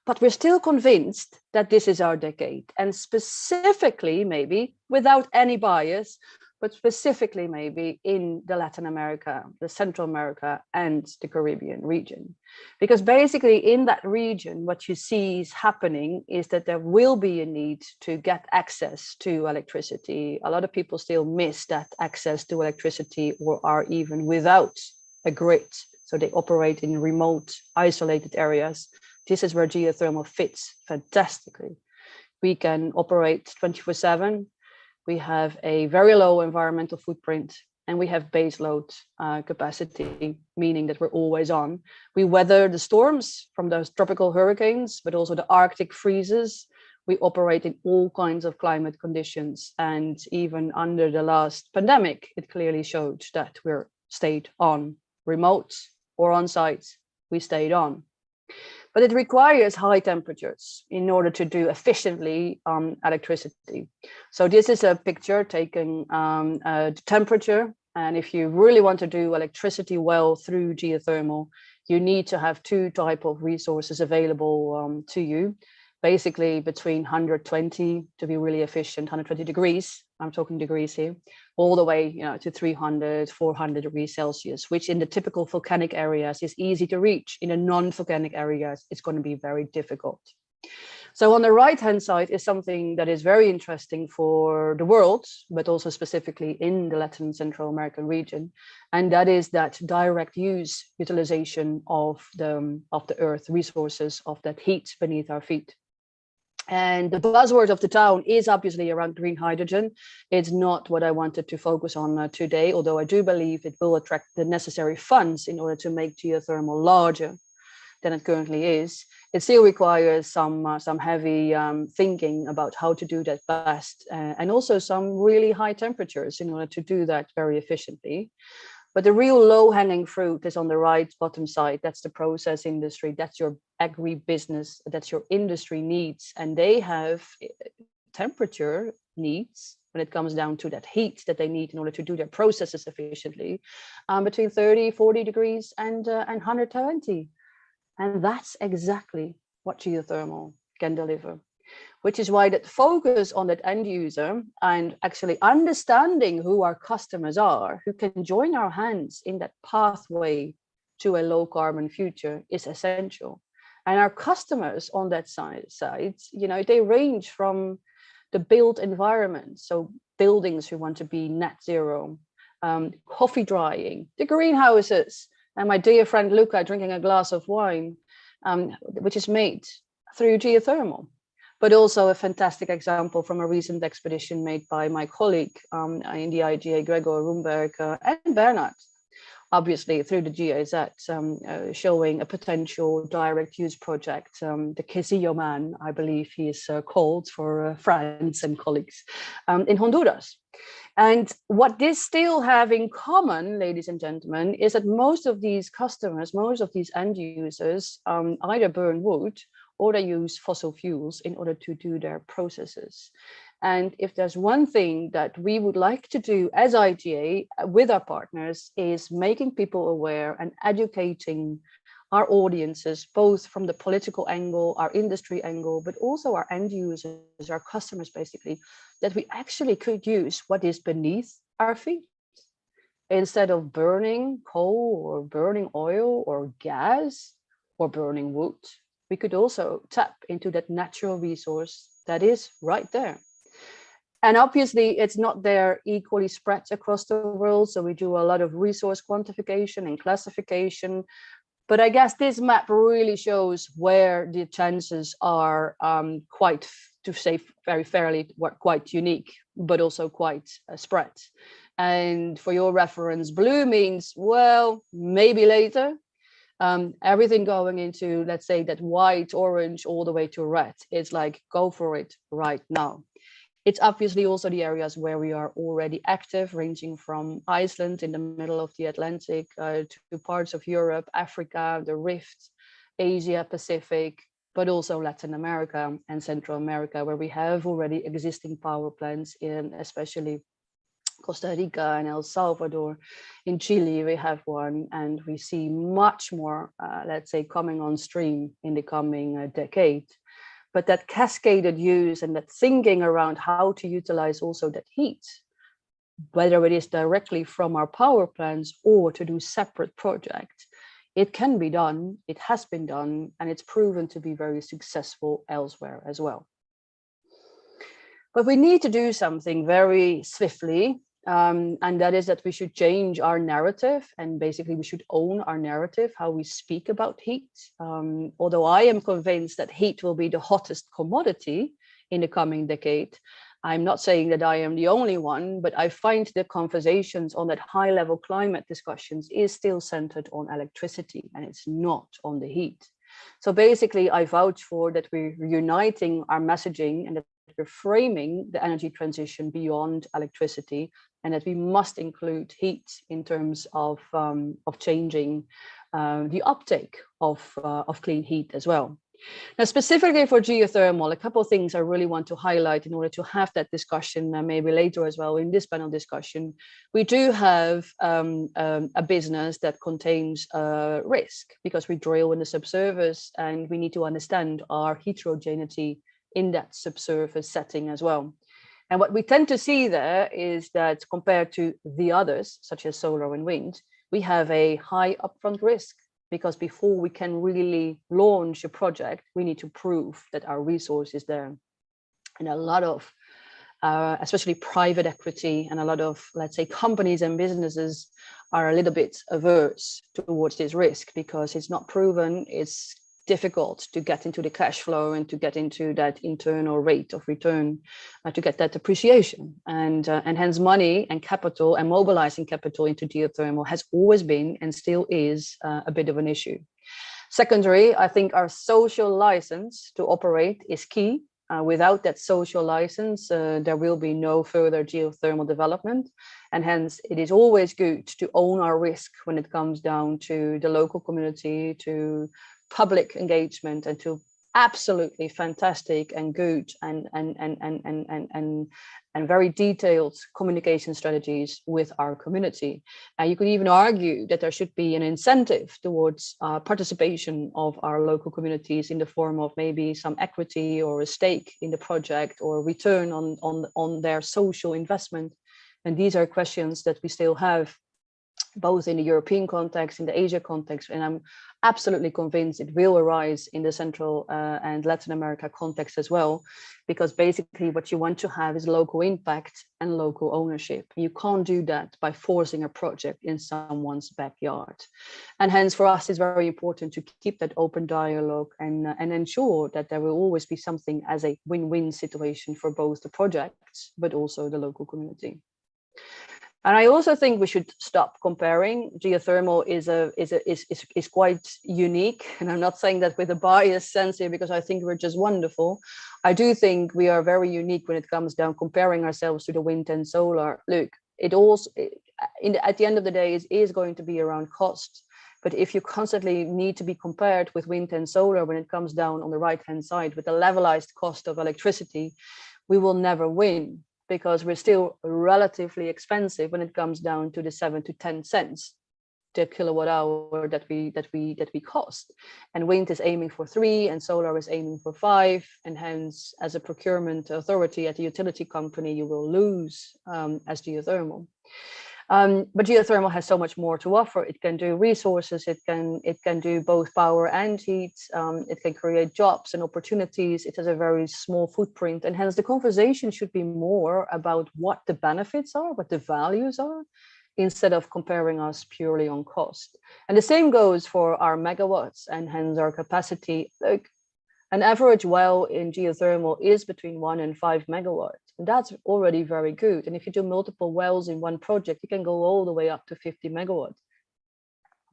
But we're still convinced that this is our decade. And specifically, maybe, without any bias, but specifically maybe in the Latin America, the Central America, and the Caribbean region. Because basically in that region, what you see is happening is that there will be a need to get access to electricity. A lot of people still miss that access to electricity or are even without a grid. So they operate in remote, isolated areas. This is where geothermal fits fantastically. We can operate 24/7. We have a very low environmental footprint, and we have base load capacity, meaning that we're always on. We weather the storms from those tropical hurricanes, but also the Arctic freezes. We operate in all kinds of climate conditions. And even under the last pandemic, it clearly showed that we're stayed on, remote or on site, we stayed on. But it requires high temperatures in order to do efficiently electricity. So this is a picture taking the temperature. And if you really want to do electricity well through geothermal, you need to have two types of resources available to you. Basically between 120 to be really efficient, 120 degrees, I'm talking degrees here, all the way to 300, 400 degrees Celsius, which in the typical volcanic areas is easy to reach. In the non-volcanic areas, it's going to be very difficult. So on the right-hand side is something that is very interesting for the world, but also specifically in the Latin Central American region. And that is that direct use utilization of the earth resources, of that heat beneath our feet. And the buzzword of the town is obviously around green hydrogen. It's not what I wanted to focus on today, although I do believe it will attract the necessary funds in order to make geothermal larger than it currently is. It still requires some heavy thinking about how to do that best, and also some really high temperatures in order to do that very efficiently. But the real low-hanging fruit is on the right bottom side. That's the process industry. That's your agribusiness. That's your industry needs. And they have temperature needs when it comes down to that heat that they need in order to do their processes efficiently, between 30, 40 degrees and 120. And that's exactly what geothermal can deliver. Which is why that focus on that end user and actually understanding who our customers are, who can join our hands in that pathway to a low carbon future, is essential. And our customers on that side, they range from the built environment, so buildings who want to be net zero, coffee drying, the greenhouses, and my dear friend Luca drinking a glass of wine, which is made through geothermal. But also a fantastic example from a recent expedition made by my colleague in the IGA, Gregor Rumberg and Bernard, obviously through the GIZ, showing a potential direct use project, the Quesillo Man, I believe he is called for friends and colleagues in Honduras. And what this still have in common, ladies and gentlemen, is that most of these customers, most of these end users either burn wood or they use fossil fuels in order to do their processes. And if there's one thing that we would like to do as IGA with our partners is making people aware and educating our audiences, both from the political angle, our industry angle, but also our end users, our customers, basically, that we actually could use what is beneath our feet. Instead of burning coal or burning oil or gas or burning wood, we could also tap into that natural resource that is right there. And obviously, it's not there equally spread across the world. So we do a lot of resource quantification and classification. But I guess this map really shows where the chances are quite, to say very fairly, quite unique, but also quite spread. And for your reference, blue means, well, maybe later. Everything going into, let's say, that white, orange, all the way to red. It's like, go for it right now. It's obviously also the areas where we are already active, ranging from Iceland in the middle of the Atlantic to parts of Europe, Africa, the Rift, Asia, Pacific, but also Latin America and Central America, where we have already existing power plants in especially Costa Rica and El Salvador. In Chile, we have one, and we see much more, let's say, coming on stream in the coming decade. But that cascaded use and that thinking around how to utilize also that heat, whether it is directly from our power plants or to do separate projects, it can be done, it has been done, and it's proven to be very successful elsewhere as well. But we need to do something very swiftly, and that is that we should change our narrative, and basically we should own our narrative, how we speak about heat. Although I am convinced that heat will be the hottest commodity in the coming decade, I'm not saying that I am the only one, but I find the conversations on that high level climate discussions is still centered on electricity, and it's not on the heat. So basically I vouch for that we're uniting our messaging and that we're framing the energy transition beyond electricity, and that we must include heat in terms of changing the uptake of clean heat as well. Now, specifically for geothermal, a couple of things I really want to highlight in order to have that discussion maybe later as well in this panel discussion. We do have a business that contains risk, because we drill in the subsurface and we need to understand our heterogeneity in that subsurface setting as well. And what we tend to see there is that compared to the others, such as solar and wind, we have a high upfront risk, because before we can really launch a project, we need to prove that our resource is there. And a lot of, especially private equity and a lot of, let's say, companies and businesses are a little bit averse towards this risk, because it's not proven, it's difficult to get into the cash flow and to get into that internal rate of return, to get that appreciation, and hence money and capital and mobilizing capital into geothermal has always been and still is a bit of an issue. Secondary, I think our social license to operate is key. Without that social license, there will be no further geothermal development, and hence it is always good to own our risk when it comes down to the local community, to public engagement, and to absolutely fantastic and good and very detailed communication strategies with our community. And you could even argue that there should be an incentive towards participation of our local communities in the form of maybe some equity or a stake in the project or return on their social investment. And these are questions that we still have both in the European context, in the Asia context, and I'm absolutely convinced it will arise in the Central and Latin America context as well, because basically what you want to have is local impact and local ownership. You can't do that by forcing a project in someone's backyard. And hence for us, it's very important to keep that open dialogue and ensure that there will always be something as a win-win situation for both the projects, but also the local community. And I also think we should stop comparing. Geothermal is quite unique, and I'm not saying that with a biased sense here, because I think we're just wonderful. I do think we are very unique when it comes down comparing ourselves to the wind and solar. Look, it also at the end of the day is going to be around cost. But if you constantly need to be compared with wind and solar when it comes down on the right-hand side with the levelized cost of electricity, we will never win, because we're still relatively expensive when it comes down to the 7 to 10 cents per kilowatt hour that we cost. And wind is aiming for 3 and solar is aiming for 5. And hence, as a procurement authority at the utility company, you will lose as geothermal. But geothermal has so much more to offer. It can do resources, it can do both power and heat, it can create jobs and opportunities. It has a very small footprint, and hence the conversation should be more about what the benefits are, what the values are, instead of comparing us purely on cost. And the same goes for our megawatts and hence our capacity. Like, an average well in geothermal is between 1 and 5 megawatts. And that's already very good. And if you do multiple wells in one project, you can go all the way up to 50 megawatts.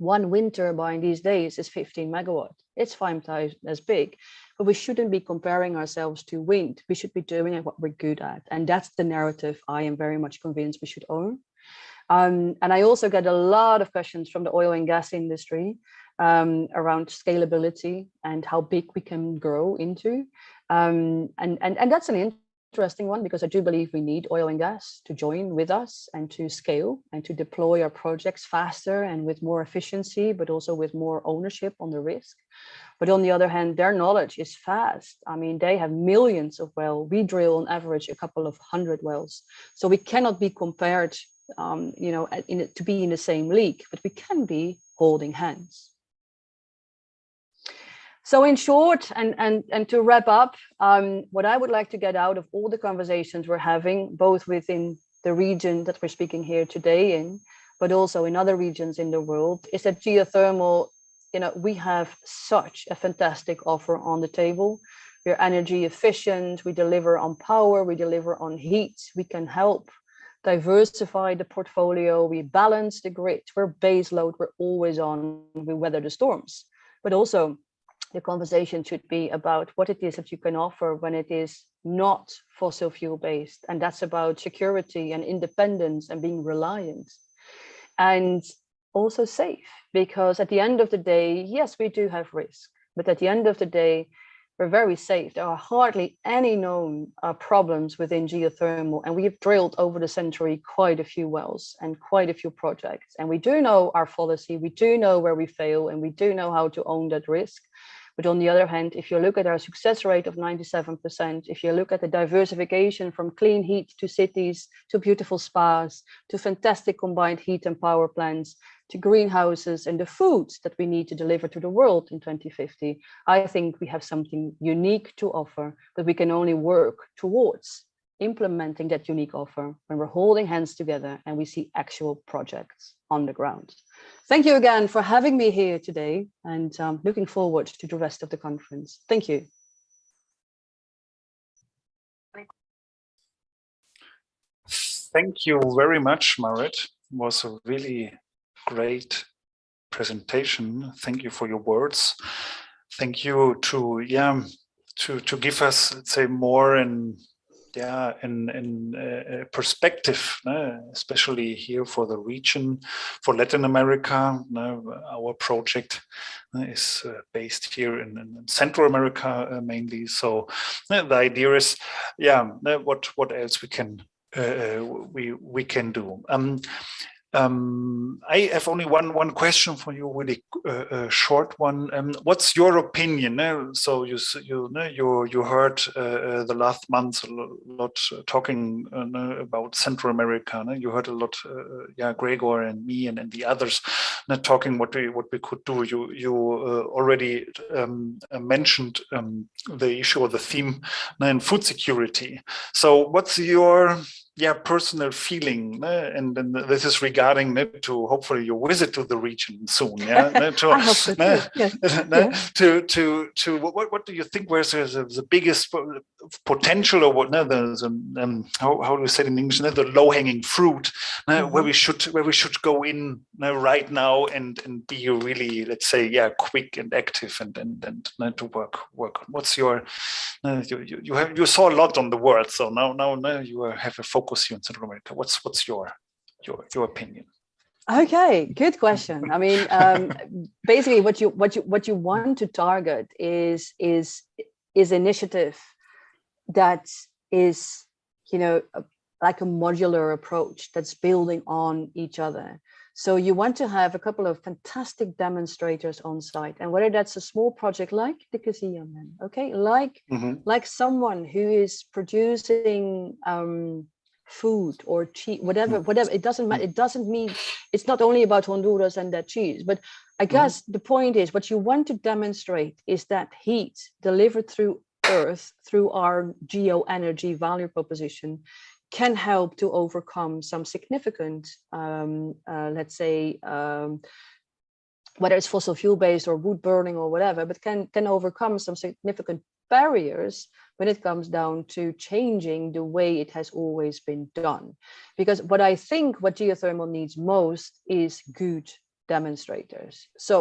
One wind turbine these days is 15 megawatt. It's 5 times as big, but we shouldn't be comparing ourselves to wind. We should be doing what we're good at. And that's the narrative I am very much convinced we should own. And I also get a lot of questions from the oil and gas industry around scalability and how big we can grow into. And that's an interesting one, because I do believe we need oil and gas to join with us and to scale and to deploy our projects faster and with more efficiency, but also with more ownership on the risk. But on the other hand, their knowledge is fast. I mean, they have millions of wells. We drill on average a couple of 100 wells. So we cannot be compared, to be in the same league, but we can be holding hands. So in short, and to wrap up, what I would like to get out of all the conversations we're having, both within the region that we're speaking here today in, but also in other regions in the world, is that geothermal, we have such a fantastic offer on the table. We're energy efficient, we deliver on power, we deliver on heat, we can help diversify the portfolio, we balance the grid, we're base load, we're always on, we weather the storms. But also, the conversation should be about what it is that you can offer when it is not fossil fuel based. And that's about security and independence and being reliant. And also safe, because at the end of the day, yes, we do have risk, but at the end of the day, we're very safe. There are hardly any known problems within geothermal, and we have drilled over the century quite a few wells and quite a few projects. And we do know our policy, we do know where we fail, and we do know how to own that risk. But on the other hand, if you look at our success rate of 97%, if you look at the diversification from clean heat to cities, to beautiful spas, to fantastic combined heat and power plants, to greenhouses and the foods that we need to deliver to the world in 2050, I think we have something unique to offer, but we can only work towards implementing that unique offer when we're holding hands together and we see actual projects on the ground. Thank you again for having me here today, and looking forward to the rest of the conference. Thank you. Thank you very much, Marit. It was a really great presentation. Thank you for your words. Thank you to give us, let's say, more in perspective, especially here for the region, for Latin America. Our project is based here in Central America mainly. So the idea is, what else we can do. I have only one question for you, really short one. What's your opinion? So you heard the last month a lot talking about Central America. You heard a lot, Gregor and me and the others talking what we could do. You already mentioned the issue or the theme in food security. So what's your personal feeling, and this is regarding to hopefully your visit to the region soon. I hope so too. What do you think? Where's the biggest potential, or what? How do you say it in English? The low-hanging fruit, where we should go in right now and be really, let's say, quick and active and to work on. What's your you saw a lot on the world, so now you have a focus here in Central America. What's your opinion? Okay, good question. I mean, basically, what you want to target is initiative that is, like a modular approach that's building on each other. So you want to have a couple of fantastic demonstrators on site, and whether that's a small project like the Geothermal, okay, like someone who is producing food or cheese, whatever, it doesn't matter. It doesn't mean it's not only about Honduras and that cheese, but I guess the point is what you want to demonstrate is that heat delivered through Earth, through our geo-energy value proposition, can help to overcome some significant, let's say, whether it's fossil fuel based or wood burning or whatever, but can overcome some significant barriers when it comes down to changing the way it has always been done. Because what I think what geothermal needs most is good demonstrators. So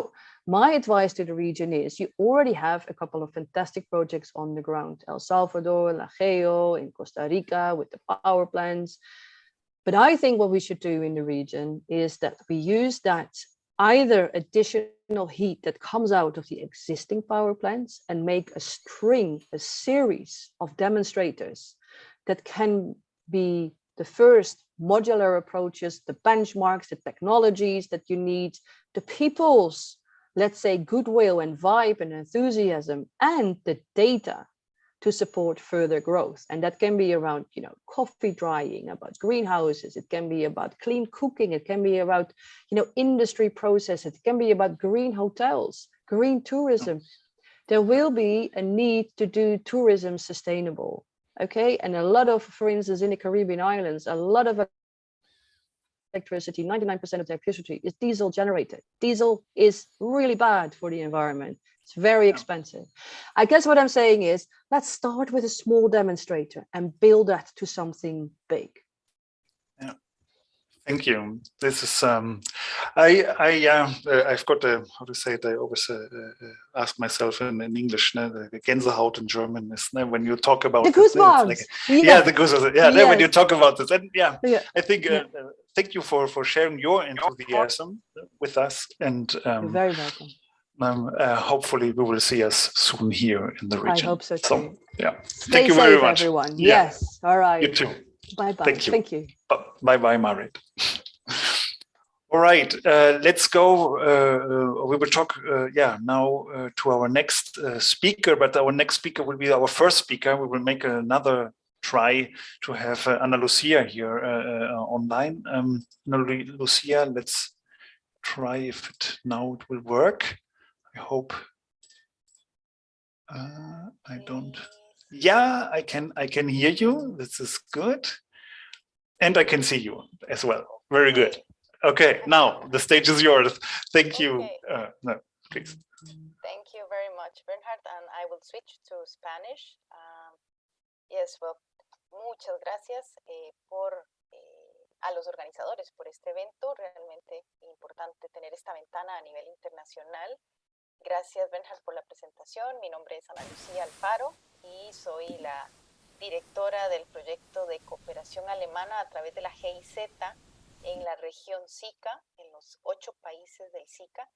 my advice to the region is you already have a couple of fantastic projects on the ground, El Salvador, La Geo, in Costa Rica with the power plants. But I think what we should do in the region is that we use that either additional heat that comes out of the existing power plants and make a series of demonstrators that can be the first modular approaches, the benchmarks, the technologies that you need, the people's, let's say, goodwill and vibe and enthusiasm, and the data to support further growth. And that can be around, you know, coffee drying, about greenhouses. It can be about clean cooking. It can be about, you know, industry processes. It can be about green hotels, green tourism. There will be a need to do tourism sustainable. Okay, and a lot of, for instance, in the Caribbean islands, a lot of electricity, 99% of the electricity is diesel generated. Diesel is really bad for the environment. It's very expensive. I guess what I'm saying is, let's start with a small demonstrator and build that to something big. Yeah. Thank you. This is I've got a, how to say it, I always ask myself in English, the Gänsehaut in German is when you talk about the goosebumps. Like, the goosebumps. Yeah, when you talk about this, and I think thank you for sharing your enthusiasm with us, and you're very welcome. Hopefully we will see us soon here in the region. I hope so too. Thank you very much, everyone. Yes. All right. You too. Bye bye. Thank you. Bye, Marit. All right, let's go. We will talk now to our next speaker, but our next speaker will be our first speaker. We will make another try to have Ana Lucia here online. Lucia, let's try if it will work. I hope. I don't. Yeah, I can hear you. This is good. And I can see you as well. Very good. Okay, now the stage is yours. Thank you. No, please. Thank you very much, Bernhard. And I will switch to Spanish. Yes, well, muchas gracias a los organizadores por este evento. Realmente importante tener esta ventana a nivel internacional. Gracias, Bernhard, por la presentación. Mi nombre es Ana Lucia Alfaro y soy la directora del proyecto de cooperación alemana a través de la GIZ en la región SICA, en los 8 países del SICA,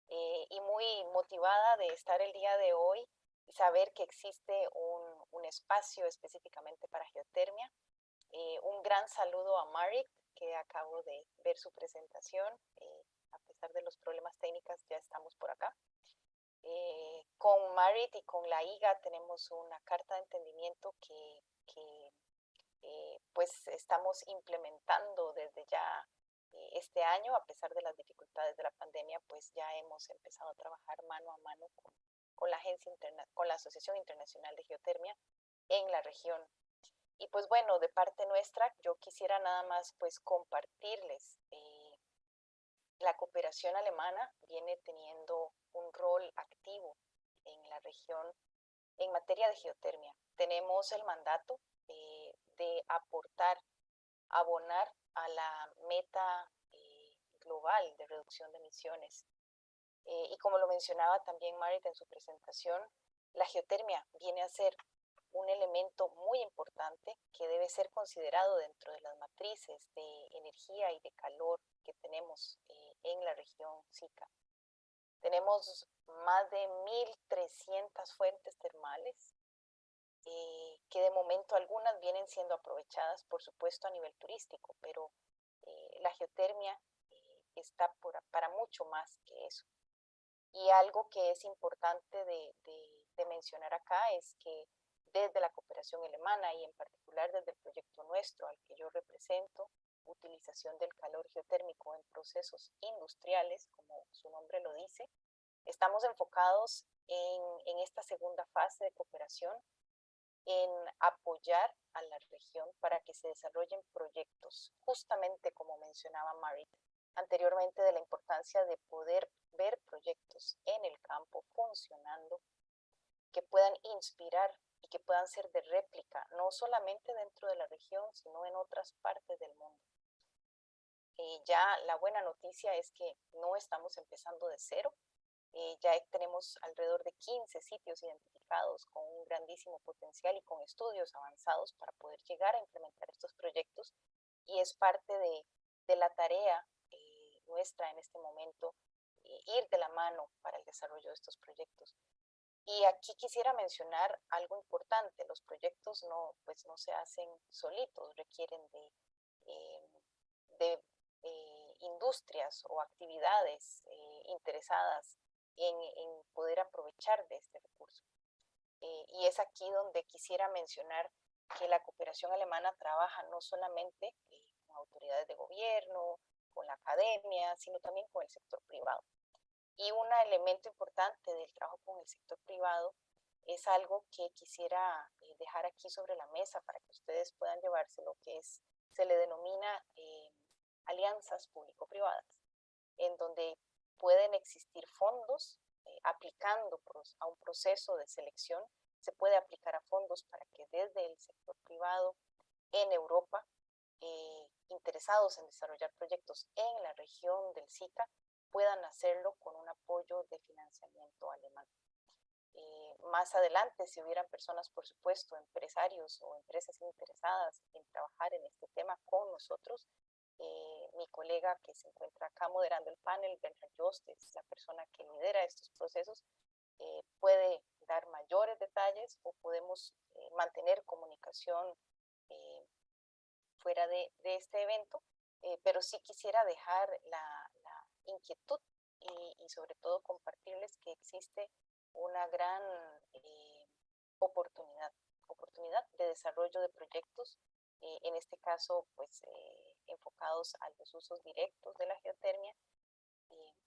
y muy motivada de estar el día de hoy y saber que existe un espacio específicamente para geotermia. Un gran saludo a Marit, que acabo de ver su presentación. A pesar de los problemas técnicos, ya estamos por acá. Con Marit y con la IGA tenemos una carta de entendimiento que pues estamos implementando desde ya este año. A pesar de las dificultades de la pandemia, pues ya hemos empezado a trabajar mano a mano con la con la Asociación Internacional de Geotermia en la región. Y pues bueno, de parte nuestra, yo quisiera nada más pues compartirles la cooperación alemana viene teniendo un rol activo en la región en materia de geotermia. Tenemos el mandato de abonar a la meta global de reducción de emisiones. Y como lo mencionaba también Marit en su presentación, la geotermia viene a ser un elemento muy importante que debe ser considerado dentro de las matrices de energía y de calor que tenemos en la región SICA. Tenemos más de 1.300 fuentes termales que de momento algunas vienen siendo aprovechadas, por supuesto, a nivel turístico, pero la geotermia está para mucho más que eso. Y algo que es importante de mencionar acá es que desde la cooperación alemana y en particular desde el proyecto nuestro al que yo represento, utilización del calor geotérmico en procesos industriales, como su nombre lo dice, estamos enfocados en esta segunda fase de cooperación, en apoyar a la región para que se desarrollen proyectos, justamente como mencionaba Marit anteriormente, de la importancia de poder ver proyectos en el campo funcionando, que puedan inspirar y que puedan ser de réplica, no solamente dentro de la región, sino en otras partes del mundo. Ya la buena noticia es que no estamos empezando de cero. Ya tenemos alrededor de 15 sitios identificados con un grandísimo potencial y con estudios avanzados para poder llegar a implementar estos proyectos, y es parte de la tarea nuestra en este momento, ir de la mano para el desarrollo de estos proyectos. Y aquí quisiera mencionar algo importante: los proyectos no se hacen solitos, requieren de industrias o actividades interesadas en poder aprovechar de este recurso. Y es aquí donde quisiera mencionar que la cooperación alemana trabaja no solamente con autoridades de gobierno, con la academia, sino también con el sector privado. Y un elemento importante del trabajo con el sector privado es algo que quisiera dejar aquí sobre la mesa para que ustedes puedan llevarse, lo que se le denomina alianzas público-privadas, en donde pueden existir fondos aplicando a un proceso de selección. Se puede aplicar a fondos para que desde el sector privado en Europa, interesados en desarrollar proyectos en la región del SICA, puedan hacerlo con un apoyo de financiamiento alemán. Más adelante, si hubieran personas, por supuesto, empresarios o empresas interesadas en trabajar en este tema con nosotros, mi colega que se encuentra acá moderando el panel, Erwin Hinojosa, es la persona que lidera estos procesos, puede dar mayores detalles, o podemos mantener comunicación fuera de este evento, pero sí quisiera dejar la inquietud y sobre todo compartirles que existe una gran oportunidad de desarrollo de proyectos, en este caso pues enfocados a los usos directos de la geotermia,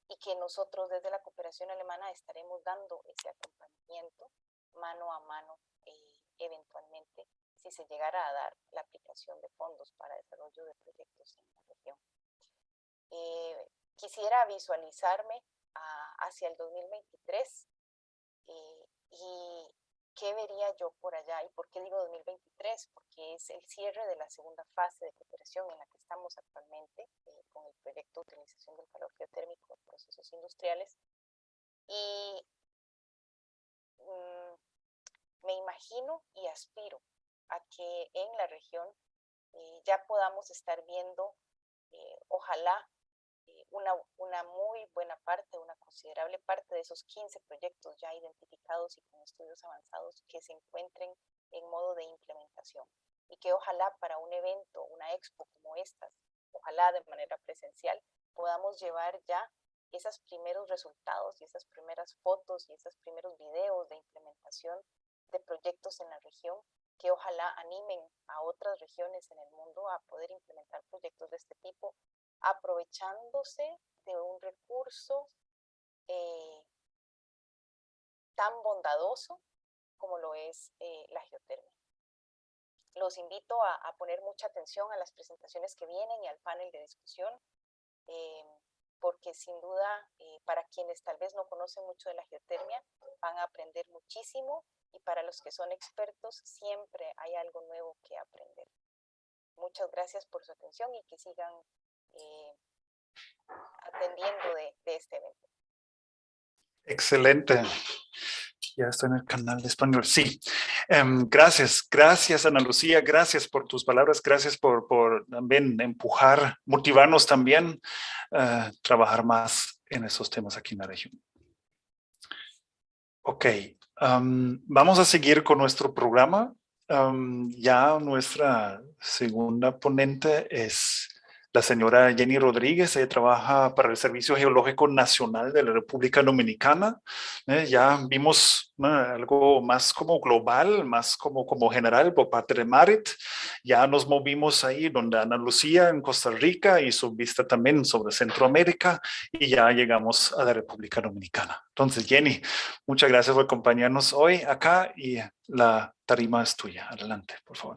y que nosotros desde la cooperación alemana estaremos dando ese acompañamiento mano a mano eventualmente, si se llegara a dar la aplicación de fondos para desarrollo de proyectos en la región. Quisiera visualizarme hacia el 2023 y qué vería yo por allá. ¿Y por qué digo 2023? Porque es el cierre de la segunda fase de cooperación en la que estamos actualmente con el proyecto de utilización del calor geotérmico en procesos industriales. Y me imagino y aspiro a que en la región ya podamos estar viendo, ojalá, una muy buena parte, una considerable parte de esos 15 proyectos ya identificados y con estudios avanzados que se encuentren en modo de implementación, y que ojalá para un evento, una expo como estas, ojalá de manera presencial, podamos llevar ya esos primeros resultados y esas primeras fotos y esos primeros videos de implementación de proyectos en la región, que ojalá animen a otras regiones en el mundo a poder implementar proyectos de este tipo, aprovechándose de un recurso tan bondadoso como lo es la geotermia. Los invito a poner mucha atención a las presentaciones que vienen y al panel de discusión, porque sin duda para quienes tal vez no conocen mucho de la geotermia van a aprender muchísimo, y para los que son expertos siempre hay algo nuevo que aprender. Muchas gracias por su atención y que sigan atendiendo de este evento. Excelente. Ya estoy en el canal de español. Sí. Gracias Ana Lucía, gracias por tus palabras, gracias por también empujar, motivarnos también a trabajar más en esos temas aquí en la región. Ok, vamos a seguir con nuestro programa. Ya nuestra segunda ponente es la señora Jenny Rodríguez. Ella trabaja para el Servicio Geológico Nacional de la República Dominicana. Ya vimos algo más como global, más como general por parte de Marit. Ya nos movimos ahí donde Ana Lucía en Costa Rica hizo vista también sobre Centroamérica, y ya llegamos a la República Dominicana. Entonces, Jenny, muchas gracias por acompañarnos hoy acá, y la tarima es tuya. Adelante, por favor.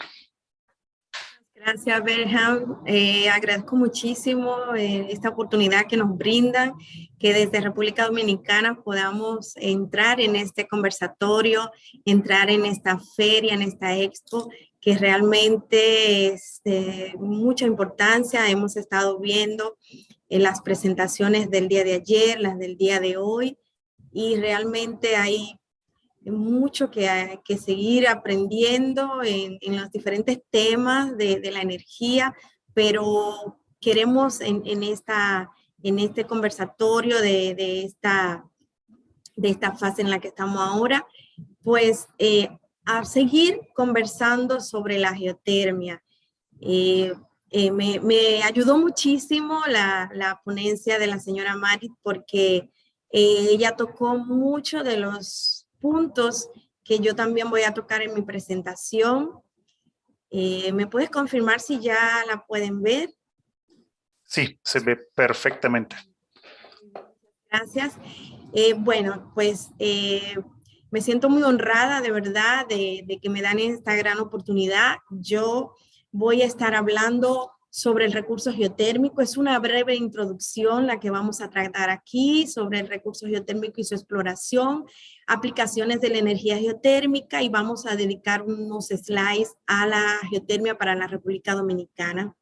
Gracias, Berham. Agradezco muchísimo esta oportunidad que nos brindan, que desde República Dominicana podamos entrar en este conversatorio, entrar en esta feria, en esta expo, que realmente es de mucha importancia. Hemos estado viendo las presentaciones del día de ayer, las del día de hoy, y realmente hay mucho que seguir aprendiendo en los diferentes temas de la energía, pero queremos en este conversatorio de esta fase en la que estamos ahora, pues a seguir conversando sobre la geotermia. Me ayudó muchísimo la ponencia de la señora Marit, porque ella tocó mucho de los puntos que yo también voy a tocar en mi presentación. ¿Me puedes confirmar si ya la pueden ver? Sí, se ve perfectamente. Gracias. Bueno, pues me siento muy honrada de verdad de que me dan esta gran oportunidad. Yo voy a estar hablando sobre el recurso geotérmico. Es una breve introducción la que vamos a tratar aquí sobre el recurso geotérmico y su exploración, aplicaciones de la energía geotérmica, y vamos a dedicar unos slides a la geotermia para la República Dominicana.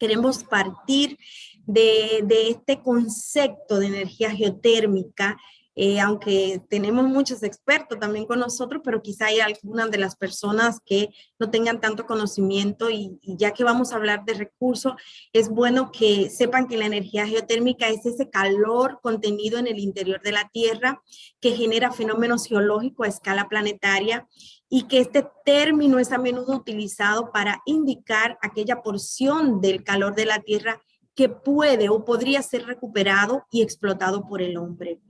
Queremos partir de este concepto de energía geotérmica, aunque tenemos muchos expertos también con nosotros, pero quizá hay algunas de las personas que no tengan tanto conocimiento, y ya que vamos a hablar de recursos, es bueno que sepan que la energía geotérmica es ese calor contenido en el interior de la Tierra que genera fenómenos geológicos a escala planetaria, y que este término es a menudo utilizado para indicar aquella porción del calor de la Tierra que puede o podría ser recuperado y explotado por el hombre.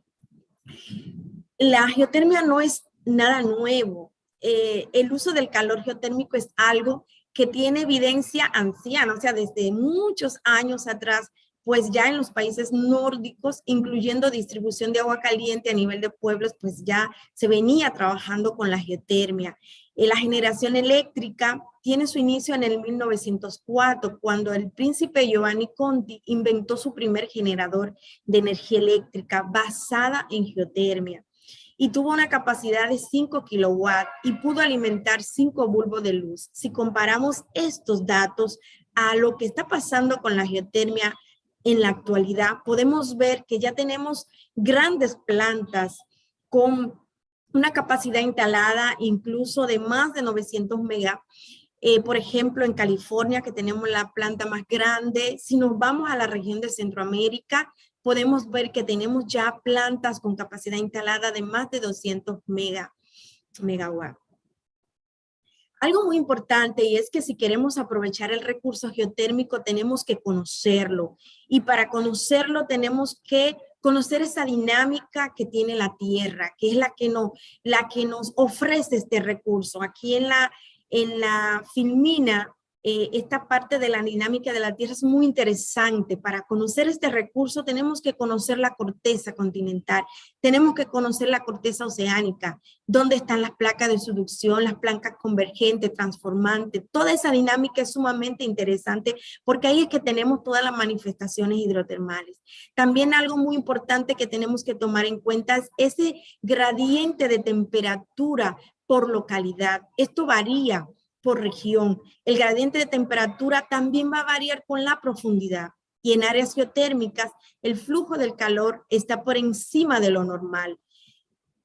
La geotermia no es nada nuevo. El uso del calor geotérmico es algo que tiene evidencia anciana, o sea, desde muchos años atrás, pues ya en los países nórdicos, incluyendo distribución de agua caliente a nivel de pueblos, pues ya se venía trabajando con la geotermia. La generación eléctrica tiene su inicio en el 1904, cuando el príncipe Giovanni Conti inventó su primer generador de energía eléctrica basada en geotermia, y tuvo una capacidad de 5 kilowatts y pudo alimentar 5 bulbos de luz. Si comparamos estos datos a lo que está pasando con la geotermia en la actualidad, podemos ver que ya tenemos grandes plantas con una capacidad instalada incluso de más de 900 megas. Por ejemplo, en California, que tenemos la planta más grande. Si nos vamos a la región de Centroamérica, podemos ver que tenemos ya plantas con capacidad instalada de más de 200 megawatts. Algo muy importante, y es que si queremos aprovechar el recurso geotérmico, tenemos que conocerlo. Y para conocerlo tenemos que conocer esa dinámica que tiene la Tierra, que es la que nos ofrece este recurso. Aquí en la filmina, esta parte de la dinámica de la Tierra es muy interesante. Para conocer este recurso tenemos que conocer la corteza continental, tenemos que conocer la corteza oceánica, dónde están las placas de subducción, las placas convergentes, transformantes. Toda esa dinámica es sumamente interesante, porque ahí es que tenemos todas las manifestaciones hidrotermales. También algo muy importante que tenemos que tomar en cuenta es ese gradiente de temperatura por localidad. Esto varía por región. El gradiente de temperatura también va a variar con la profundidad, y en áreas geotérmicas el flujo del calor está por encima de lo normal.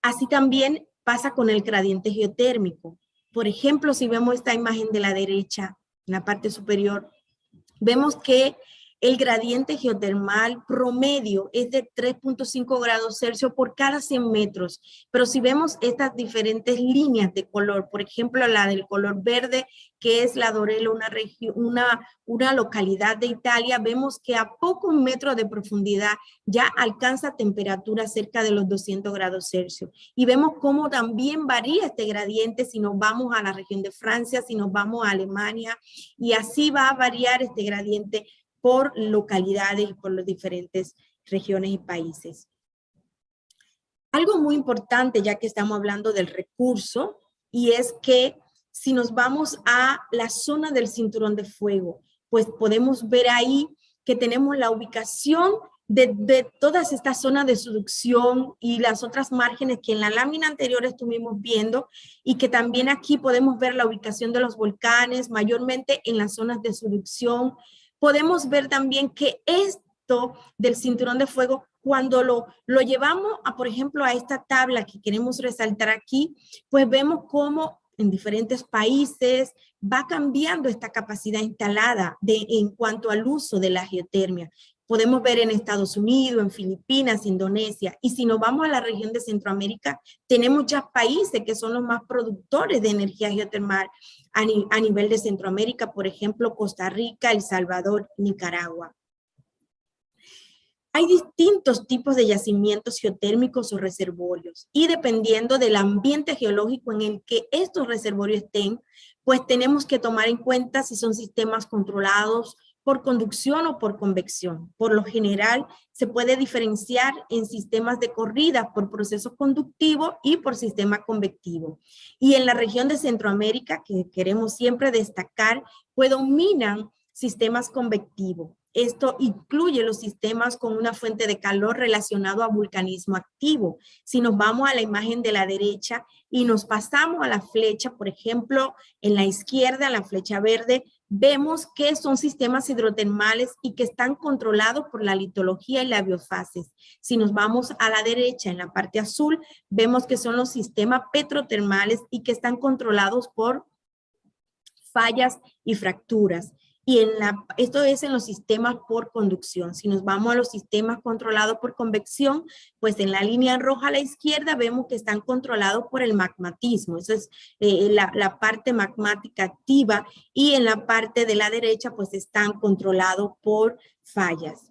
Así también pasa con el gradiente geotérmico. Por ejemplo, si vemos esta imagen de la derecha, en la parte superior, vemos que el gradiente geotermal promedio es de 3.5 grados Celsius por cada 100 metros. Pero si vemos estas diferentes líneas de color, por ejemplo, la del color verde, que es la Dorelo, una localidad de Italia, vemos que a pocos metros de profundidad ya alcanza temperaturas cerca de los 200 grados Celsius. Y vemos cómo también varía este gradiente si nos vamos a la región de Francia, si nos vamos a Alemania, y así va a variar este gradiente por localidades y por las diferentes regiones y países. Algo muy importante, ya que estamos hablando del recurso, y es que si nos vamos a la zona del cinturón de fuego, pues podemos ver ahí que tenemos la ubicación de todas estas zonas de subducción y las otras márgenes que en la lámina anterior estuvimos viendo, y que también aquí podemos ver la ubicación de los volcanes, mayormente en las zonas de subducción. Podemos ver también que esto del cinturón de fuego, cuando lo llevamos a, por ejemplo, a esta tabla que queremos resaltar aquí, pues vemos cómo en diferentes países va cambiando esta capacidad instalada en cuanto al uso de la geotermia. Podemos ver en Estados Unidos, en Filipinas, Indonesia, y si nos vamos a la región de Centroamérica, tenemos ya países que son los más productores de energía geotermal a nivel de Centroamérica, por ejemplo, Costa Rica, El Salvador, Nicaragua. Hay distintos tipos de yacimientos geotérmicos o reservorios, y dependiendo del ambiente geológico en el que estos reservorios estén, pues tenemos que tomar en cuenta si son sistemas controlados por conducción o por convección. Por lo general, se puede diferenciar en sistemas de corrida por proceso conductivo y por sistema convectivo. Y en la región de Centroamérica, que queremos siempre destacar, pues dominan sistemas convectivos. Esto incluye los sistemas con una fuente de calor relacionado a vulcanismo activo. Si nos vamos a la imagen de la derecha y nos pasamos a la flecha, por ejemplo, en la izquierda, la flecha verde, vemos que son sistemas hidrotermales y que están controlados por la litología y la biofases. Si nos vamos a la derecha, en la parte azul, vemos que son los sistemas petrotermales y que están controlados por fallas y fracturas. Y esto es en los sistemas por conducción. Si nos vamos a los sistemas controlados por convección, pues en la línea roja a la izquierda vemos que están controlados por el magmatismo. Esa es la parte magmática activa, y en la parte de la derecha pues están controlados por fallas.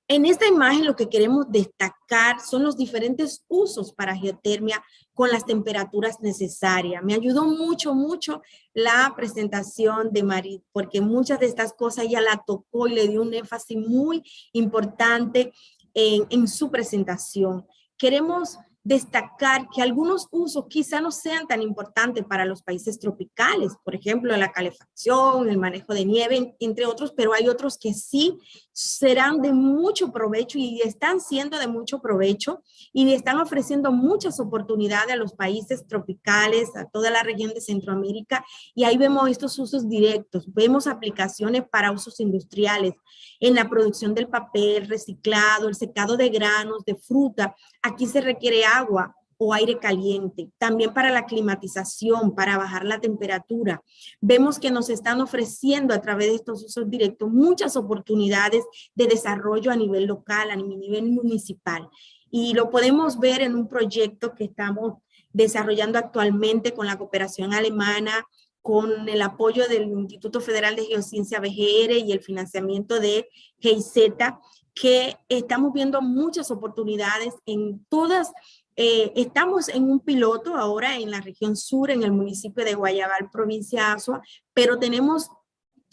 En esta imagen lo que queremos destacar son los diferentes usos para geotermia con las temperaturas necesarias. Me ayudó mucho la presentación de Marit, porque muchas de estas cosas ella la tocó y le dio un énfasis muy importante en su presentación. Queremos destacar que algunos usos quizá no sean tan importantes para los países tropicales, por ejemplo, la calefacción, el manejo de nieve, entre otros, pero hay otros que sí serán de mucho provecho y están siendo de mucho provecho y están ofreciendo muchas oportunidades a los países tropicales, a toda la región de Centroamérica, y ahí vemos estos usos directos, vemos aplicaciones para usos industriales, en la producción del papel, reciclado, el secado de granos, de fruta. Aquí se requiere agua o aire caliente, también para la climatización, para bajar la temperatura. Vemos que nos están ofreciendo a través de estos usos directos muchas oportunidades de desarrollo a nivel local, a nivel municipal. Y lo podemos ver en un proyecto que estamos desarrollando actualmente con la cooperación alemana, con el apoyo del Instituto Federal de Geociencia BGR y el financiamiento de GEC-CO, que estamos viendo muchas oportunidades en todas. Estamos en un piloto ahora en la región sur, en el municipio de Guayabal, provincia Azua, pero tenemos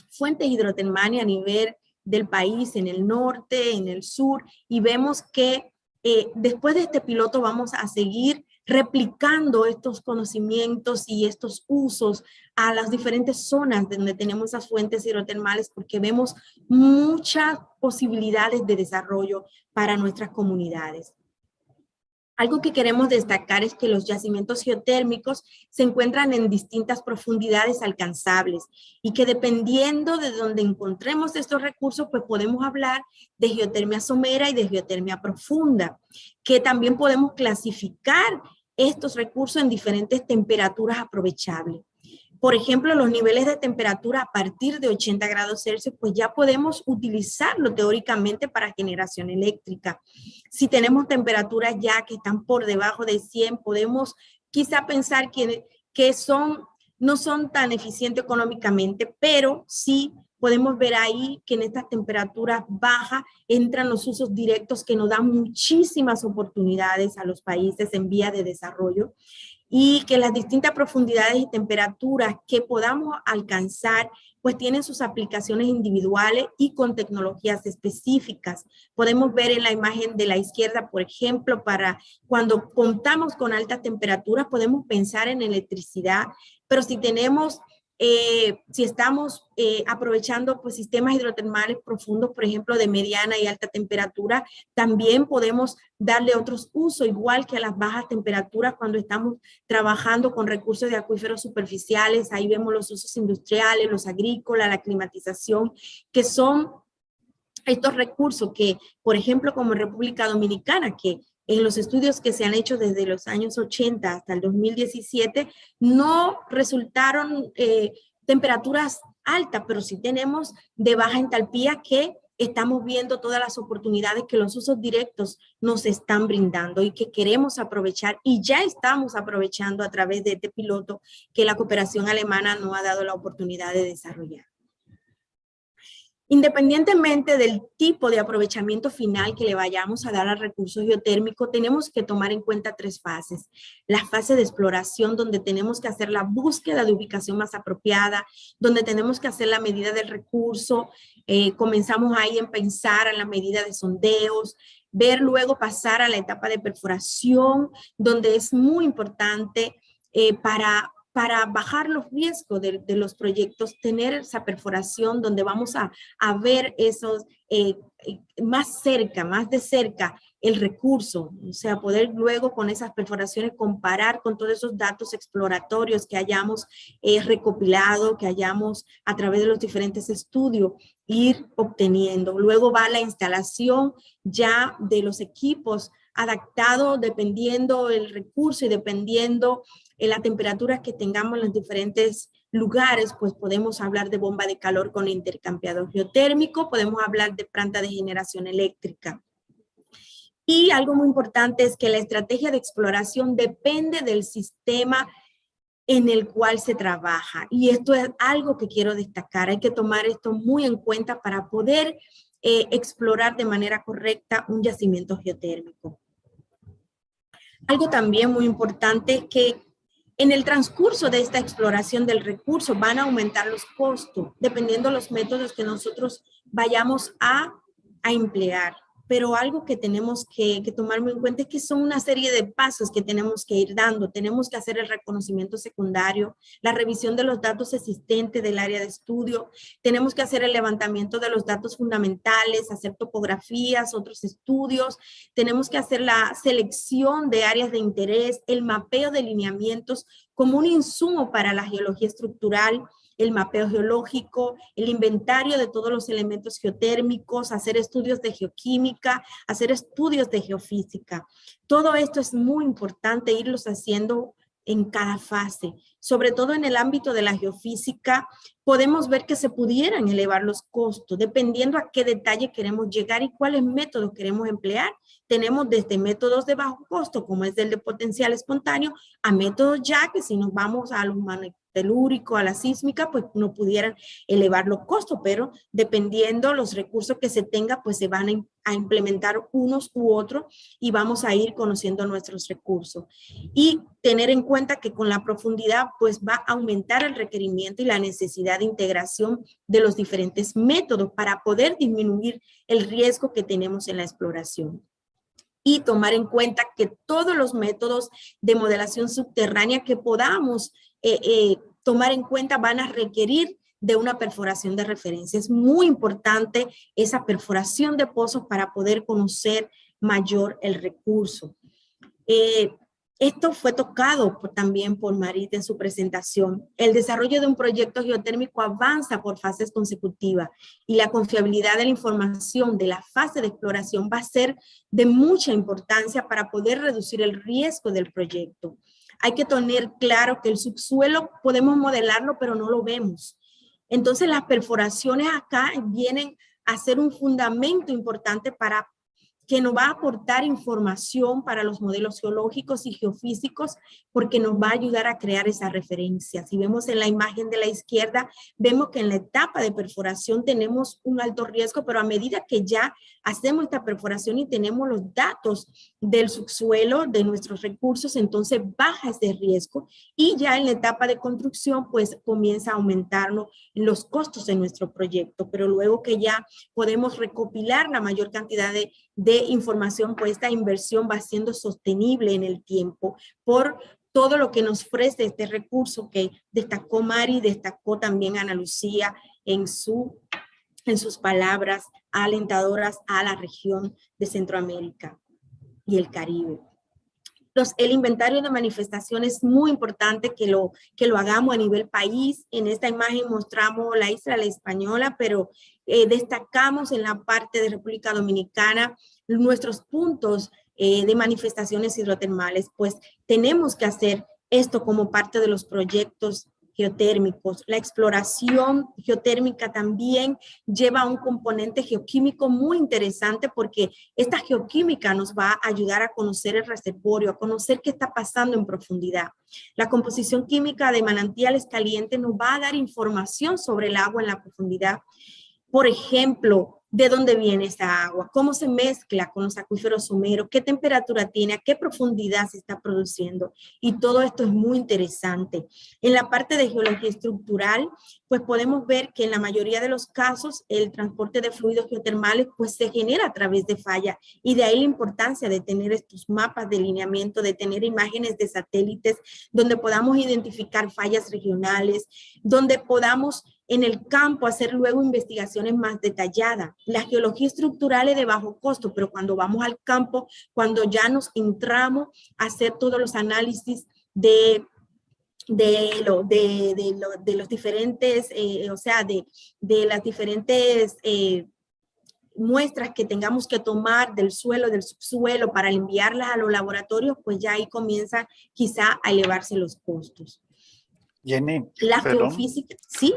fuentes hidrotermales a nivel del país, en el norte, en el sur, y vemos que después de este piloto vamos a seguir replicando estos conocimientos y estos usos a las diferentes zonas donde tenemos esas fuentes hidrotermales, porque vemos muchas posibilidades de desarrollo para nuestras comunidades. Algo que queremos destacar es que los yacimientos geotérmicos se encuentran en distintas profundidades alcanzables y que dependiendo de donde encontremos estos recursos, pues podemos hablar de geotermia somera y de geotermia profunda, que también podemos clasificar estos recursos en diferentes temperaturas aprovechables. Por ejemplo, los niveles de temperatura a partir de 80 grados Celsius, pues ya podemos utilizarlo teóricamente para generación eléctrica. Si tenemos temperaturas ya que están por debajo de 100, podemos quizá pensar que no son tan eficientes económicamente, pero sí podemos ver ahí que en estas temperaturas bajas entran los usos directos que nos dan muchísimas oportunidades a los países en vías de desarrollo, y que las distintas profundidades y temperaturas que podamos alcanzar pues tienen sus aplicaciones individuales y con tecnologías específicas. Podemos ver en la imagen de la izquierda, por ejemplo, para cuando contamos con altas temperaturas podemos pensar en electricidad, pero si tenemos si estamos aprovechando pues, sistemas hidrotermales profundos, por ejemplo, de mediana y alta temperatura, también podemos darle otros usos, igual que a las bajas temperaturas cuando estamos trabajando con recursos de acuíferos superficiales. Ahí vemos los usos industriales, los agrícolas, la climatización, que son estos recursos que, por ejemplo, como en República Dominicana, que en los estudios que se han hecho desde los años 80 hasta el 2017, no resultaron temperaturas altas, pero sí tenemos de baja entalpía que estamos viendo todas las oportunidades que los usos directos nos están brindando y que queremos aprovechar y ya estamos aprovechando a través de este piloto que la cooperación alemana nos ha dado la oportunidad de desarrollar. Independientemente del tipo de aprovechamiento final que le vayamos a dar al recurso geotérmico, tenemos que tomar en cuenta tres fases. La fase de exploración, donde tenemos que hacer la búsqueda de ubicación más apropiada, donde tenemos que hacer la medida del recurso, comenzamos ahí en pensar en la medida de sondeos, ver luego pasar a la etapa de perforación, donde es muy importante para bajar los riesgos de los proyectos, tener esa perforación donde vamos a ver esos más de cerca el recurso, o sea, poder luego con esas perforaciones comparar con todos esos datos exploratorios que hayamos recopilado, que hayamos a través de los diferentes estudios ir obteniendo. Luego va la instalación ya de los equipos adaptado dependiendo el recurso y dependiendo la temperatura que tengamos en los diferentes lugares, pues podemos hablar de bomba de calor con intercambiador geotérmico, podemos hablar de planta de generación eléctrica. Y algo muy importante es que la estrategia de exploración depende del sistema en el cual se trabaja. Y esto es algo que quiero destacar. Hay que tomar esto muy en cuenta para poder explorar de manera correcta un yacimiento geotérmico. Algo también muy importante es que en el transcurso de esta exploración del recurso van a aumentar los costos, dependiendo de los métodos que nosotros vayamos a emplear. Pero algo que tenemos que tomar muy en cuenta es que son una serie de pasos que tenemos que ir dando. Tenemos que hacer el reconocimiento secundario, la revisión de los datos existentes del área de estudio. Tenemos que hacer el levantamiento de los datos fundamentales, hacer topografías, otros estudios. Tenemos que hacer la selección de áreas de interés, el mapeo de lineamientos como un insumo para la geología estructural, el mapeo geológico, el inventario de todos los elementos geotérmicos, hacer estudios de geoquímica, hacer estudios de geofísica. Todo esto es muy importante irlos haciendo en cada fase. Sobre todo en el ámbito de la geofísica, podemos ver que se pudieran elevar los costos, dependiendo a qué detalle queremos llegar y cuáles métodos queremos emplear. Tenemos desde métodos de bajo costo, como es el de potencial espontáneo, a métodos ya que si nos vamos a los telúrico, a la sísmica, pues no pudieran elevar los costos, pero dependiendo los recursos que se tenga, pues se van a implementar unos u otros y vamos a ir conociendo nuestros recursos. Y tener en cuenta que con la profundidad, pues va a aumentar el requerimiento y la necesidad de integración de los diferentes métodos para poder disminuir el riesgo que tenemos en la exploración. Y tomar en cuenta que todos los métodos de modelación subterránea que podamos tomar en cuenta van a requerir de una perforación de referencia. Es muy importante esa perforación de pozos para poder conocer mayor el recurso. Esto fue tocado también por Marit en su presentación. El desarrollo de un proyecto geotérmico avanza por fases consecutivas y la confiabilidad de la información de la fase de exploración va a ser de mucha importancia para poder reducir el riesgo del proyecto. Hay que tener claro que el subsuelo podemos modelarlo, pero no lo vemos. Entonces las perforaciones acá vienen a ser un fundamento importante para que nos va a aportar información para los modelos geológicos y geofísicos porque nos va a ayudar a crear esa referencia. Si vemos en la imagen de la izquierda, vemos que en la etapa de perforación tenemos un alto riesgo, pero a medida que ya hacemos esta perforación y tenemos los datos del subsuelo, de nuestros recursos, entonces baja ese riesgo y ya en la etapa de construcción pues comienza a aumentarnos los costos de nuestro proyecto, pero luego que ya podemos recopilar la mayor cantidad de información, pues esta inversión va siendo sostenible en el tiempo por todo lo que nos ofrece este recurso que destacó Mari, destacó también Ana Lucía en sus palabras alentadoras a la región de Centroamérica y el Caribe. El inventario de manifestaciones es muy importante que lo hagamos a nivel país. En esta imagen mostramos la isla La Española, pero destacamos en la parte de República Dominicana nuestros puntos de manifestaciones hidrotermales, pues tenemos que hacer esto como parte de los proyectos geotérmicos. La exploración geotérmica también lleva un componente geoquímico muy interesante porque esta geoquímica nos va a ayudar a conocer el reservorio, a conocer qué está pasando en profundidad. La composición química de manantiales calientes nos va a dar información sobre el agua en la profundidad. Por ejemplo, de dónde viene esa agua, cómo se mezcla con los acuíferos someros, qué temperatura tiene, a qué profundidad se está produciendo. Y todo esto es muy interesante. En la parte de geología estructural, pues podemos ver que en la mayoría de los casos el transporte de fluidos geotermales pues se genera a través de fallas. Y de ahí la importancia de tener estos mapas de lineamiento, de tener imágenes de satélites, donde podamos identificar fallas regionales, donde podamos en el campo hacer luego investigaciones más detalladas. La geología estructural es de bajo costo, pero cuando vamos al campo, cuando ya nos entramos a hacer todos los análisis de los diferentes, o sea, de las diferentes muestras que tengamos que tomar del suelo, del subsuelo para enviarlas a los laboratorios, pues ya ahí comienza quizá a elevarse los costos. Jenny, la geofísica, ¿sí?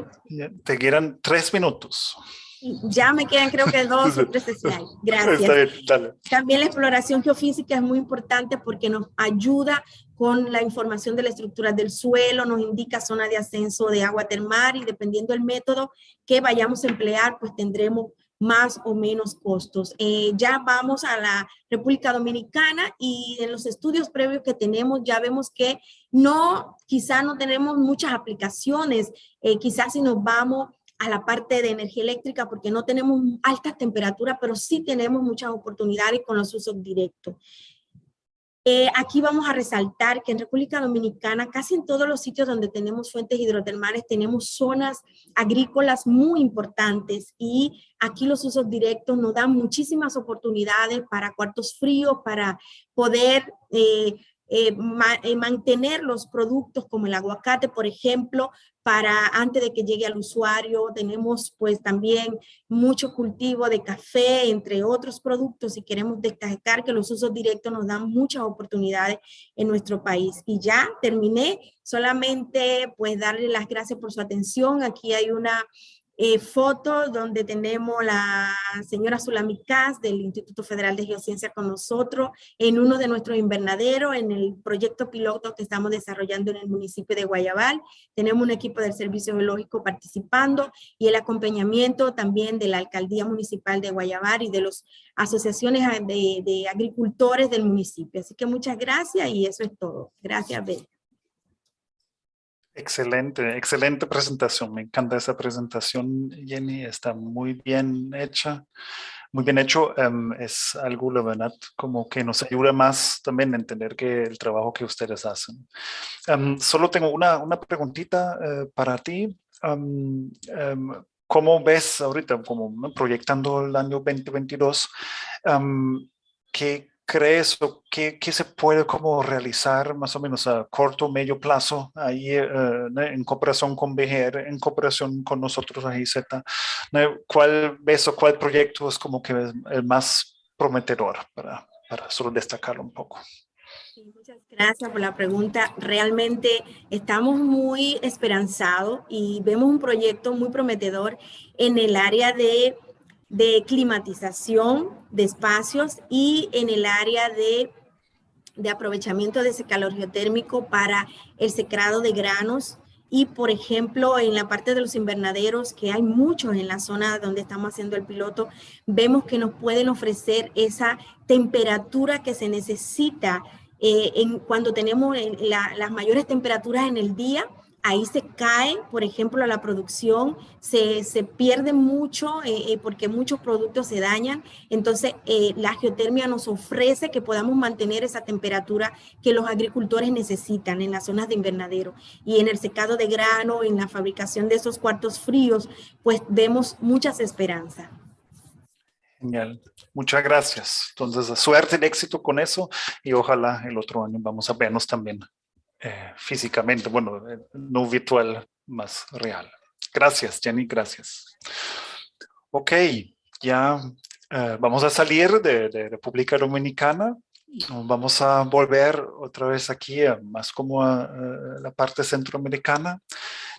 Te quedan 3 minutos. Ya me quedan creo que 2 o 3 slides. Gracias. Está bien, dale. También la exploración geofísica es muy importante porque nos ayuda con la información de la estructura del suelo, nos indica zona de ascenso de agua termal y dependiendo del método que vayamos a emplear, pues tendremos más o menos costos. Ya vamos a la República Dominicana y en los estudios previos que tenemos ya vemos que quizá no tenemos muchas aplicaciones, quizás si nos vamos a la parte de energía eléctrica porque no tenemos altas temperaturas, pero sí tenemos muchas oportunidades con los usos directos. Aquí vamos a resaltar que en República Dominicana, casi en todos los sitios donde tenemos fuentes hidrotermales, tenemos zonas agrícolas muy importantes y aquí los usos directos nos dan muchísimas oportunidades para cuartos fríos, para poder mantener los productos como el aguacate, por ejemplo, para antes de que llegue al usuario. Tenemos pues también mucho cultivo de café, entre otros productos, y queremos destacar que los usos directos nos dan muchas oportunidades en nuestro país. Y ya terminé, solamente pues darle las gracias por su atención. Aquí hay una foto donde tenemos la señora Sulamicaz del Instituto Federal de Geociencia con nosotros en uno de nuestros invernaderos, en el proyecto piloto que estamos desarrollando en el municipio de Guayabal. Tenemos un equipo del Servicio Geológico participando y el acompañamiento también de la Alcaldía Municipal de Guayabal y de las asociaciones de agricultores del municipio. Así que muchas gracias y eso es todo. Gracias, Beth. Excelente, excelente presentación. Me encanta esa presentación, Jenny. Está muy bien hecha, muy bien hecho. Es algo, la verdad, como que nos ayuda más también a entender que el trabajo que ustedes hacen. Solo tengo una preguntita para ti. ¿Cómo ves ahorita, como proyectando el año 2022, qué crees o qué se puede como realizar más o menos a corto o medio plazo ahí en cooperación con BGR, en cooperación con nosotros a GEC? ¿Cuál ves o cuál proyecto es como que es el más prometedor para solo destacarlo un poco? Sí, muchas gracias por la pregunta. Realmente estamos muy esperanzados y vemos un proyecto muy prometedor en el área de climatización de espacios y en el área de aprovechamiento de ese calor geotérmico para el secado de granos. Y, por ejemplo, en la parte de los invernaderos, que hay muchos en la zona donde estamos haciendo el piloto, vemos que nos pueden ofrecer esa temperatura que se necesita cuando tenemos las mayores temperaturas en el día. ahí se cae, por ejemplo, la producción, se pierde mucho porque muchos productos se dañan. Entonces, la geotermia nos ofrece que podamos mantener esa temperatura que los agricultores necesitan en las zonas de invernadero. Y en el secado de grano, en la fabricación de esos cuartos fríos, pues vemos muchas esperanzas. Genial, muchas gracias. Entonces, suerte y éxito con eso y ojalá el otro año vamos a vernos también físicamente, bueno, no virtual, más real. Gracias, Jenny, gracias. Ok, ya vamos a salir de República Dominicana. Vamos a volver otra vez aquí, más como a la parte centroamericana.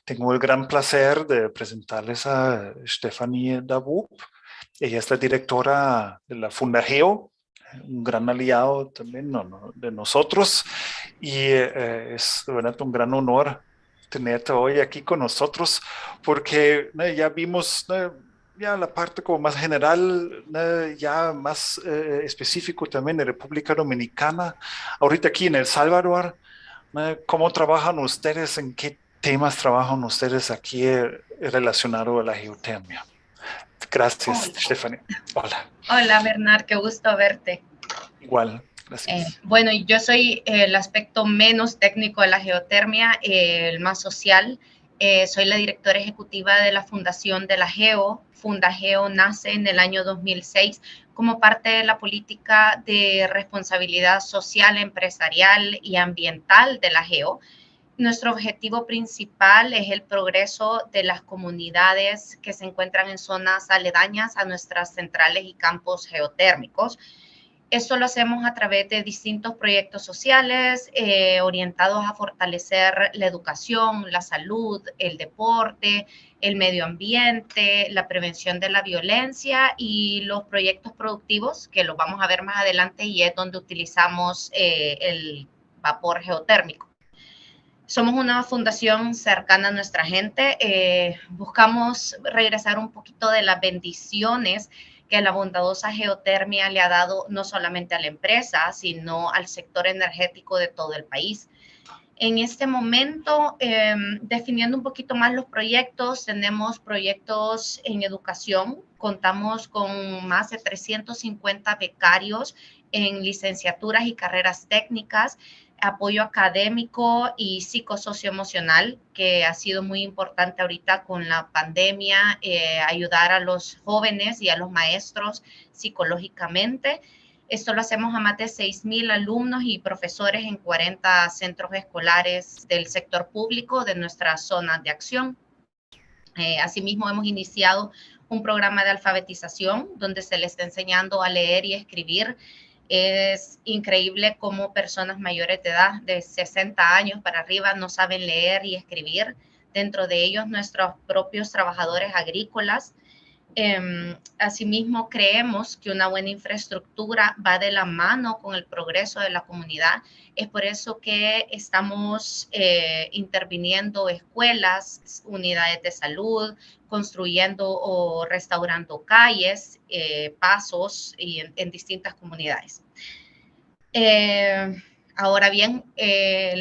Tengo el gran placer de presentarles a Stephanie Dabup. Ella es la directora de la Fundageo, un gran aliado también de nosotros, y es de verdad un gran honor tenerte hoy aquí con nosotros, porque ya vimos ya la parte como más general, ya más específico también de República Dominicana. Ahorita aquí en El Salvador, ¿cómo trabajan ustedes? ¿En qué temas trabajan ustedes aquí relacionado a la geotermia? Gracias, Hola. Stephanie. Hola. Hola, Bernard, qué gusto verte. Igual, gracias. Bueno, yo soy el aspecto menos técnico de la geotermia, el más social. Soy la directora ejecutiva de la Fundación de la Geo. Fundageo nace en el año 2006 como parte de la política de responsabilidad social, empresarial y ambiental de la Geo. Nuestro objetivo principal es el progreso de las comunidades que se encuentran en zonas aledañas a nuestras centrales y campos geotérmicos. Esto lo hacemos a través de distintos proyectos sociales orientados a fortalecer la educación, la salud, el deporte, el medio ambiente, la prevención de la violencia y los proyectos productivos, que los vamos a ver más adelante, y es donde utilizamos el vapor geotérmico. Somos una fundación cercana a nuestra gente. Buscamos regresar un poquito de las bendiciones que la bondadosa geotermia le ha dado no solamente a la empresa, sino al sector energético de todo el país. En este momento, definiendo un poquito más los proyectos, tenemos proyectos en educación. Contamos con más de 350 becarios en licenciaturas y carreras técnicas, apoyo académico y psicosocioemocional, que ha sido muy importante ahorita con la pandemia, ayudar a los jóvenes y a los maestros psicológicamente. Esto lo hacemos a más de 6,000 alumnos y profesores en 40 centros escolares del sector público de nuestras zonas de acción. Asimismo, hemos iniciado un programa de alfabetización donde se les está enseñando a leer y escribir. Es increíble cómo personas mayores de edad, de 60 años para arriba, no saben leer y escribir. Dentro de ellos, nuestros propios trabajadores agrícolas. Asimismo, creemos que una buena infraestructura va de la mano con el progreso de la comunidad. Es por eso que estamos interviniendo escuelas, unidades de salud, construyendo o restaurando calles, pasos y en distintas comunidades. Ahora bien,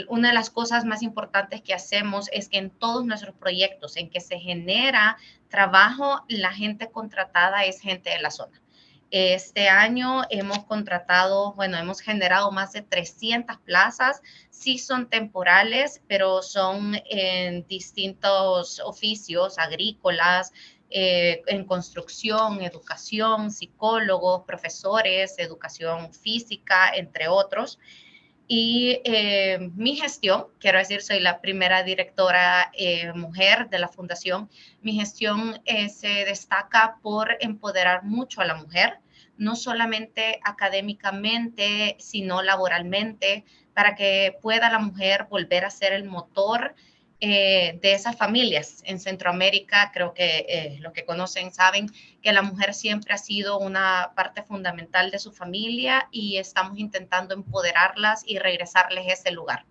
una de las cosas más importantes que hacemos es que en todos nuestros proyectos en que se genera trabajo, la gente contratada es gente de la zona. Este año hemos contratado, bueno, hemos generado más de 300 plazas. Sí son temporales, pero son en distintos oficios agrícolas, en construcción, educación, psicólogos, profesores, educación física, entre otros. Y mi gestión, quiero decir, soy la primera directora mujer de la fundación. Mi gestión se destaca por empoderar mucho a la mujer, no solamente académicamente, sino laboralmente, para que pueda la mujer volver a ser el motor de esas familias. En Centroamérica, creo que los que conocen saben que la mujer siempre ha sido una parte fundamental de su familia y estamos intentando empoderarlas y regresarles ese lugar.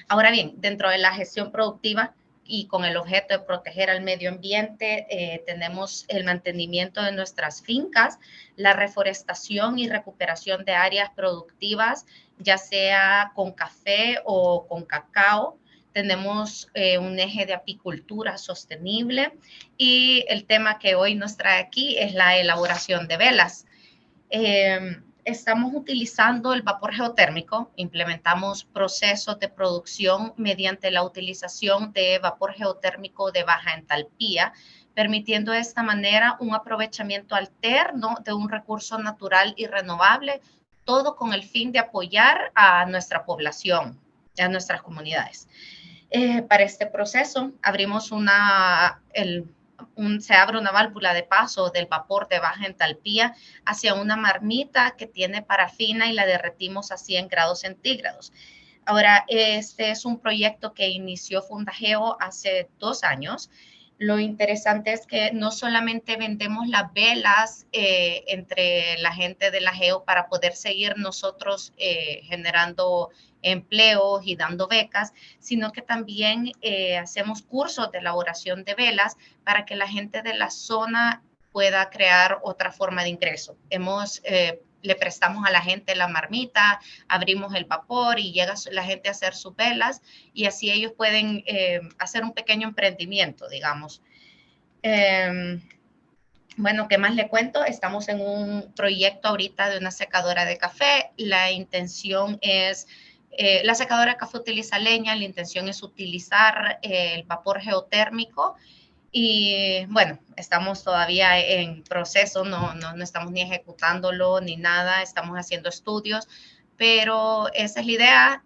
Ahora bien, dentro de la gestión productiva y con el objeto de proteger al medio ambiente, tenemos el mantenimiento de nuestras fincas, la reforestación y recuperación de áreas productivas, ya sea con café o con cacao. tenemos un eje de apicultura sostenible y el tema que hoy nos trae aquí es la elaboración de velas. Estamos utilizando el vapor geotérmico, implementamos procesos de producción mediante la utilización de vapor geotérmico de baja entalpía, permitiendo de esta manera un aprovechamiento alterno de un recurso natural y renovable, todo con el fin de apoyar a nuestra población, a nuestras comunidades. Para este proceso abrimos se abre una válvula de paso del vapor de baja entalpía hacia una marmita que tiene parafina y la derretimos a 100 grados centígrados. Ahora, este es un proyecto que inició Fundageo hace 2 años. Lo interesante es que no solamente vendemos las velas entre la gente de la Geo para poder seguir nosotros generando empleos y dando becas, sino que también hacemos cursos de elaboración de velas para que la gente de la zona pueda crear otra forma de ingreso. Le prestamos a la gente la marmita, abrimos el vapor y llega la gente a hacer sus velas y así ellos pueden hacer un pequeño emprendimiento, digamos. Bueno, ¿qué más le cuento? Estamos en un proyecto ahorita de una secadora de café. La intención es, la secadora de café utiliza leña, la intención es utilizar el vapor geotérmico. Y bueno, estamos todavía en proceso, no estamos ni ejecutándolo ni nada, estamos haciendo estudios, pero esa es la idea,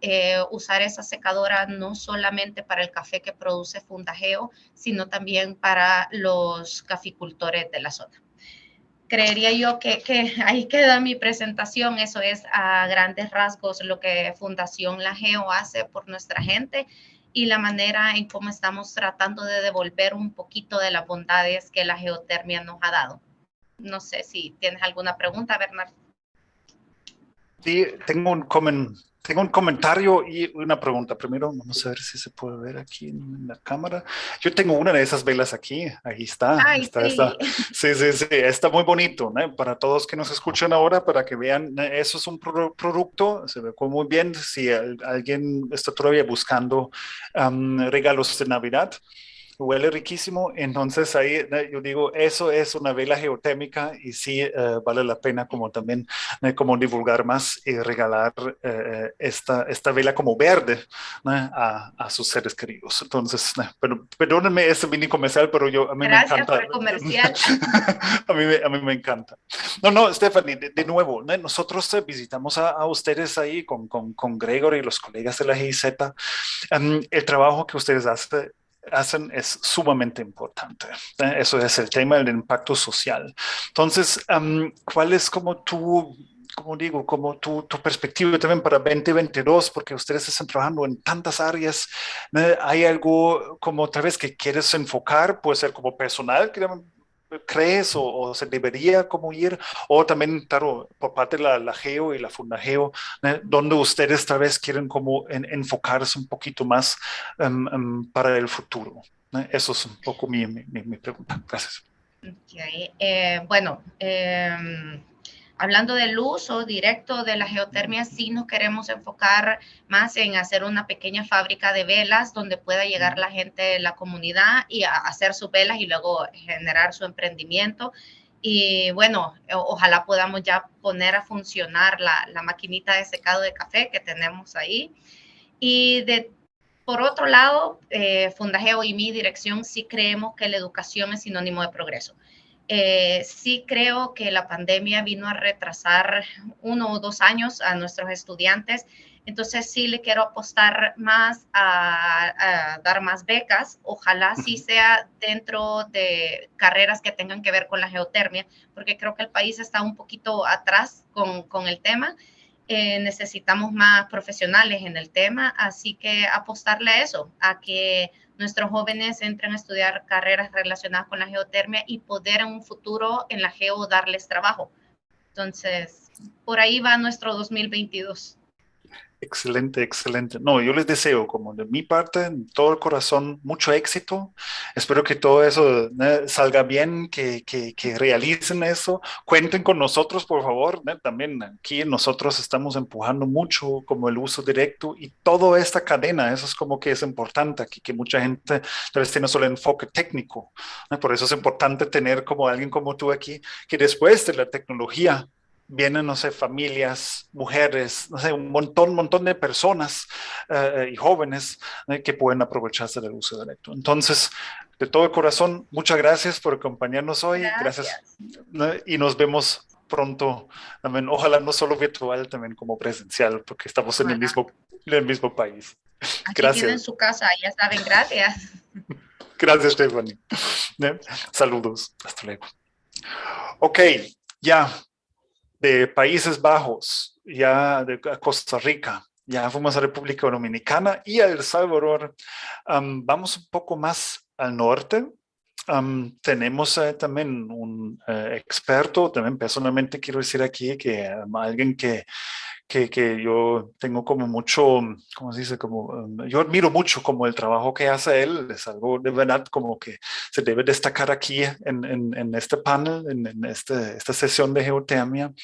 usar esa secadora no solamente para el café que produce Fundageo, sino también para los caficultores de la zona. Creería yo que ahí queda mi presentación, eso es a grandes rasgos lo que Fundación La Geo hace por nuestra gente y la manera en cómo estamos tratando de devolver un poquito de las bondades que la geotermia nos ha dado. No sé si tienes alguna pregunta, Bernardo. Sí, tengo un comentario y una pregunta. Primero, vamos a ver si se puede ver aquí en la cámara. Yo tengo una de esas velas aquí. Ahí está. Ay, está. Sí. Está muy bonito, ¿no? Para todos que nos escuchan ahora, para que vean, eso es un producto. Se ve muy bien. Si alguien está todavía buscando regalos de Navidad, huele riquísimo, entonces ahí yo digo, eso es una vela geotérmica y sí vale la pena como también como divulgar más y regalar esta vela como verde a sus seres queridos. Entonces, pero perdónenme ese mini comercial, pero a mí Gracias me encanta. Por el comercial. a mí me encanta. No, Stephanie, de nuevo, nosotros visitamos a ustedes ahí con Gregor y los colegas de la GIZ. El trabajo que ustedes hacen es sumamente importante. Eso es el tema del impacto social. Entonces, ¿cuál es como tu perspectiva también para 2022? Porque ustedes están trabajando en tantas áreas. ¿Hay algo como otra vez que quieres enfocar? Puede ser como personal, ¿crees? O se debería como ir? O también, claro, por parte de la Geo y la Fundageo, donde ustedes tal vez quieren como enfocarse un poquito más para el futuro. Eso es un poco mi pregunta. Gracias. Okay. Bueno, hablando del uso directo de la geotermia, sí nos queremos enfocar más en hacer una pequeña fábrica de velas donde pueda llegar la gente de la comunidad y a hacer sus velas y luego generar su emprendimiento. Y bueno, ojalá podamos ya poner a funcionar la maquinita de secado de café que tenemos ahí. Y por otro lado, Fundageo y mi dirección sí creemos que la educación es sinónimo de progreso. Sí creo que la pandemia vino a retrasar 1 o 2 años a nuestros estudiantes, entonces sí le quiero apostar más a dar más becas, ojalá sí sea dentro de carreras que tengan que ver con la geotermia, porque creo que el país está un poquito atrás con el tema. Necesitamos más profesionales en el tema, así que apostarle a eso, a que nuestros jóvenes entren a estudiar carreras relacionadas con la geotermia y poder en un futuro en la geo darles trabajo. Entonces, por ahí va nuestro 2022. Excelente, excelente. No, yo les deseo, como de mi parte, de todo el corazón, mucho éxito. Espero que todo eso salga bien, que realicen eso. Cuenten con nosotros, por favor. También aquí nosotros estamos empujando mucho como el uso directo y toda esta cadena. Eso es como que es importante aquí, que mucha gente tal vez tiene solo enfoque técnico. Por eso es importante tener como alguien como tú aquí, que después de la tecnología vienen, no sé, familias, mujeres, no sé, un montón de personas y jóvenes que pueden aprovecharse del uso directo. Entonces, de todo corazón, muchas gracias por acompañarnos hoy. Gracias. Y nos vemos pronto, también, ojalá no solo virtual, también como presencial, porque estamos en el mismo país. Aquí Gracias. tienen su casa, ya saben, gracias. Gracias, Stephanie. Saludos, hasta luego. Ok, ya. De Países Bajos, ya de Costa Rica, ya fuimos a República Dominicana y a El Salvador. Vamos un poco más al norte. Tenemos también un experto, también personalmente quiero decir aquí que alguien que yo tengo como mucho, ¿cómo se dice? Como, yo admiro mucho como el trabajo que hace él, es algo de verdad como que se debe destacar aquí en este panel, en esta sesión de geotermia.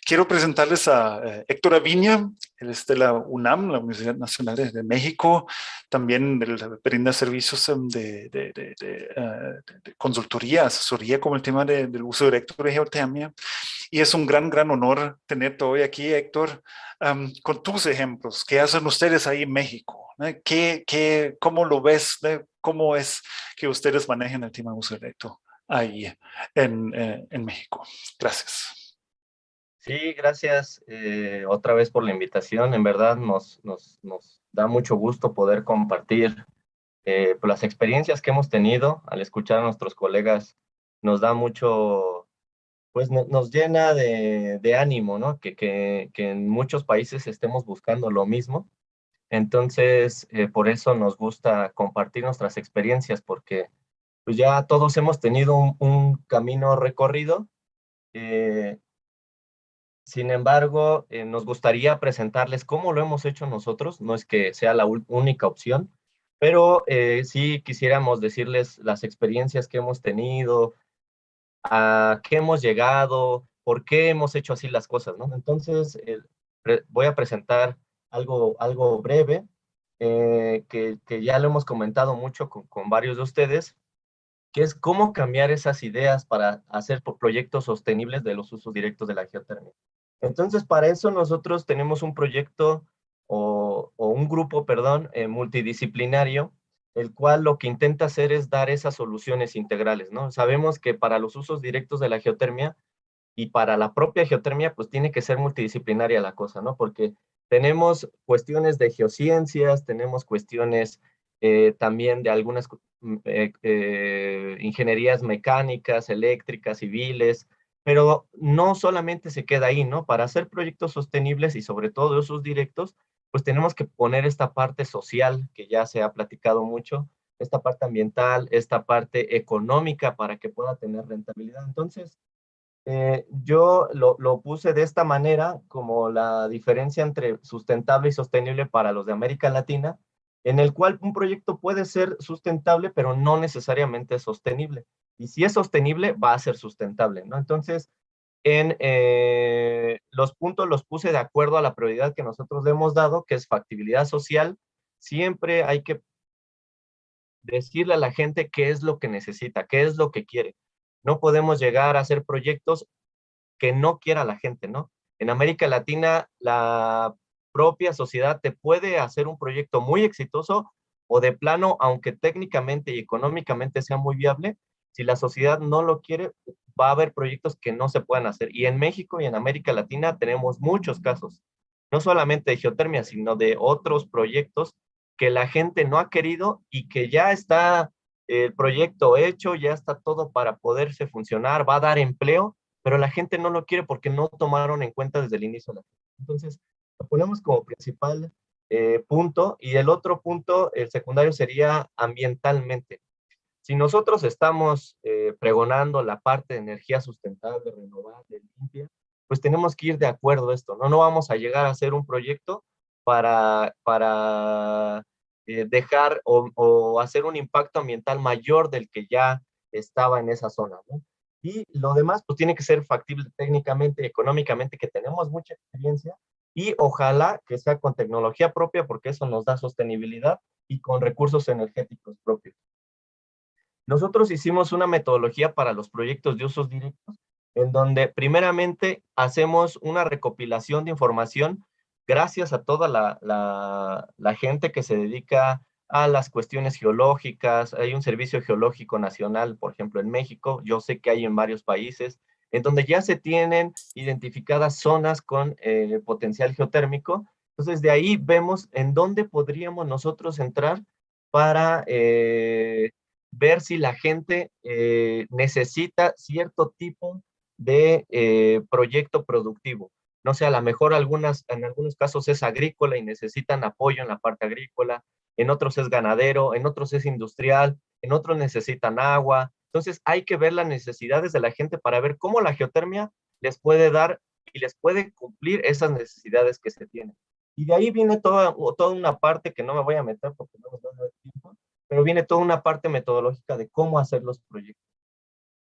Quiero presentarles a Hector Avina, él es de la UNAM, la Universidad Nacional de México, también brinda servicios de consultoría, asesoría como el tema del uso directo de geotermia. Y es un gran honor tenerte hoy aquí, Héctor, con tus ejemplos. ¿Qué hacen ustedes ahí en México? ¿Cómo lo ves? ¿Cómo es que ustedes manejan el tema de uso directo ahí en México? Gracias. Sí, gracias otra vez por la invitación. En verdad nos da mucho gusto poder compartir pues las experiencias que hemos tenido al escuchar a nuestros colegas. Nos da mucho, pues nos llena de ánimo, ¿no? Que en muchos países estemos buscando lo mismo. Entonces, por eso nos gusta compartir nuestras experiencias, porque pues ya todos hemos tenido un camino recorrido. Sin embargo, nos gustaría presentarles cómo lo hemos hecho nosotros. No es que sea la única opción, pero sí quisiéramos decirles las experiencias que hemos tenido, a qué hemos llegado, por qué hemos hecho así las cosas, ¿no? Entonces, voy a presentar algo breve, que ya lo hemos comentado mucho con varios de ustedes, que es cómo cambiar esas ideas para hacer proyectos sostenibles de los usos directos de la geotermia. Entonces, para eso nosotros tenemos un proyecto o un grupo, perdón, multidisciplinario, el cual lo que intenta hacer es dar esas soluciones integrales, ¿no? Sabemos que para los usos directos de la geotermia y para la propia geotermia, pues tiene que ser multidisciplinaria la cosa, ¿no? Porque tenemos cuestiones de geociencias, tenemos cuestiones también de algunas ingenierías mecánicas, eléctricas, civiles, pero no solamente se queda ahí, ¿no? Para hacer proyectos sostenibles y sobre todo de usos directos, pues tenemos que poner esta parte social, que ya se ha platicado mucho, esta parte ambiental, esta parte económica para que pueda tener rentabilidad. Entonces, yo lo puse de esta manera, como la diferencia entre sustentable y sostenible para los de América Latina, en el cual un proyecto puede ser sustentable, pero no necesariamente es sostenible. Y si es sostenible, va a ser sustentable, ¿no? Entonces, los puntos los puse de acuerdo a la prioridad que nosotros le hemos dado, que es factibilidad social. Siempre hay que decirle a la gente qué es lo que necesita, qué es lo que quiere. No podemos llegar a hacer proyectos que no quiera la gente, ¿no? En América Latina, la propia sociedad te puede hacer un proyecto muy exitoso o de plano, aunque técnicamente y económicamente sea muy viable, si la sociedad no lo quiere, va a haber proyectos que no se puedan hacer. Y en México y en América Latina tenemos muchos casos, no solamente de geotermia, sino de otros proyectos que la gente no ha querido y que ya está el proyecto hecho, ya está todo para poderse funcionar, va a dar empleo, pero la gente no lo quiere porque no tomaron en cuenta desde el inicio. Entonces, lo ponemos como principal punto, y el otro punto, el secundario, sería ambientalmente. Si nosotros estamos pregonando la parte de energía sustentable, renovable, limpia, pues tenemos que ir de acuerdo a esto, ¿no? No vamos a llegar a hacer un proyecto para dejar o hacer un impacto ambiental mayor del que ya estaba en esa zona, ¿no? Y lo demás, pues tiene que ser factible técnicamente, económicamente, que tenemos mucha experiencia, y ojalá que sea con tecnología propia, porque eso nos da sostenibilidad, y con recursos energéticos propios. Nosotros hicimos una metodología para los proyectos de usos directos, en donde primeramente hacemos una recopilación de información gracias a toda la gente que se dedica a las cuestiones geológicas. Hay un servicio geológico nacional, por ejemplo, en México, yo sé que hay en varios países, en donde ya se tienen identificadas zonas con potencial geotérmico. Entonces, de ahí vemos en dónde podríamos nosotros entrar para ver si la gente necesita cierto tipo de proyecto productivo. No sé, a lo mejor en algunos casos es agrícola y necesitan apoyo en la parte agrícola, en otros es ganadero, en otros es industrial, en otros necesitan agua. Entonces hay que ver las necesidades de la gente para ver cómo la geotermia les puede dar y les puede cumplir esas necesidades que se tienen. Y de ahí viene toda una parte que no me voy a meter porque no nos da tiempo, pero viene toda una parte metodológica de cómo hacer los proyectos.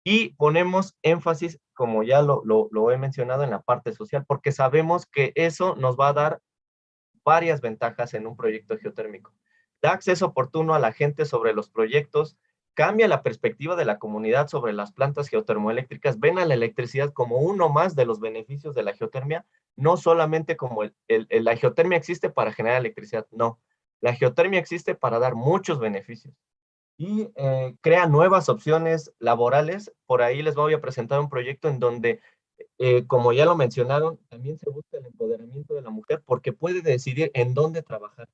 Y ponemos énfasis, como ya lo he mencionado, en la parte social, porque sabemos que eso nos va a dar varias ventajas en un proyecto geotérmico. Da acceso oportuno a la gente sobre los proyectos, cambia la perspectiva de la comunidad sobre las plantas geotermoeléctricas, ven a la electricidad como uno más de los beneficios de la geotermia, no solamente como la geotermia existe para generar electricidad, no. La geotermia existe para dar muchos beneficios y crea nuevas opciones laborales. Por ahí les voy a presentar un proyecto en donde, como ya lo mencionaron, también se busca el empoderamiento de la mujer porque puede decidir en dónde trabajar.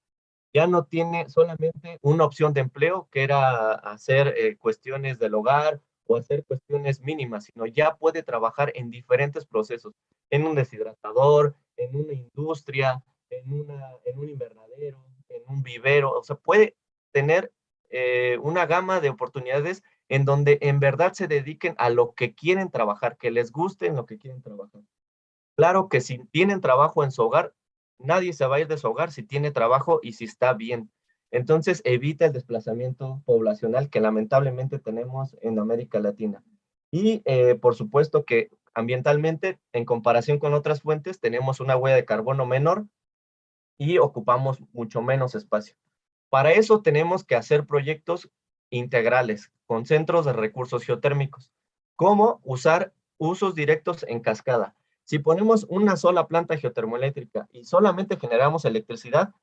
Ya no tiene solamente una opción de empleo, que era hacer cuestiones del hogar o hacer cuestiones mínimas, sino ya puede trabajar en diferentes procesos, en un deshidratador, en una industria, en un invernadero, en un vivero. O sea, puede tener una gama de oportunidades en donde en verdad se dediquen a lo que quieren trabajar, que les guste en lo que quieren trabajar. Claro que si tienen trabajo en su hogar, nadie se va a ir de su hogar si tiene trabajo y si está bien. Entonces evita el desplazamiento poblacional que lamentablemente tenemos en América Latina. Y por supuesto que ambientalmente, en comparación con otras fuentes, tenemos una huella de carbono menor y ocupamos mucho menos espacio. Para eso tenemos que hacer proyectos integrales con centros de recursos geotérmicos. ¿Cómo usar usos directos en cascada? Si ponemos una sola planta geotermoeléctrica y solamente generamos electricidad,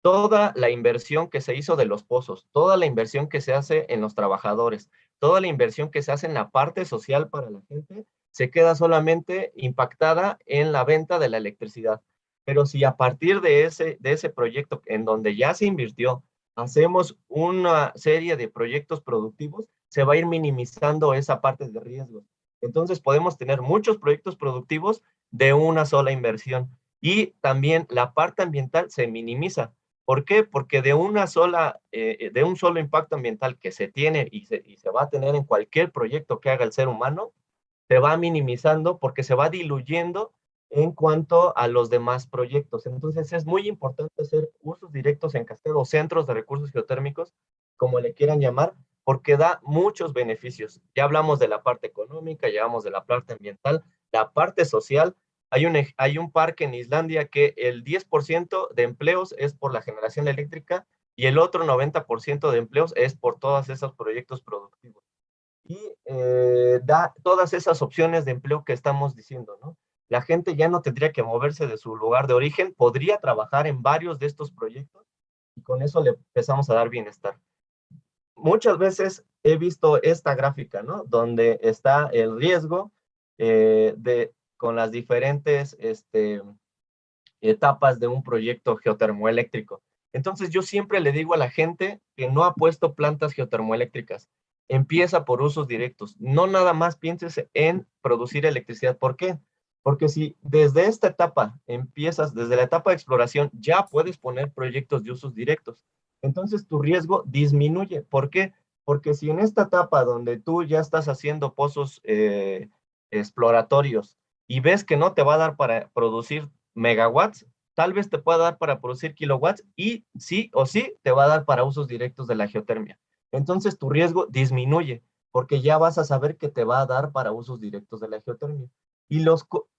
toda la inversión que se hizo de los pozos, toda la inversión que se hace en los trabajadores, toda la inversión que se hace en la parte social para la gente, se queda solamente impactada en la venta de la electricidad. Pero si a partir de ese proyecto en donde ya se invirtió, hacemos una serie de proyectos productivos, se va a ir minimizando esa parte de riesgo. Entonces podemos tener muchos proyectos productivos de una sola inversión. Y también la parte ambiental se minimiza. ¿Por qué? Porque de un solo impacto ambiental que se tiene y se va a tener en cualquier proyecto que haga el ser humano, se va minimizando porque se va diluyendo en cuanto a los demás proyectos. Entonces es muy importante hacer usos directos en cascada o centros de recursos geotérmicos, como le quieran llamar, porque da muchos beneficios. Ya hablamos de la parte económica, ya hablamos de la parte ambiental, la parte social. Hay un parque en Islandia que el 10% de empleos es por la generación eléctrica y el otro 90% de empleos es por todos esos proyectos productivos. Y da todas esas opciones de empleo que estamos diciendo, ¿no? La gente ya no tendría que moverse de su lugar de origen, podría trabajar en varios de estos proyectos y con eso le empezamos a dar bienestar. Muchas veces he visto esta gráfica, ¿no? Donde está el riesgo con las diferentes etapas de un proyecto geotermoeléctrico. Entonces yo siempre le digo a la gente que no ha puesto plantas geotermoeléctricas, empieza por usos directos. No nada más pienses en producir electricidad. ¿Por qué? Porque si desde esta etapa empiezas, desde la etapa de exploración, ya puedes poner proyectos de usos directos. Entonces tu riesgo disminuye. ¿Por qué? Porque si en esta etapa donde tú ya estás haciendo pozos exploratorios y ves que no te va a dar para producir megawatts, tal vez te pueda dar para producir kilowatts y sí o sí te va a dar para usos directos de la geotermia. Entonces tu riesgo disminuye porque ya vas a saber que te va a dar para usos directos de la geotermia. Y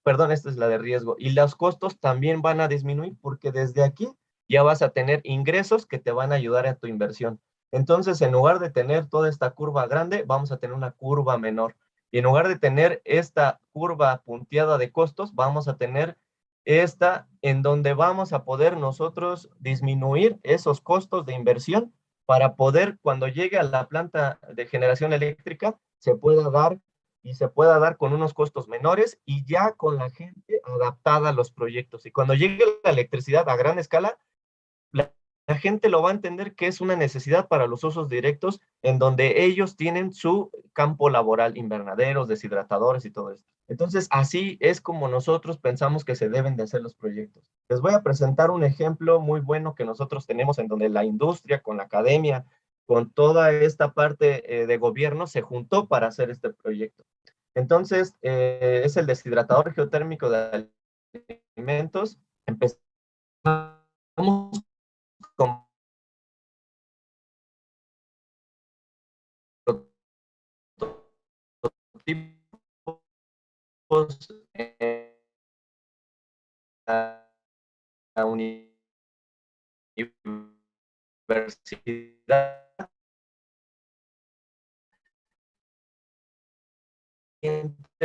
perdón, esta es la de riesgo. Y los costos también van a disminuir porque desde aquí ya vas a tener ingresos que te van a ayudar a tu inversión. Entonces, en lugar de tener toda esta curva grande, vamos a tener una curva menor. Y en lugar de tener esta curva punteada de costos, vamos a tener esta en donde vamos a poder nosotros disminuir esos costos de inversión para poder, cuando llegue a la planta de generación eléctrica, se pueda dar y se pueda dar con unos costos menores y ya con la gente adaptada a los proyectos. Y cuando llegue la electricidad a gran escala, la gente lo va a entender que es una necesidad para los usos directos en donde ellos tienen su campo laboral, invernaderos, deshidratadores y todo esto. Entonces, así es como nosotros pensamos que se deben de hacer los proyectos. Les voy a presentar un ejemplo muy bueno que nosotros tenemos en donde la industria, con la academia, con toda esta parte de gobierno, se juntó para hacer este proyecto. Entonces, es el deshidratador geotérmico de alimentos. Empezamos con prototipos en la universidad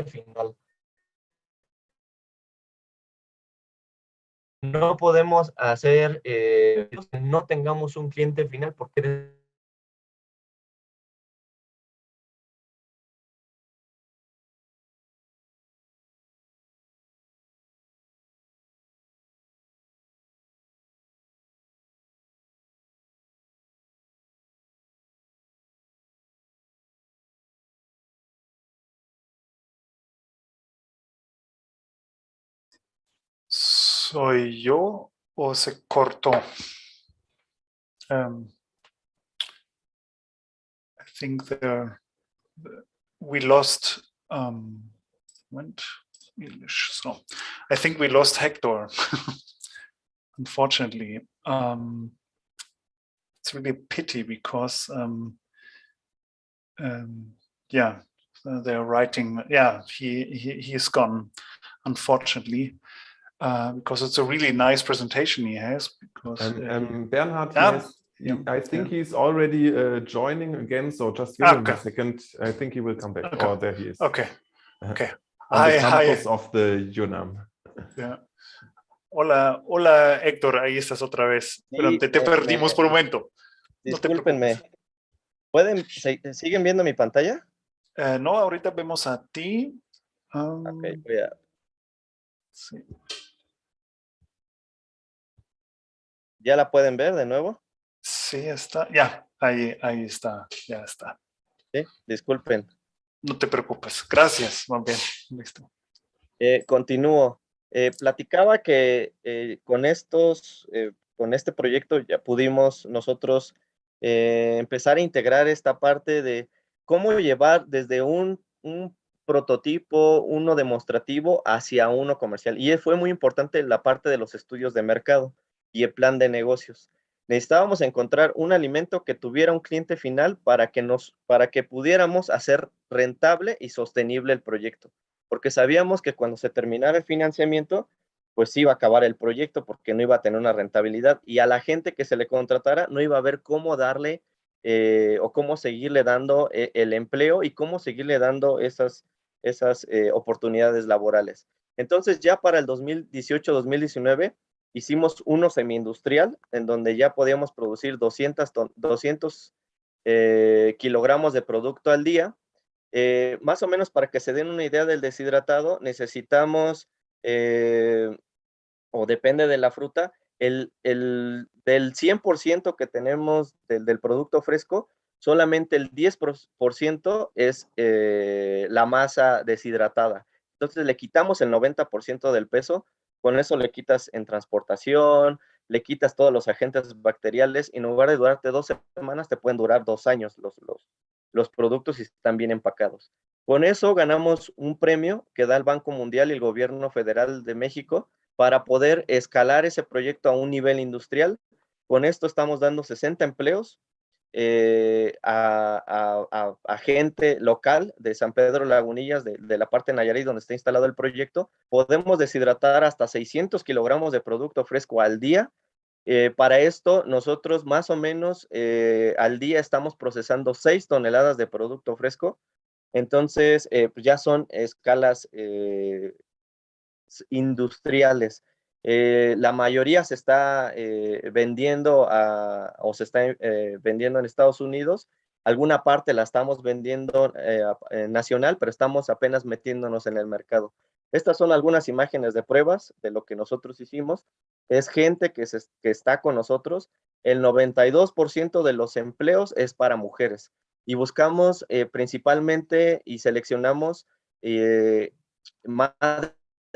final. No podemos hacer, no tengamos un cliente final porque ¿Soy yo o se cortó? I think we lost English. So I think we lost Hector. Unfortunately, it's really a pity because yeah, they're writing. Yeah, he's gone. Unfortunately. Because it's a really nice presentation he has. Because Bernhard, I think he's already joining again. So just give him a second. I think he will come back. Okay. Oh, there he is. Okay. Okay. On the campus of the UNAM. Yeah. Hola, Héctor. Ahí estás otra vez. Sí, pero te perdimos por un momento. Discúlpenme. ¿Siguen viendo mi pantalla? No, ahorita vemos a ti. Ok, voy a... Sí. ¿Ya la pueden ver de nuevo? Sí, está. Ya, ahí está. Ya está. Sí, disculpen. No te preocupes. Gracias. Muy bien. Listo. Continúo. Platicaba que con este proyecto ya pudimos nosotros empezar a integrar esta parte de cómo llevar desde un prototipo, uno demostrativo, hacia uno comercial. Y fue muy importante la parte de los estudios de mercado y el plan de negocios. Necesitábamos encontrar un alimento que tuviera un cliente final para que pudiéramos hacer rentable y sostenible el proyecto. Porque sabíamos que cuando se terminara el financiamiento, pues iba a acabar el proyecto porque no iba a tener una rentabilidad y a la gente que se le contratara no iba a ver cómo darle o cómo seguirle dando el empleo y cómo seguirle dando esas oportunidades laborales. Entonces ya para el 2018-2019 hicimos uno semi-industrial en donde ya podíamos producir 200 kilogramos de producto al día. Más o menos para que se den una idea del deshidratado, necesitamos, o depende de la fruta, del 100% que tenemos del producto fresco, solamente el 10% es la masa deshidratada. Entonces le quitamos el 90% del peso, con eso le quitas en transportación, le quitas todos los agentes bacteriales y en lugar de durarte 2 semanas, te pueden durar 2 años los productos y están bien empacados. Con eso ganamos un premio que da el Banco Mundial y el Gobierno Federal de México para poder escalar ese proyecto a un nivel industrial. Con esto estamos dando 60 empleos a gente local de San Pedro Lagunillas, de la parte de Nayarit donde está instalado el proyecto. Podemos deshidratar hasta 600 kilogramos de producto fresco al día. Para esto, nosotros más o menos al día estamos procesando 6 toneladas de producto fresco. Entonces, pues ya son escalas industriales. La mayoría se está vendiendo o se está vendiendo en Estados Unidos. Alguna parte la estamos vendiendo nacional, pero estamos apenas metiéndonos en el mercado. Estas son algunas imágenes de pruebas de lo que nosotros hicimos. Es gente que está con nosotros. El 92% de los empleos es para mujeres. Y buscamos principalmente y seleccionamos madres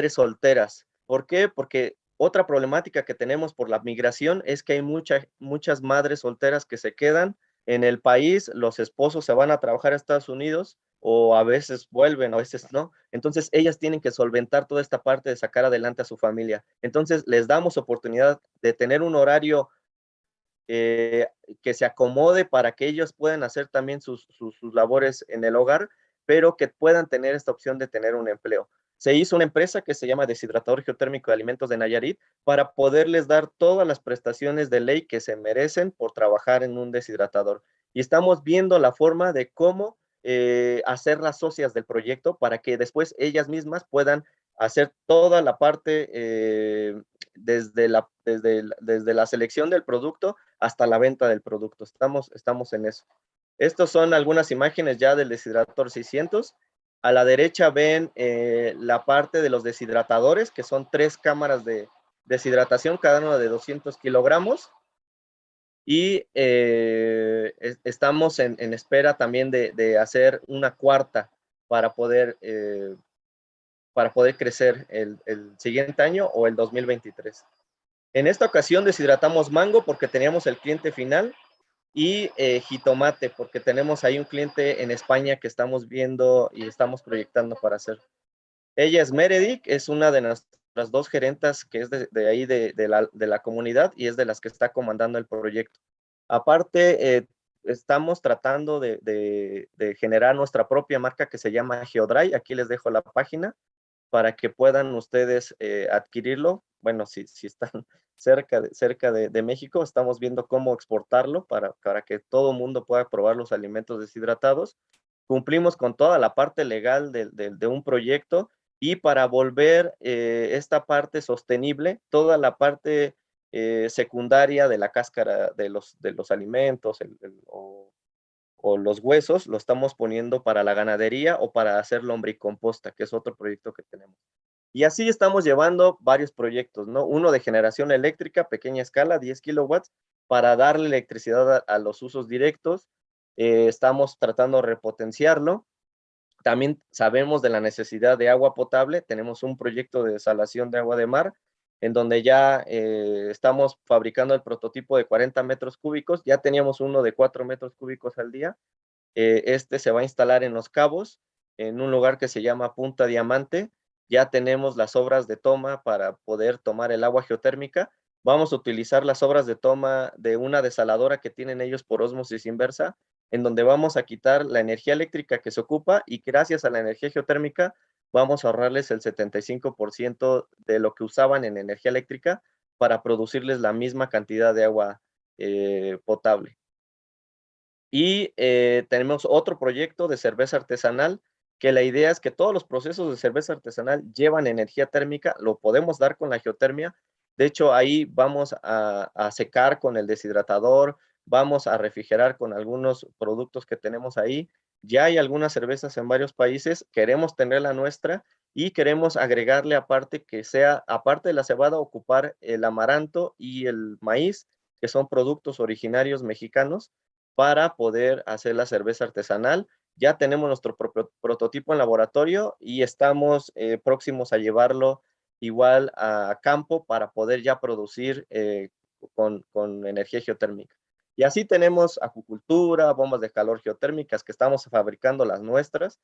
solteras. ¿Por qué? Porque otra problemática que tenemos por la migración es que hay muchas madres solteras que se quedan en el país, los esposos se van a trabajar a Estados Unidos o a veces vuelven, a veces no. Entonces ellas tienen que solventar toda esta parte de sacar adelante a su familia. Entonces les damos oportunidad de tener un horario que se acomode para que ellos puedan hacer también sus labores en el hogar, pero que puedan tener esta opción de tener un empleo. Se hizo una empresa que se llama Deshidratador Geotérmico de Alimentos de Nayarit para poderles dar todas las prestaciones de ley que se merecen por trabajar en un deshidratador. Y estamos viendo la forma de cómo hacer las socias del proyecto para que después ellas mismas puedan hacer toda la parte desde la selección del producto hasta la venta del producto. Estamos en eso. Estas son algunas imágenes ya del deshidratador 600. A la derecha ven la parte de los deshidratadores, que son 3 cámaras de deshidratación, cada una de 200 kilogramos. Y estamos en espera también de hacer una cuarta para poder crecer el siguiente año o el 2023. En esta ocasión deshidratamos mango porque teníamos el cliente final y jitomate porque tenemos ahí un cliente en España que estamos viendo y estamos proyectando para hacer. Ella es Meredith, es una de nuestras 2 gerentas que es de ahí de la comunidad y es de las que está comandando el proyecto. Aparte, estamos tratando de generar nuestra propia marca que se llama Geodry. Aquí les dejo la página para que puedan ustedes adquirirlo. Bueno, si están cerca de México, estamos viendo cómo exportarlo para que todo el mundo pueda probar los alimentos deshidratados. Cumplimos con toda la parte legal de un proyecto y para volver esta parte sostenible, toda la parte secundaria de la cáscara de los alimentos o los huesos, lo estamos poniendo para la ganadería o para hacer lombricomposta, que es otro proyecto que tenemos. Y así estamos llevando varios proyectos, ¿no? Uno de generación eléctrica, pequeña escala, 10 kilowatts, para darle electricidad a los usos directos. Estamos tratando de repotenciarlo. También sabemos de la necesidad de agua potable. Tenemos un proyecto de desalación de agua de mar, en donde ya estamos fabricando el prototipo de 40 metros cúbicos. Ya teníamos uno de 4 metros cúbicos al día. Este se va a instalar en Los Cabos, en un lugar que se llama Punta Diamante. Ya tenemos las obras de toma para poder tomar el agua geotérmica. Vamos a utilizar las obras de toma de una desaladora que tienen ellos por ósmosis inversa, en donde vamos a quitar la energía eléctrica que se ocupa y gracias a la energía geotérmica vamos a ahorrarles el 75% de lo que usaban en energía eléctrica para producirles la misma cantidad de agua potable. Y tenemos otro proyecto de cerveza artesanal, que la idea es que todos los procesos de cerveza artesanal llevan energía térmica, lo podemos dar con la geotermia. De hecho, ahí vamos a secar con el deshidratador, vamos a refrigerar con algunos productos que tenemos ahí. Ya hay algunas cervezas en varios países, queremos tener la nuestra y queremos agregarle aparte que sea, aparte de la cebada, ocupar el amaranto y el maíz, que son productos originarios mexicanos, para poder hacer la cerveza artesanal. Ya tenemos nuestro propio prototipo en laboratorio y estamos próximos a llevarlo igual a campo para poder ya producir con energía geotérmica. Y así tenemos acuicultura, bombas de calor geotérmicas que estamos fabricando las nuestras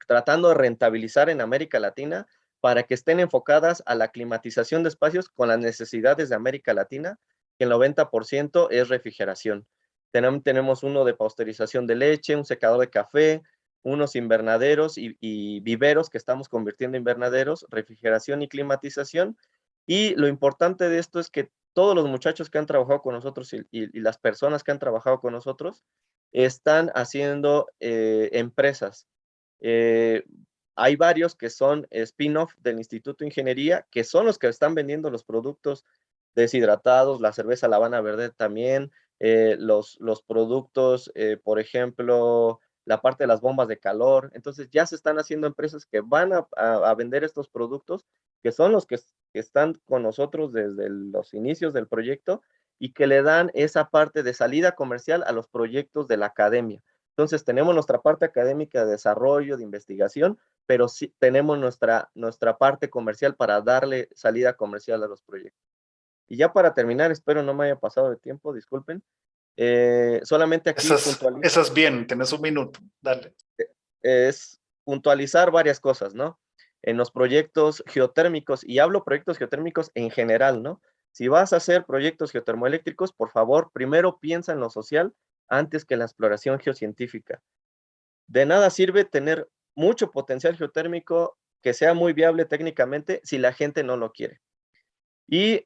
tratando de rentabilizar en América Latina para que estén enfocadas a la climatización de espacios con las necesidades de América Latina, que el 90% es refrigeración. Tenemos uno de pasteurización de leche, un secador de café, unos invernaderos y viveros que estamos convirtiendo en invernaderos, refrigeración y climatización. Y lo importante de esto es que todos los muchachos que han trabajado con nosotros y las personas que han trabajado con nosotros están haciendo empresas. Hay varios que son spin-off del Instituto de Ingeniería, que son los que están vendiendo los productos deshidratados, la cerveza La Habana Verde también, los productos, por ejemplo, la parte de las bombas de calor. Entonces ya se están haciendo empresas que van a vender estos productos, que son los que están con nosotros desde los inicios del proyecto y que le dan esa parte de salida comercial a los proyectos de la academia. Entonces tenemos nuestra parte académica de desarrollo, de investigación, pero sí tenemos nuestra parte comercial para darle salida comercial a los proyectos. Y ya para terminar, espero no me haya pasado de tiempo, disculpen. Solamente aquí esas bien, tenés un minuto, dale. Es puntualizar varias cosas, ¿no? En los proyectos geotérmicos, y hablo proyectos geotérmicos en general, ¿no? Si vas a hacer proyectos geotermoeléctricos, por favor, primero piensa en lo social antes que en la exploración geocientífica. De nada sirve tener mucho potencial geotérmico que sea muy viable técnicamente si la gente no lo quiere. Y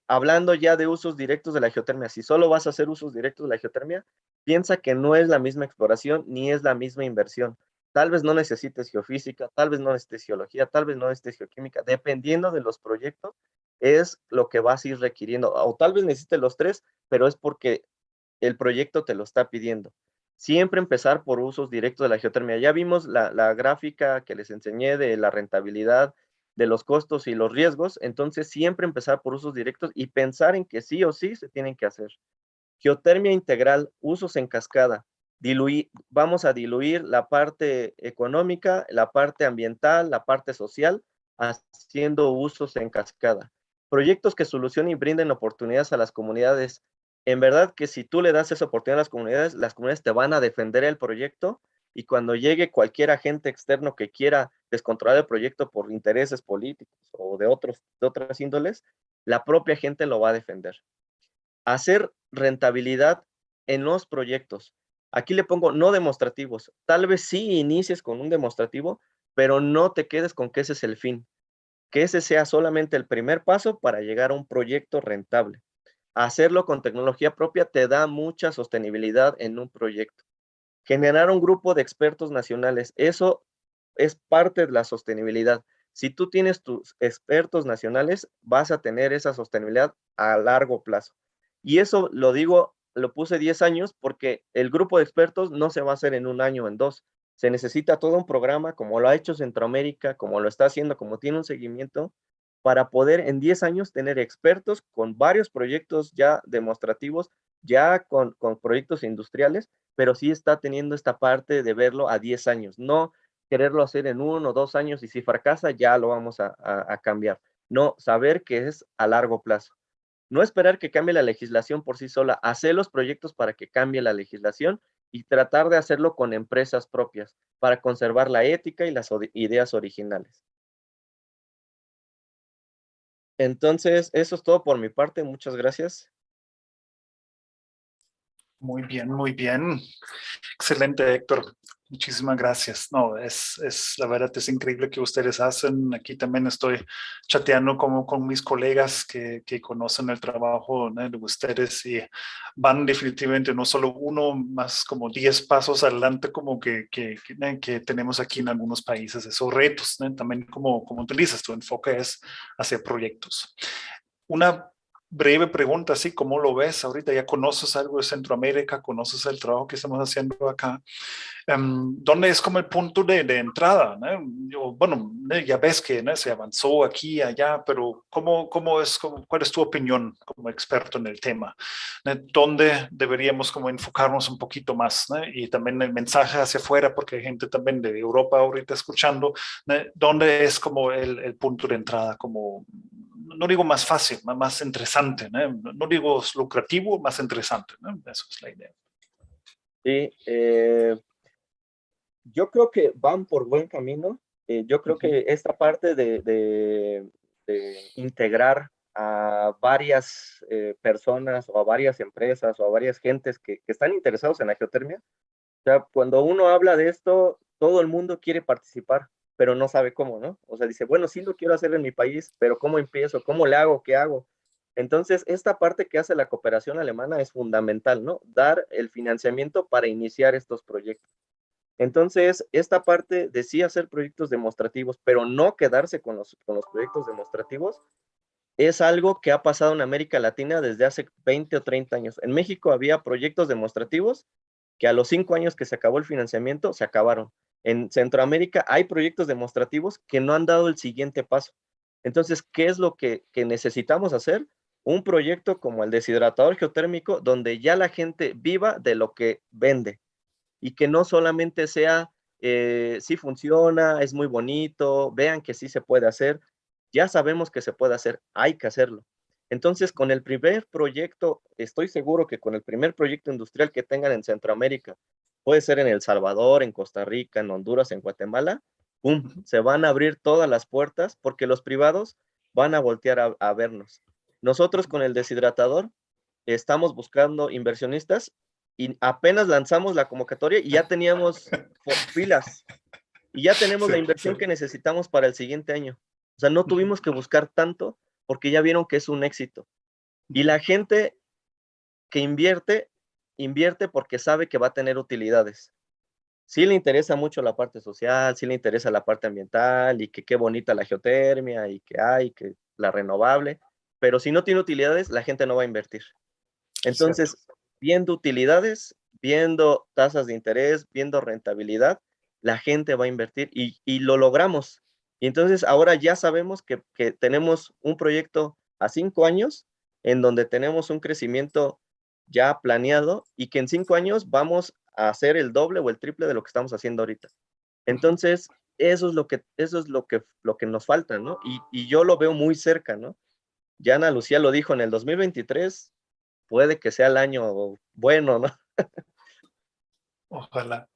hablando ya de usos directos de la geotermia, si solo vas a hacer usos directos de la geotermia, piensa que no es la misma exploración ni es la misma inversión. Tal vez no necesites geofísica, tal vez no necesites geología, tal vez no necesites geoquímica, dependiendo de los proyectos, es lo que vas a ir requiriendo. O tal vez necesites los tres, pero es porque el proyecto te lo está pidiendo. Siempre empezar por usos directos de la geotermia. Ya vimos la gráfica que les enseñé de la rentabilidad, de los costos y los riesgos, entonces siempre empezar por usos directos y pensar en que sí o sí se tienen que hacer. Geotermia integral, usos en cascada. Vamos a diluir la parte económica, la parte ambiental, la parte social, haciendo usos en cascada. Proyectos que solucionen y brinden oportunidades a las comunidades. En verdad que si tú le das esa oportunidad a las comunidades te van a defender el proyecto, y cuando llegue cualquier agente externo que quiera descontrolar el proyecto por intereses políticos o de otras índoles, la propia gente lo va a defender. Hacer rentabilidad en los proyectos. Aquí le pongo no demostrativos. Tal vez sí inicies con un demostrativo, pero no te quedes con que ese es el fin. Que ese sea solamente el primer paso para llegar a un proyecto rentable. Hacerlo con tecnología propia te da mucha sostenibilidad en un proyecto. Generar un grupo de expertos nacionales, eso es parte de la sostenibilidad. Si tú tienes tus expertos nacionales, vas a tener esa sostenibilidad a largo plazo. Y eso lo digo, lo puse 10 años porque el grupo de expertos no se va a hacer en un año o en dos. Se necesita todo un programa, como lo ha hecho Centroamérica, como lo está haciendo, como tiene un seguimiento, para poder en 10 años tener expertos con varios proyectos ya demostrativos, ya con proyectos industriales, pero sí está teniendo esta parte de verlo a 10 años, no quererlo hacer en 1 o 2 años y si fracasa ya lo vamos a cambiar. No, saber que es a largo plazo. No esperar que cambie la legislación por sí sola, hacer los proyectos para que cambie la legislación y tratar de hacerlo con empresas propias para conservar la ética y las ideas originales. Entonces, eso es todo por mi parte. Muchas gracias. Muy bien, muy bien. Excelente, Héctor. Muchísimas gracias. No, la verdad es increíble que ustedes hacen. Aquí también estoy chateando como con mis colegas que conocen el trabajo, ¿no?, de ustedes y van definitivamente no solo uno, más como 10 pasos adelante como que tenemos aquí en algunos países esos retos, ¿no? También como utilizas tu enfoque es hacia proyectos. Una breve pregunta, así, ¿cómo lo ves ahorita? Ya conoces algo de Centroamérica, conoces el trabajo que estamos haciendo acá. ¿Dónde es como el punto de entrada, ¿no? Bueno, ya ves que, ¿no?, se avanzó aquí y allá, pero ¿cuál es tu opinión como experto en el tema? ¿Dónde deberíamos como enfocarnos un poquito más, ¿no? Y también el mensaje hacia afuera, porque hay gente también de Europa ahorita escuchando, ¿no? ¿Dónde es como el punto de entrada, como, no digo más fácil, más interesante, ¿no? No digo lucrativo, más interesante, ¿no? Eso es la idea. Sí, yo creo que van por buen camino. yo creo que esta parte de integrar a varias personas o a varias empresas o a varias gentes que están interesados en la geotermia, o sea, cuando uno habla de esto, todo el mundo quiere participar, pero no sabe cómo, ¿no? O sea, dice, bueno, sí lo quiero hacer en mi país, pero ¿cómo empiezo? ¿Cómo le hago? ¿Qué hago? Entonces, esta parte que hace la cooperación alemana es fundamental, ¿no? Dar el financiamiento para iniciar estos proyectos. Entonces, esta parte de sí hacer proyectos demostrativos, pero no quedarse con los proyectos demostrativos, es algo que ha pasado en América Latina desde hace 20 o 30 años. En México había proyectos demostrativos que a los 5 años que se acabó el financiamiento, se acabaron. En Centroamérica hay proyectos demostrativos que no han dado el siguiente paso. Entonces, ¿qué es lo que necesitamos hacer? Un proyecto como el deshidratador geotérmico, donde ya la gente viva de lo que vende y que no solamente sea, sí funciona, es muy bonito, vean que sí se puede hacer. Ya sabemos que se puede hacer, hay que hacerlo. Entonces, con el primer proyecto, estoy seguro que con el primer proyecto industrial que tengan en Centroamérica, puede ser en El Salvador, en Costa Rica, en Honduras, en Guatemala, ¡pum!, se van a abrir todas las puertas porque los privados van a voltear a vernos. Nosotros con el deshidratador estamos buscando inversionistas y apenas lanzamos la convocatoria y ya teníamos filas y ya tenemos la inversión que necesitamos para el siguiente año. O sea, no tuvimos que buscar tanto porque ya vieron que es un éxito. Y la gente que invierte porque sabe que va a tener utilidades. Sí le interesa mucho la parte social, sí le interesa la parte ambiental y que qué bonita la geotermia y que hay, que la renovable, pero si no tiene utilidades, la gente no va a invertir. Entonces, viendo utilidades, viendo tasas de interés, viendo rentabilidad, la gente va a invertir y lo logramos. Y entonces ahora ya sabemos que tenemos un proyecto a 5 años en donde tenemos un crecimiento ya planeado y que en 5 años vamos a hacer el doble o el triple de lo que estamos haciendo ahorita. Entonces, eso es lo que nos falta, ¿no? Y yo lo veo muy cerca, ¿no? Ya Ana Lucía lo dijo, en el 2023 puede que sea el año bueno, ¿no? Ojalá.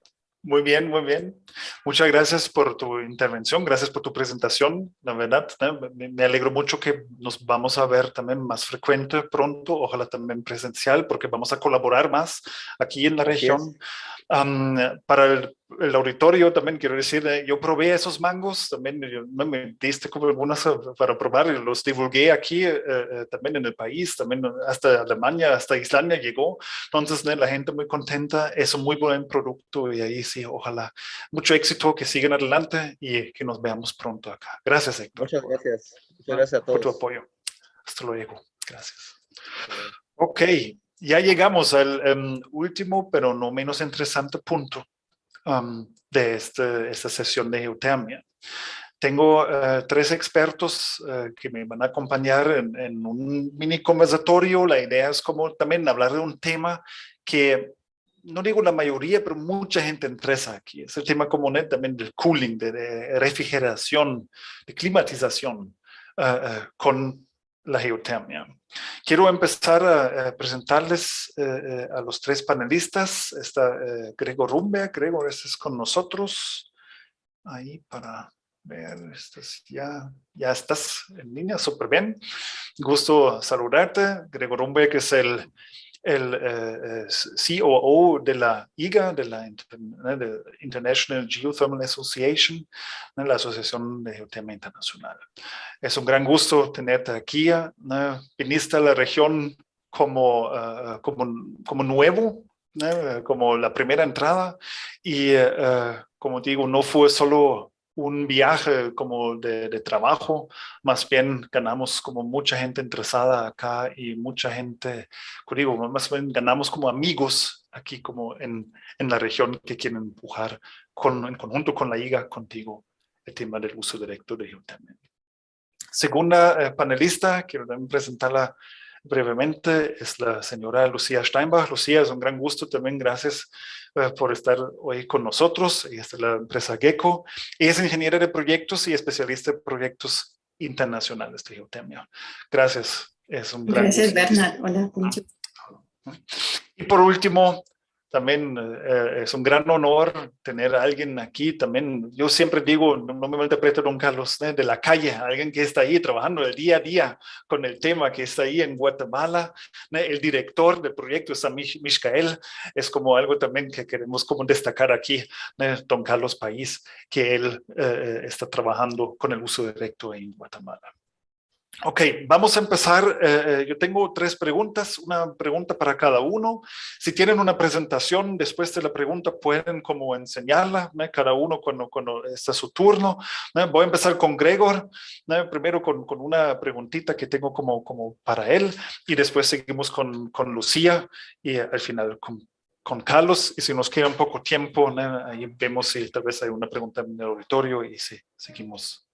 Muy bien, muy bien. Muchas gracias por tu intervención, gracias por tu presentación. La verdad, me alegro mucho que nos vamos a ver también más frecuente pronto, ojalá también presencial, porque vamos a colaborar más aquí en la región. Para el auditorio también quiero decir, yo probé esos mangos, también me diste como algunas para probar, los divulgué aquí también en el país, también hasta Alemania, hasta Islandia llegó, entonces la gente muy contenta, es un muy buen producto y ahí sí, ojalá mucho éxito, que sigan adelante y que nos veamos pronto acá. Gracias, Héctor. Muchas gracias. Muchas gracias a todos. Por tu apoyo. Hasta luego. Gracias. Ok. Ya llegamos al último, pero no menos interesante punto de esta sesión de geotermia. Tengo 3 expertos que me van a acompañar en un mini conversatorio. La idea es como también hablar de un tema que, no digo la mayoría, pero mucha gente interesa aquí. Es el tema común también del cooling, de refrigeración, de climatización con la geotermia. Quiero empezar a presentarles a los 3 panelistas. Está Gregor Rumberg. Gregor, estás con nosotros. Ahí para ver, ya estás en línea, súper bien. Gusto saludarte. Gregor Rumberg es el COO de la IGA, de la International Geothermal Association, la Asociación de Geotermia Internacional. Es un gran gusto tenerte aquí. Viniste a la región como nuevo, como la primera entrada y como digo, no fue solo un viaje como de trabajo, más bien ganamos como mucha gente interesada acá y mucha gente, digo, más bien ganamos como amigos aquí como en la región que quieren empujar en conjunto con la IGA contigo el tema del uso directo de geotermia. Segunda panelista, quiero también presentarla brevemente, es la señora Lucia Steinbach. Lucia, es un gran gusto también, gracias por estar hoy con nosotros. Ella es de la empresa GEC-CO. Ella es ingeniera de proyectos y especialista en proyectos internacionales de geotermia. Gracias, es un gran gusto. Gracias, Bernard. Hola, mucho. Y por último, también es un gran honor tener a alguien aquí. También yo siempre digo, no me malinterprete, don Carlos, de la calle, alguien que está ahí trabajando el día a día con el tema, que está ahí en Guatemala. El director del proyecto es Michael, es como algo también que queremos como destacar aquí, don Carlos País, que él está trabajando con el uso directo en Guatemala. Ok, vamos a empezar. Yo tengo 3 preguntas, una pregunta para cada uno. Si tienen una presentación después de la pregunta, pueden como enseñarla, cada uno cuando está su turno. Voy a empezar con Gregor, primero con una preguntita que tengo como para él, y después seguimos con Lucia y al final con Carlos. Y si nos queda un poco tiempo, ahí vemos si tal vez hay una pregunta en el auditorio y si seguimos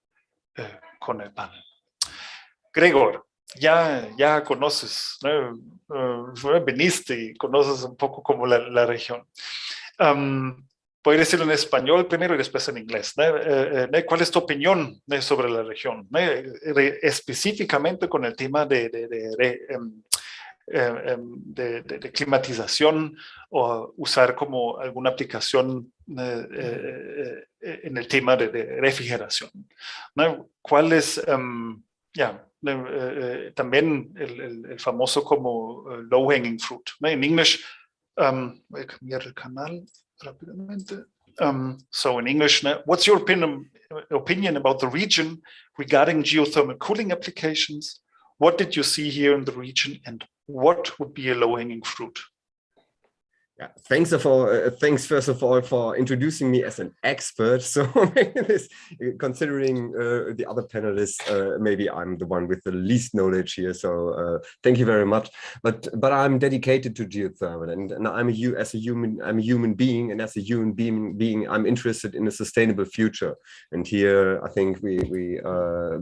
con el panel. Gregor, ya conoces, viniste y conoces un poco como la región. Voy a decirlo en español primero y después en inglés. ¿Cuál es tu opinión sobre la región? Específicamente con el tema de climatización o usar como alguna aplicación en el tema de refrigeración. ¿Cuál es... también el famoso como low hanging fruit. En English, voy a cambiar el canal rápidamente. So in English, what's your opinion about the region regarding geothermal cooling applications? What did you see here in the region, and what would be a low hanging fruit? Yeah, thanks first of all for introducing me as an expert. So considering the other panelists, maybe I'm the one with the least knowledge here. So thank you very much. But I'm dedicated to geothermal, and I'm a human being, and as a human being, I'm interested in a sustainable future. And here I think we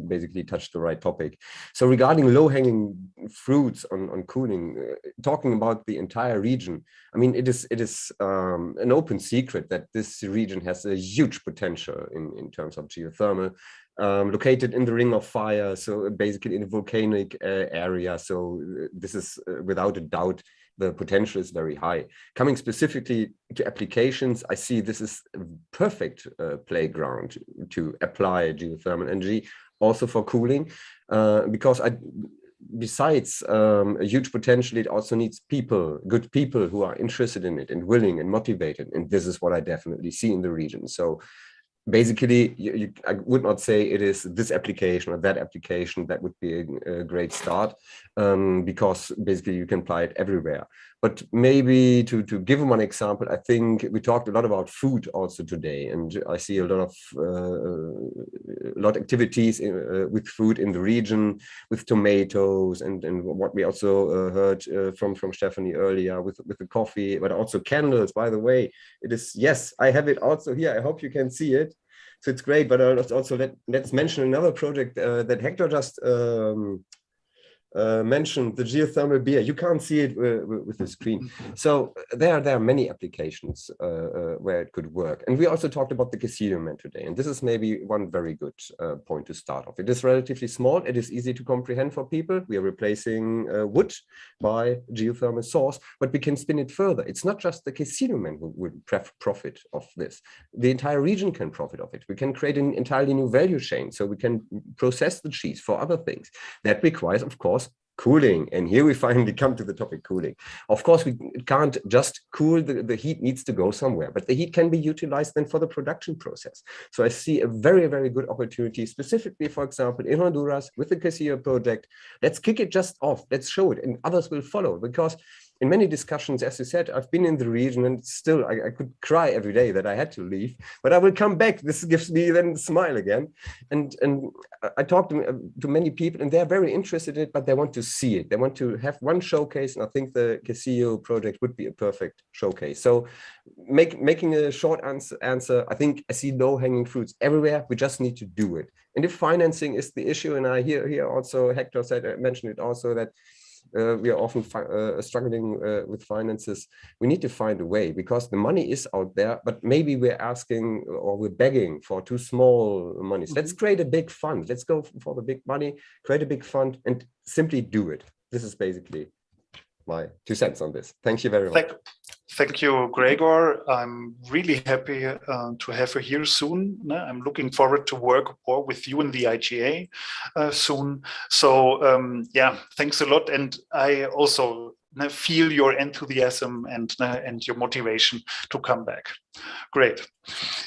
basically touched the right topic. So regarding low-hanging fruits on cooling, talking about the entire region, I mean, it is an open secret that this region has a huge potential in terms of geothermal, located in the Ring of Fire, so basically in a volcanic area. So this is without a doubt, the potential is very high. Coming specifically to applications, I see this is a perfect playground to apply geothermal energy, also for cooling, because besides a huge potential, it also needs good people who are interested in it and willing and motivated. And this is what I definitely see in the region. So basically, I would not say it is this application or that application that would be a great start, because basically you can apply it everywhere. But maybe to give one example, I think we talked a lot about food also today, and I see a lot of activities with food in the region, with tomatoes, and what we also heard from Stephanie earlier with the coffee, but also candles. By the way, it is, yes, I have it also here. I hope you can see it. So it's great, but also let's mention another project that Hector just mentioned, the geothermal beer. You can't see it with the screen. So there are many applications where it could work. And we also talked about the casino man today. And this is maybe one very good point to start off. It is relatively small. It is easy to comprehend for people. We are replacing wood by geothermal source, but we can spin it further. It's not just the casino man who would profit of this. The entire region can profit of it. We can create an entirely new value chain. So we can process the cheese for other things. That requires, of course, cooling. And here we finally come to the topic cooling. Of course, we can't just cool, the heat needs to go somewhere, but the heat can be utilized then for the production process. So I see a very, very good opportunity, specifically, for example, in Honduras with the Casilla project. Let's kick it just off. Let's show it, and others will follow, because in many discussions, as you said, I've been in the region, and still I could cry every day that I had to leave, but I will come back. This gives me then a smile again. And I talked to many people, and they're very interested in it, but they want to see it. They want to have one showcase, and I think the GEC-CO project would be a perfect showcase. So making a short answer, I think I see low-hanging fruits everywhere. We just need to do it. And if financing is the issue, and I hear also Hector mentioned it also, that we are often struggling with finances. We need to find a way, because the money is out there, but maybe we're asking or we're begging for too small monies. Let's create a big fund. Let's go for the big money, create a big fund, and simply do it. This is basically my 2 cents on this. Thank you very much. Thank you, Gregor. I'm really happy to have you here soon. I'm looking forward to work more with you in the IGA soon. So yeah, thanks a lot. And I also feel your enthusiasm and your motivation to come back. Great.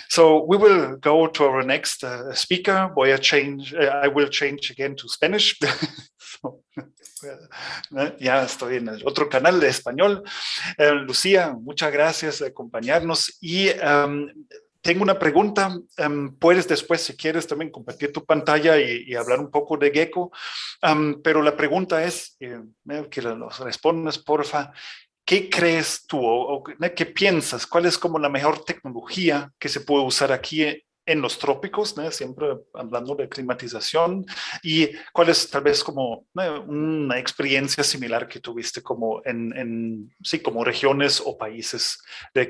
So we will go to our next speaker. I will change again to Spanish. Ya estoy en el otro canal de español. Lucia, muchas gracias por acompañarnos. Y tengo una pregunta. Puedes después, si quieres, también compartir tu pantalla y hablar un poco de GEC-CO. Pero la pregunta es, que los respondas, porfa. ¿Qué crees tú o qué piensas? ¿Cuál es como la mejor tecnología que se puede usar aquí en los trópicos, siempre hablando de climatización? ¿Y cuál es tal vez como una experiencia similar que tuviste como sí, como regiones o países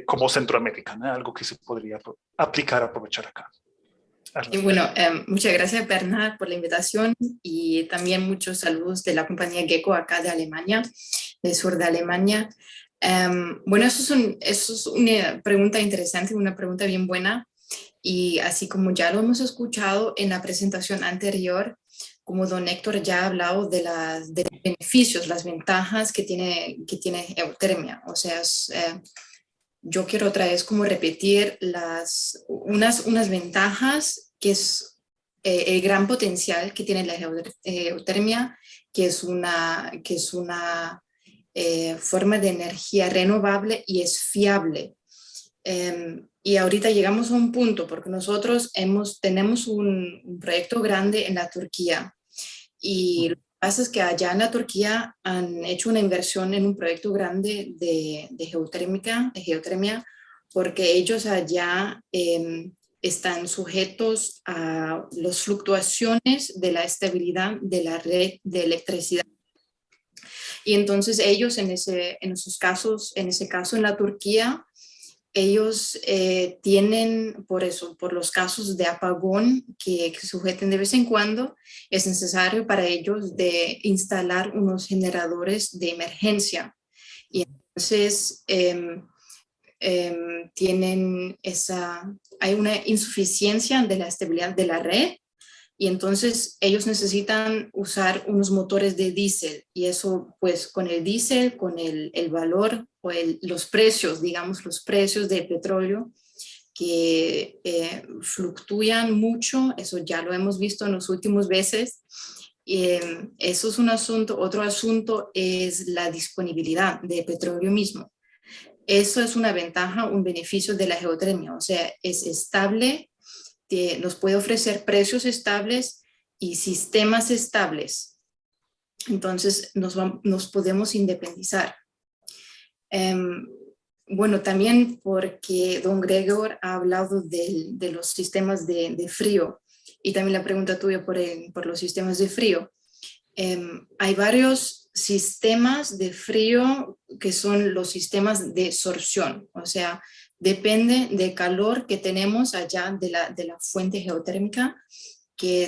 como Centroamérica? Algo que se podría aplicar, aprovechar acá. Y bueno, muchas gracias, Bernard, por la invitación y también muchos saludos de la compañía GEC-CO acá de Alemania, del sur de Alemania. Bueno, eso es una pregunta interesante, una pregunta bien buena. Y así como ya lo hemos escuchado en la presentación anterior, como don Héctor ya ha hablado de los beneficios, las ventajas que tiene geotermia. O sea, yo quiero otra vez como repetir unas ventajas que es el gran potencial que tiene la geotermia, que es una forma de energía renovable y es fiable. Y ahorita llegamos a un punto porque nosotros tenemos un proyecto grande en la Turquía y lo que pasa es que allá en la Turquía han hecho una inversión en un proyecto grande de geotermia, porque ellos allá están sujetos a las fluctuaciones de la estabilidad de la red de electricidad. Y entonces ellos en ese caso en la Turquía, ellos tienen, por los casos de apagón que sujeten de vez en cuando, es necesario para ellos de instalar unos generadores de emergencia. Y entonces hay una insuficiencia de la estabilidad de la red y entonces ellos necesitan usar unos motores de diésel y eso pues con el diésel, con el valor o los precios, digamos los precios del petróleo que fluctúan mucho, eso ya lo hemos visto en los últimos meses. Eso es un asunto. Otro asunto es la disponibilidad de petróleo mismo. Eso es una ventaja, un beneficio de la geotermia, o sea, es estable, nos puede ofrecer precios estables y sistemas estables. Entonces nos podemos independizar. Bueno, también porque don Gregor ha hablado de los sistemas de frío y también la pregunta tuya por los sistemas de frío. Hay varios sistemas de frío que son los sistemas de sorción, o sea, depende del calor que tenemos allá de la fuente geotérmica, que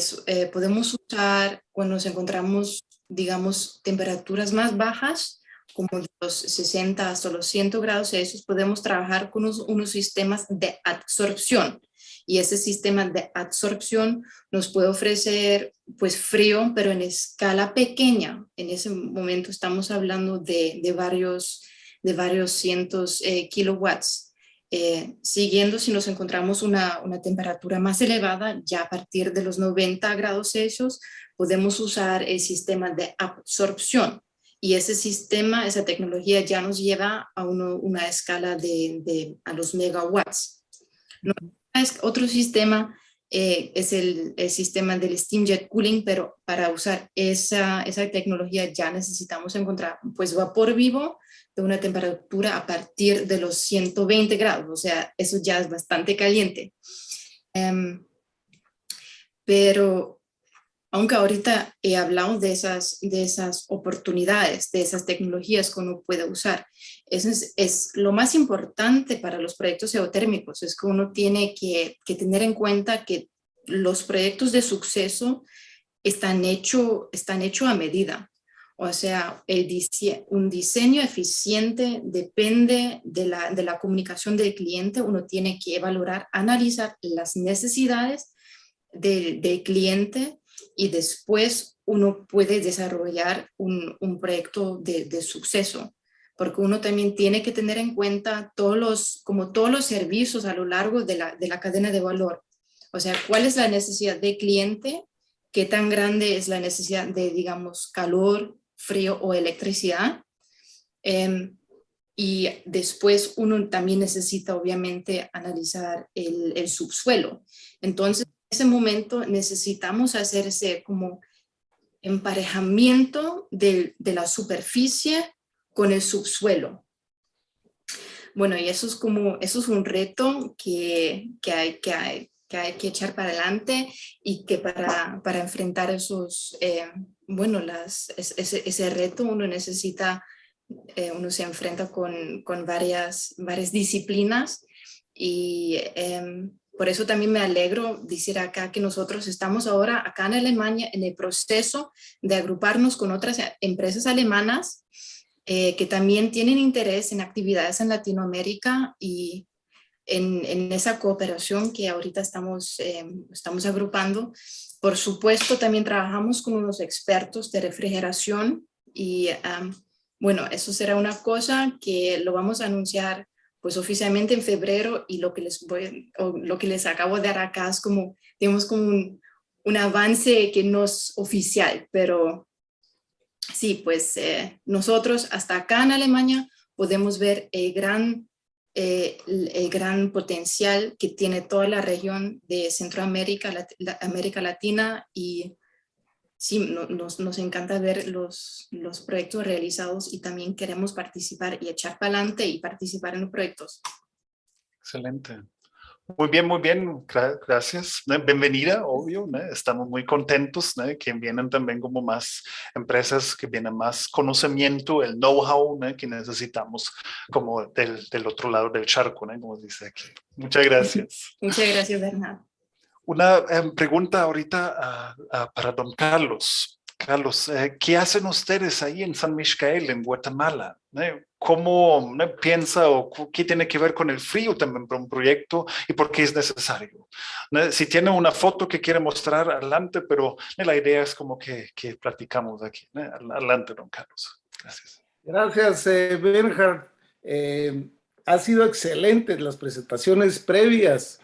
podemos usar cuando nos encontramos, digamos, temperaturas más bajas, como de los 60 hasta los 100 grados Celsius, podemos trabajar con unos sistemas de absorción. Y ese sistema de absorción nos puede ofrecer pues frío, pero en escala pequeña. En ese momento estamos hablando de varios cientos kilowatts. Siguiendo, si nos encontramos una temperatura más elevada, ya a partir de los 90 grados Celsius, podemos usar el sistema de absorción. Y ese sistema, esa tecnología ya nos lleva a una escala a los megawatts. Otro sistema es el sistema del steam jet cooling, pero para usar esa tecnología ya necesitamos encontrar pues vapor vivo de una temperatura a partir de los 120 grados, o sea, eso ya es bastante caliente. Pero aunque ahorita he hablado de esas oportunidades, de esas tecnologías que uno puede usar, es lo más importante para los proyectos geotérmicos, es que uno tiene que tener en cuenta que los proyectos de suceso están hechos a medida. O sea, un diseño eficiente depende de la comunicación del cliente. Uno tiene que valorar, analizar las necesidades del cliente y después uno puede desarrollar un proyecto de suceso. Porque uno también tiene que tener en cuenta todos los servicios a lo largo de la cadena de valor. O sea, ¿cuál es la necesidad del cliente? ¿Qué tan grande es la necesidad de, digamos, calor, frío o electricidad? Y después uno también necesita, obviamente, analizar el subsuelo. Entonces, en ese momento necesitamos hacer ese como emparejamiento de la superficie con el subsuelo. Bueno, y eso es un reto que hay que echar para adelante y que para enfrentar esos, ese reto uno se enfrenta con varias disciplinas y por eso también me alegro decir acá que nosotros estamos ahora acá en Alemania en el proceso de agruparnos con otras empresas alemanas que también tienen interés en actividades en Latinoamérica y en esa cooperación que ahorita estamos agrupando. Por supuesto, también trabajamos con unos expertos de refrigeración y bueno, eso será una cosa que lo vamos a anunciar pues oficialmente en febrero y lo que les acabo de dar acá es como, digamos, como un avance que no es oficial, pero sí, pues nosotros hasta acá en Alemania podemos ver el gran potencial que tiene toda la región de Centroamérica, América Latina y sí, nos encanta ver los proyectos realizados y también queremos participar y echar para adelante y participar en los proyectos. Excelente. Muy bien, gracias. Bienvenida, obvio, ¿no? Estamos muy contentos, ¿no? Que vienen también como más empresas, que vienen más conocimiento, el know-how, ¿no? Que necesitamos como del otro lado del charco, ¿no? Como dice aquí. Muchas gracias. Muchas gracias, Bernard. Una pregunta ahorita para don Carlos. Carlos, ¿qué hacen ustedes ahí en San Miguel, en Guatemala? ¿Cómo piensa o qué tiene que ver con el frío también para un proyecto y por qué es necesario? Si tiene una foto que quiere mostrar, adelante, pero la idea es como que platicamos aquí. Adelante, don Carlos. Gracias. Gracias, Bernhard. Ha sido excelente las presentaciones previas,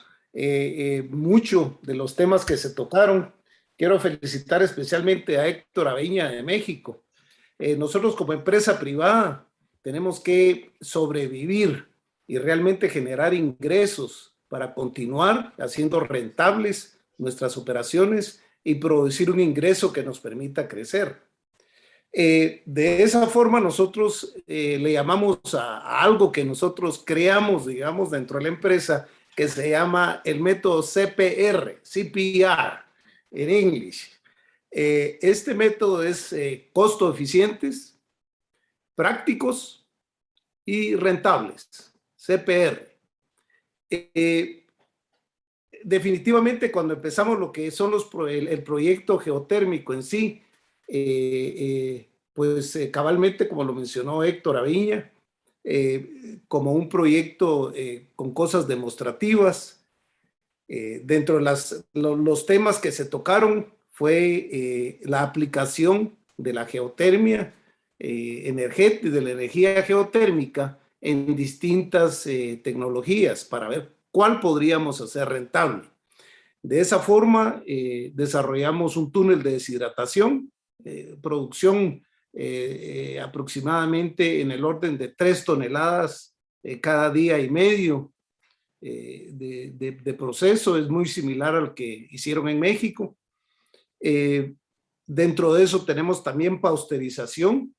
mucho de los temas que se tocaron. Quiero felicitar especialmente a Hector Avina de México. Nosotros como empresa privada tenemos que sobrevivir y realmente generar ingresos para continuar haciendo rentables nuestras operaciones y producir un ingreso que nos permita crecer. De esa forma nosotros le llamamos a algo que nosotros creamos, digamos, dentro de la empresa, que se llama el método CPR en inglés. Este método es costo eficientes, prácticos y rentables, CPR. Definitivamente cuando empezamos lo que son el proyecto geotérmico en sí, pues cabalmente como lo mencionó Hector Avina, como un proyecto con cosas demostrativas. Dentro de los temas que se tocaron fue la aplicación de la geotermia energética, de la energía geotérmica en distintas tecnologías para ver cuál podríamos hacer rentable. De esa forma desarrollamos un túnel de deshidratación, producción aproximadamente en el orden de 3 toneladas cada día y medio de proceso. Es muy similar al que hicieron en México. Dentro de eso tenemos también pasteurización,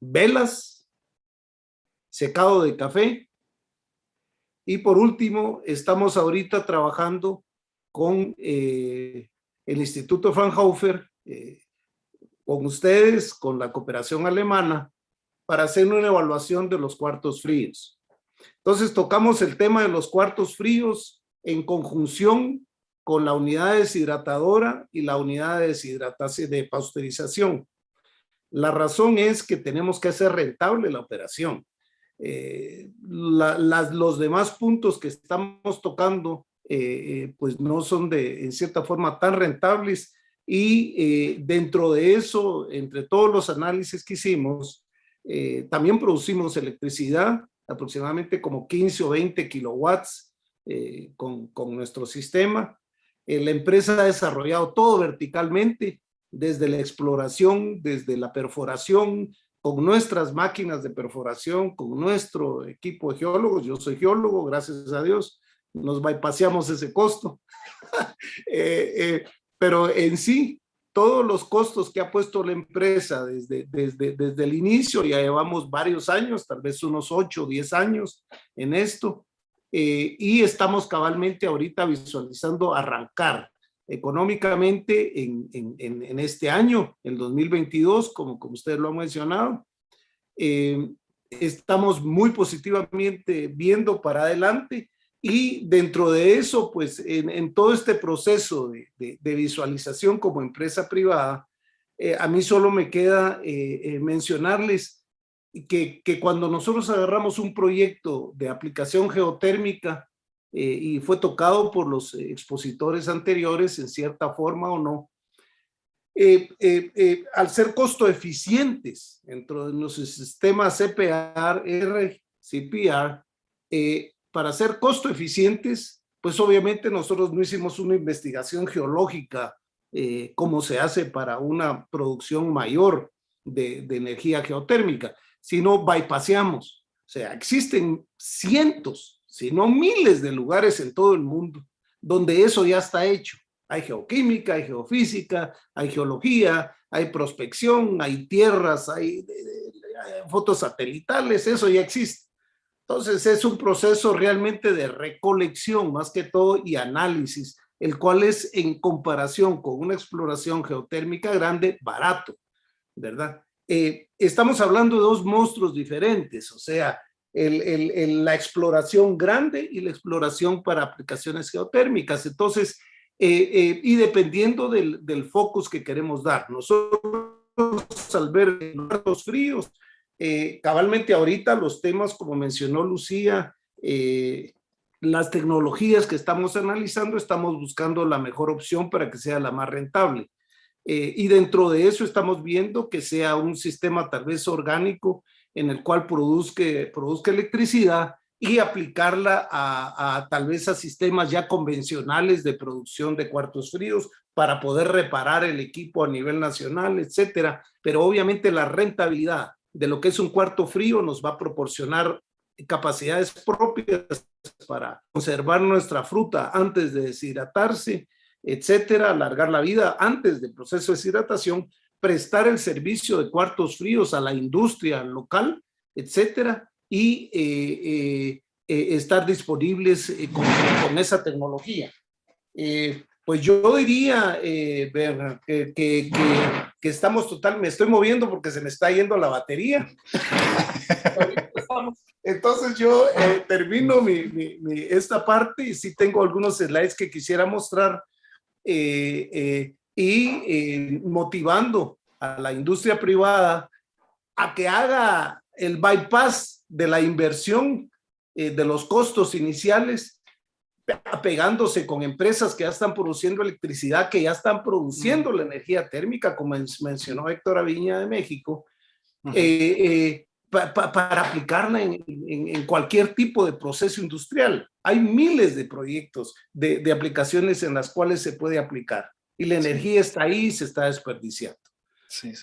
velas, secado de café y por último estamos ahorita trabajando con el Instituto Fraunhofer, con ustedes, con la cooperación alemana, para hacer una evaluación de los cuartos fríos. Entonces tocamos el tema de los cuartos fríos en conjunción con la unidad deshidratadora y la unidad de deshidratación de pasteurización. La razón es que tenemos que hacer rentable la operación. Los demás puntos que estamos tocando pues no son en cierta forma tan rentables, y dentro de eso, entre todos los análisis que hicimos, también producimos electricidad, aproximadamente como 15 o 20 kilowatts con nuestro sistema. La empresa ha desarrollado todo verticalmente, desde la exploración, desde la perforación, con nuestras máquinas de perforación, con nuestro equipo de geólogos. Yo soy geólogo, gracias a Dios, nos bypaseamos ese costo. Pero en sí, todos los costos que ha puesto la empresa desde el inicio, ya llevamos varios años, tal vez unos 8 o 10 años en esto, y estamos cabalmente ahorita visualizando arrancar económicamente en este año, el 2022, como usted lo ha mencionado. Estamos muy positivamente viendo para adelante, y dentro de eso, pues en todo este proceso de visualización como empresa privada, a mí solo me queda mencionarles que cuando nosotros agarramos un proyecto de aplicación geotérmica y fue tocado por los expositores anteriores en cierta forma o no, al ser costo eficientes dentro de nuestro sistema CPR, CPR, para ser costo eficientes, pues obviamente nosotros no hicimos una investigación geológica como se hace para una producción mayor de energía geotérmica, sino bypaseamos. O sea, existen cientos, si no miles de lugares en todo el mundo donde eso ya está hecho. Hay geoquímica, hay geofísica, hay geología, hay prospección, hay tierras, hay fotos satelitales, eso ya existe. Entonces es un proceso realmente de recolección más que todo y análisis, el cual es en comparación con una exploración geotérmica grande, barato, ¿verdad? Estamos hablando de dos monstruos diferentes, o sea, la exploración grande y la exploración para aplicaciones geotérmicas. Entonces, y dependiendo del focus que queremos dar. Nosotros al ver los fríos, cabalmente ahorita los temas, como mencionó Lucia, las tecnologías que estamos analizando, estamos buscando la mejor opción para que sea la más rentable. Y dentro de eso estamos viendo que sea un sistema tal vez orgánico en el cual produzca electricidad y aplicarla a tal vez a sistemas ya convencionales de producción de cuartos fríos para poder reparar el equipo a nivel nacional, etcétera. Pero obviamente la rentabilidad de lo que es un cuarto frío nos va a proporcionar capacidades propias para conservar nuestra fruta antes de deshidratarse, etcétera, alargar la vida antes del proceso de deshidratación, prestar el servicio de cuartos fríos a la industria local, etcétera, y estar disponibles con esa tecnología. Pues yo diría, Bernard, que estamos me estoy moviendo porque se me está yendo la batería. Entonces yo termino esta parte y sí tengo algunos slides que quisiera mostrar motivando a la industria privada a que haga el bypass de la inversión de los costos iniciales, apegándose con empresas que ya están produciendo electricidad, que ya están produciendo la energía térmica, como mencionó Hector Avina de México, para aplicarla en cualquier tipo de proceso industrial. Hay miles de proyectos de aplicaciones en las cuales se puede aplicar y la energía está ahí y se está desperdiciando. Sí.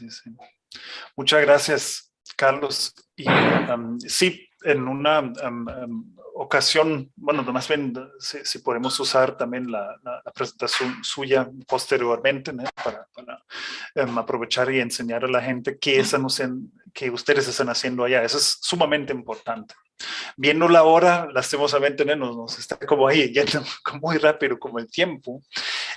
Muchas gracias, Carlos. Y sí, en una ocasión, bueno, más bien si podemos usar también la presentación suya posteriormente, ¿no? para aprovechar y enseñar a la gente qué ustedes están haciendo allá. Eso es sumamente importante. Viéndola ahora, lastimosamente, nos está como ahí, yendo muy rápido como el tiempo.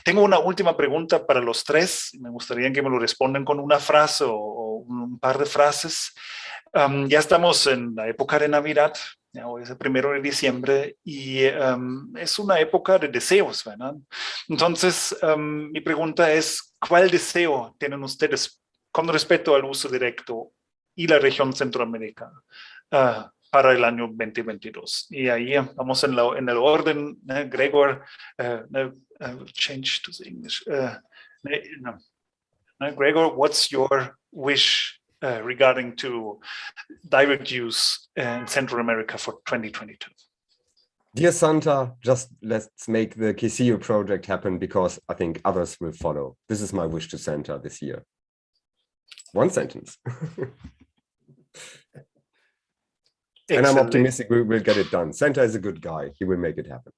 Tengo una última pregunta para los tres. Me gustaría que me lo respondan con una frase o un par de frases. Ya estamos en la época de Navidad Ya, hoy es el 1 de diciembre y es una época de deseos, ¿verdad? Entonces, mi pregunta es, ¿cuál deseo tienen ustedes con respecto al uso directo y la región Centroamérica para el año 2022? Y ahí vamos en el orden, Gregor, change to English. Gregor, what's your wish regarding to direct use in Central America for 2022? Dear Santa, just let's make the GEC-CO project happen because I think others will follow. This is my wish to Santa this year. One sentence. And I'm optimistic we will get it done. Santa is a good guy. He will make it happen.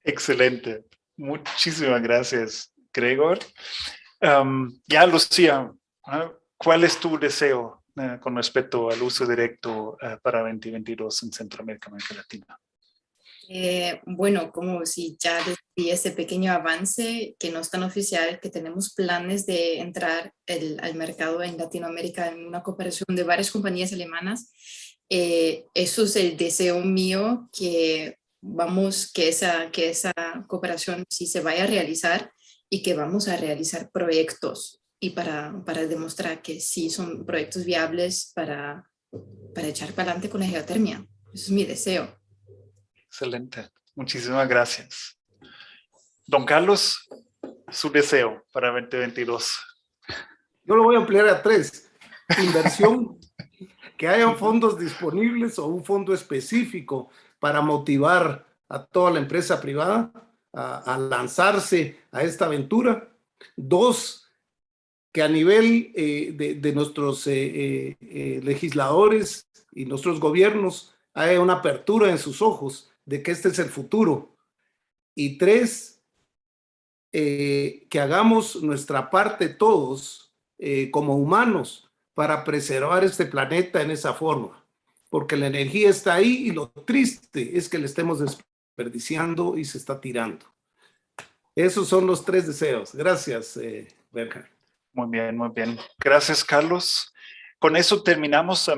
Excelente. Muchísimas gracias, Gregor. Ya, Lucia, ¿cuál es tu deseo con respecto al uso directo para 2022 en Centroamérica, América Latina? Bueno, como si ya desde ese pequeño avance que no es tan oficial, que tenemos planes de entrar al mercado en Latinoamérica en una cooperación de varias compañías alemanas, eso es el deseo mío, que esa cooperación sí se vaya a realizar y que vamos a realizar proyectos y para demostrar que sí son proyectos viables para echar para adelante con la geotermia. Eso es mi deseo. Excelente, muchísimas gracias. Don Carlos, su deseo para 2022. Yo lo voy a ampliar a 3. Inversión, que haya fondos disponibles o un fondo específico para motivar a toda la empresa privada a lanzarse a esta aventura. 2, que a nivel de nuestros legisladores y nuestros gobiernos haya una apertura en sus ojos de que este es el futuro. Y 3, que hagamos nuestra parte todos como humanos para preservar este planeta en esa forma, porque la energía está ahí y lo triste es que le estemos desperdiciando y se está tirando. Esos son los 3 deseos. Gracias, Berger. Muy bien, muy bien. Gracias, Carlos. Con eso terminamos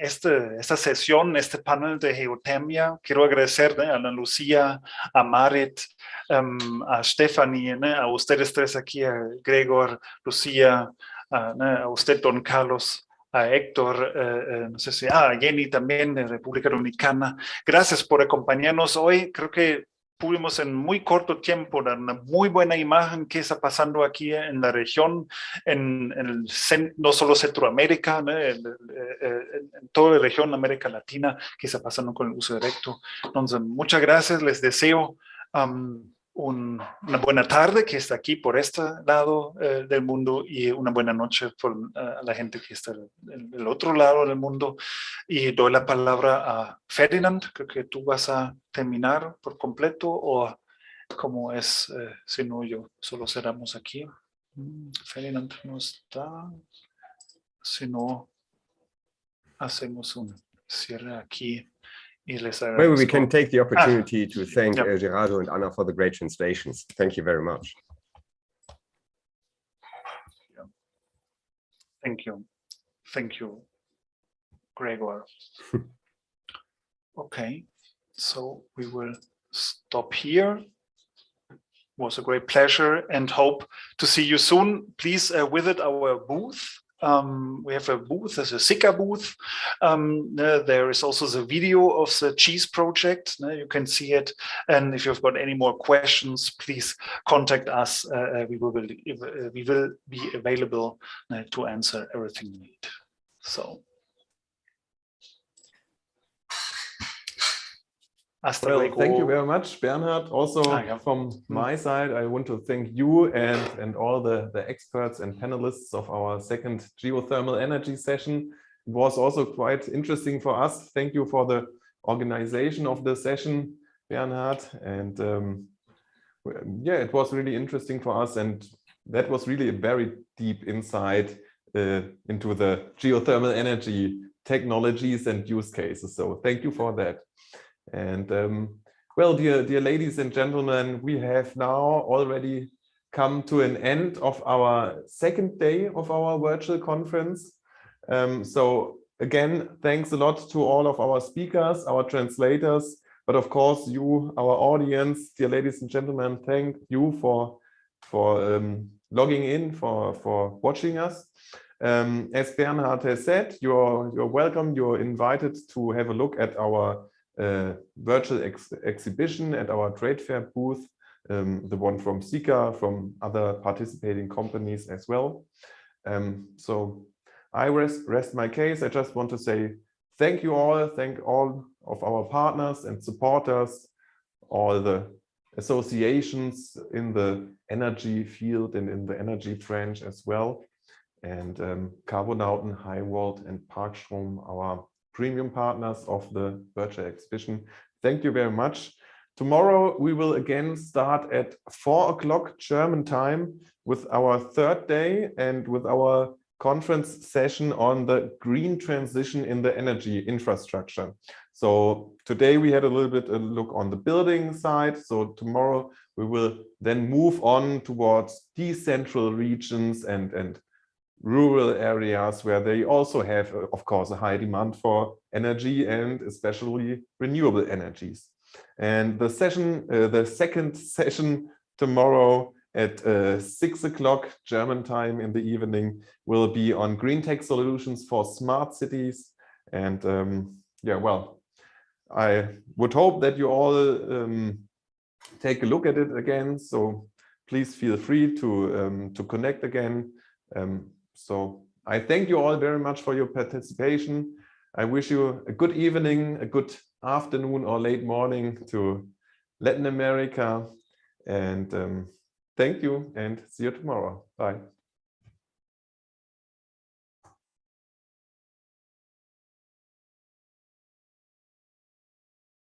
esta sesión, este panel de geotermia. Quiero agradecer a la Lucia, a Marit, a Stephanie, a ustedes 3 aquí, a Gregor, Lucia, a usted, don Carlos, a Héctor, no sé si, a Jenny también de República Dominicana. Gracias por acompañarnos hoy. Creo que pudimos en muy corto tiempo dar una muy buena imagen que está pasando aquí en la región, no solo Centroamérica, en toda la región América Latina, que está pasando con el uso directo. Entonces, muchas gracias, les deseo una buena tarde que está aquí por este lado del mundo y una buena noche por la gente que está en el otro lado del mundo. Y doy la palabra a Ferdinand. Creo que tú vas a terminar por completo o como es, si no yo solo cerramos aquí. Ferdinand no está. Si no, hacemos un cierre aquí. Maybe we can take the opportunity to thank Gerardo and Anna for the great translations. Thank you very much. Thank you. Thank you, Gregor. Okay, so we will stop here. It was a great pleasure and hope to see you soon. Please visit our booth. We have a booth, there's a Sika booth. There is also the video of the cheese project. You can see it. And if you've got any more questions, please contact us. We will be available to answer everything you need. So. Well, thank you very much, Bernhard. Also, from my side, I want to thank you and all the experts and panelists of our second geothermal energy session. It was also quite interesting for us. Thank you for the organization of the session, Bernhard. And yeah, it was really interesting for us. And that was really a very deep insight into the geothermal energy technologies and use cases. So thank you for that. And well, dear ladies and gentlemen, we have now already come to an end of our second day of our virtual conference. So again, thanks a lot to all of our speakers, our translators, but of course you, our audience, dear ladies and gentlemen, thank you for logging in, for watching us. As Bernhard has said, you're welcome. You're invited to have a look at our virtual exhibition at our trade fair booth, the one from Sika, from other participating companies as well. So I rest my case. I just want to say thank you all. Thank all of our partners and supporters, all the associations in the energy field and in the energy branch as well. And Carbonauten, Highvolt and Parkstrom, our premium partners of the virtual exhibition. Thank you very much. Tomorrow we will again start at 4 o'clock German time with our third day and with our conference session on the green transition in the energy infrastructure. So today we had a little bit a look on the building side. So tomorrow we will then move on towards decentral regions and rural areas where they also have, of course, a high demand for energy and especially renewable energies. And the session, the second session tomorrow at 6 o'clock German time in the evening will be on GreenTech Solutions for smart cities. And yeah, well, I would hope that you all take a look at it again. So please feel free to connect again. So I thank you all very much for your participation. I wish you a good evening, a good afternoon or late morning to Latin America. And thank you and see you tomorrow. Bye.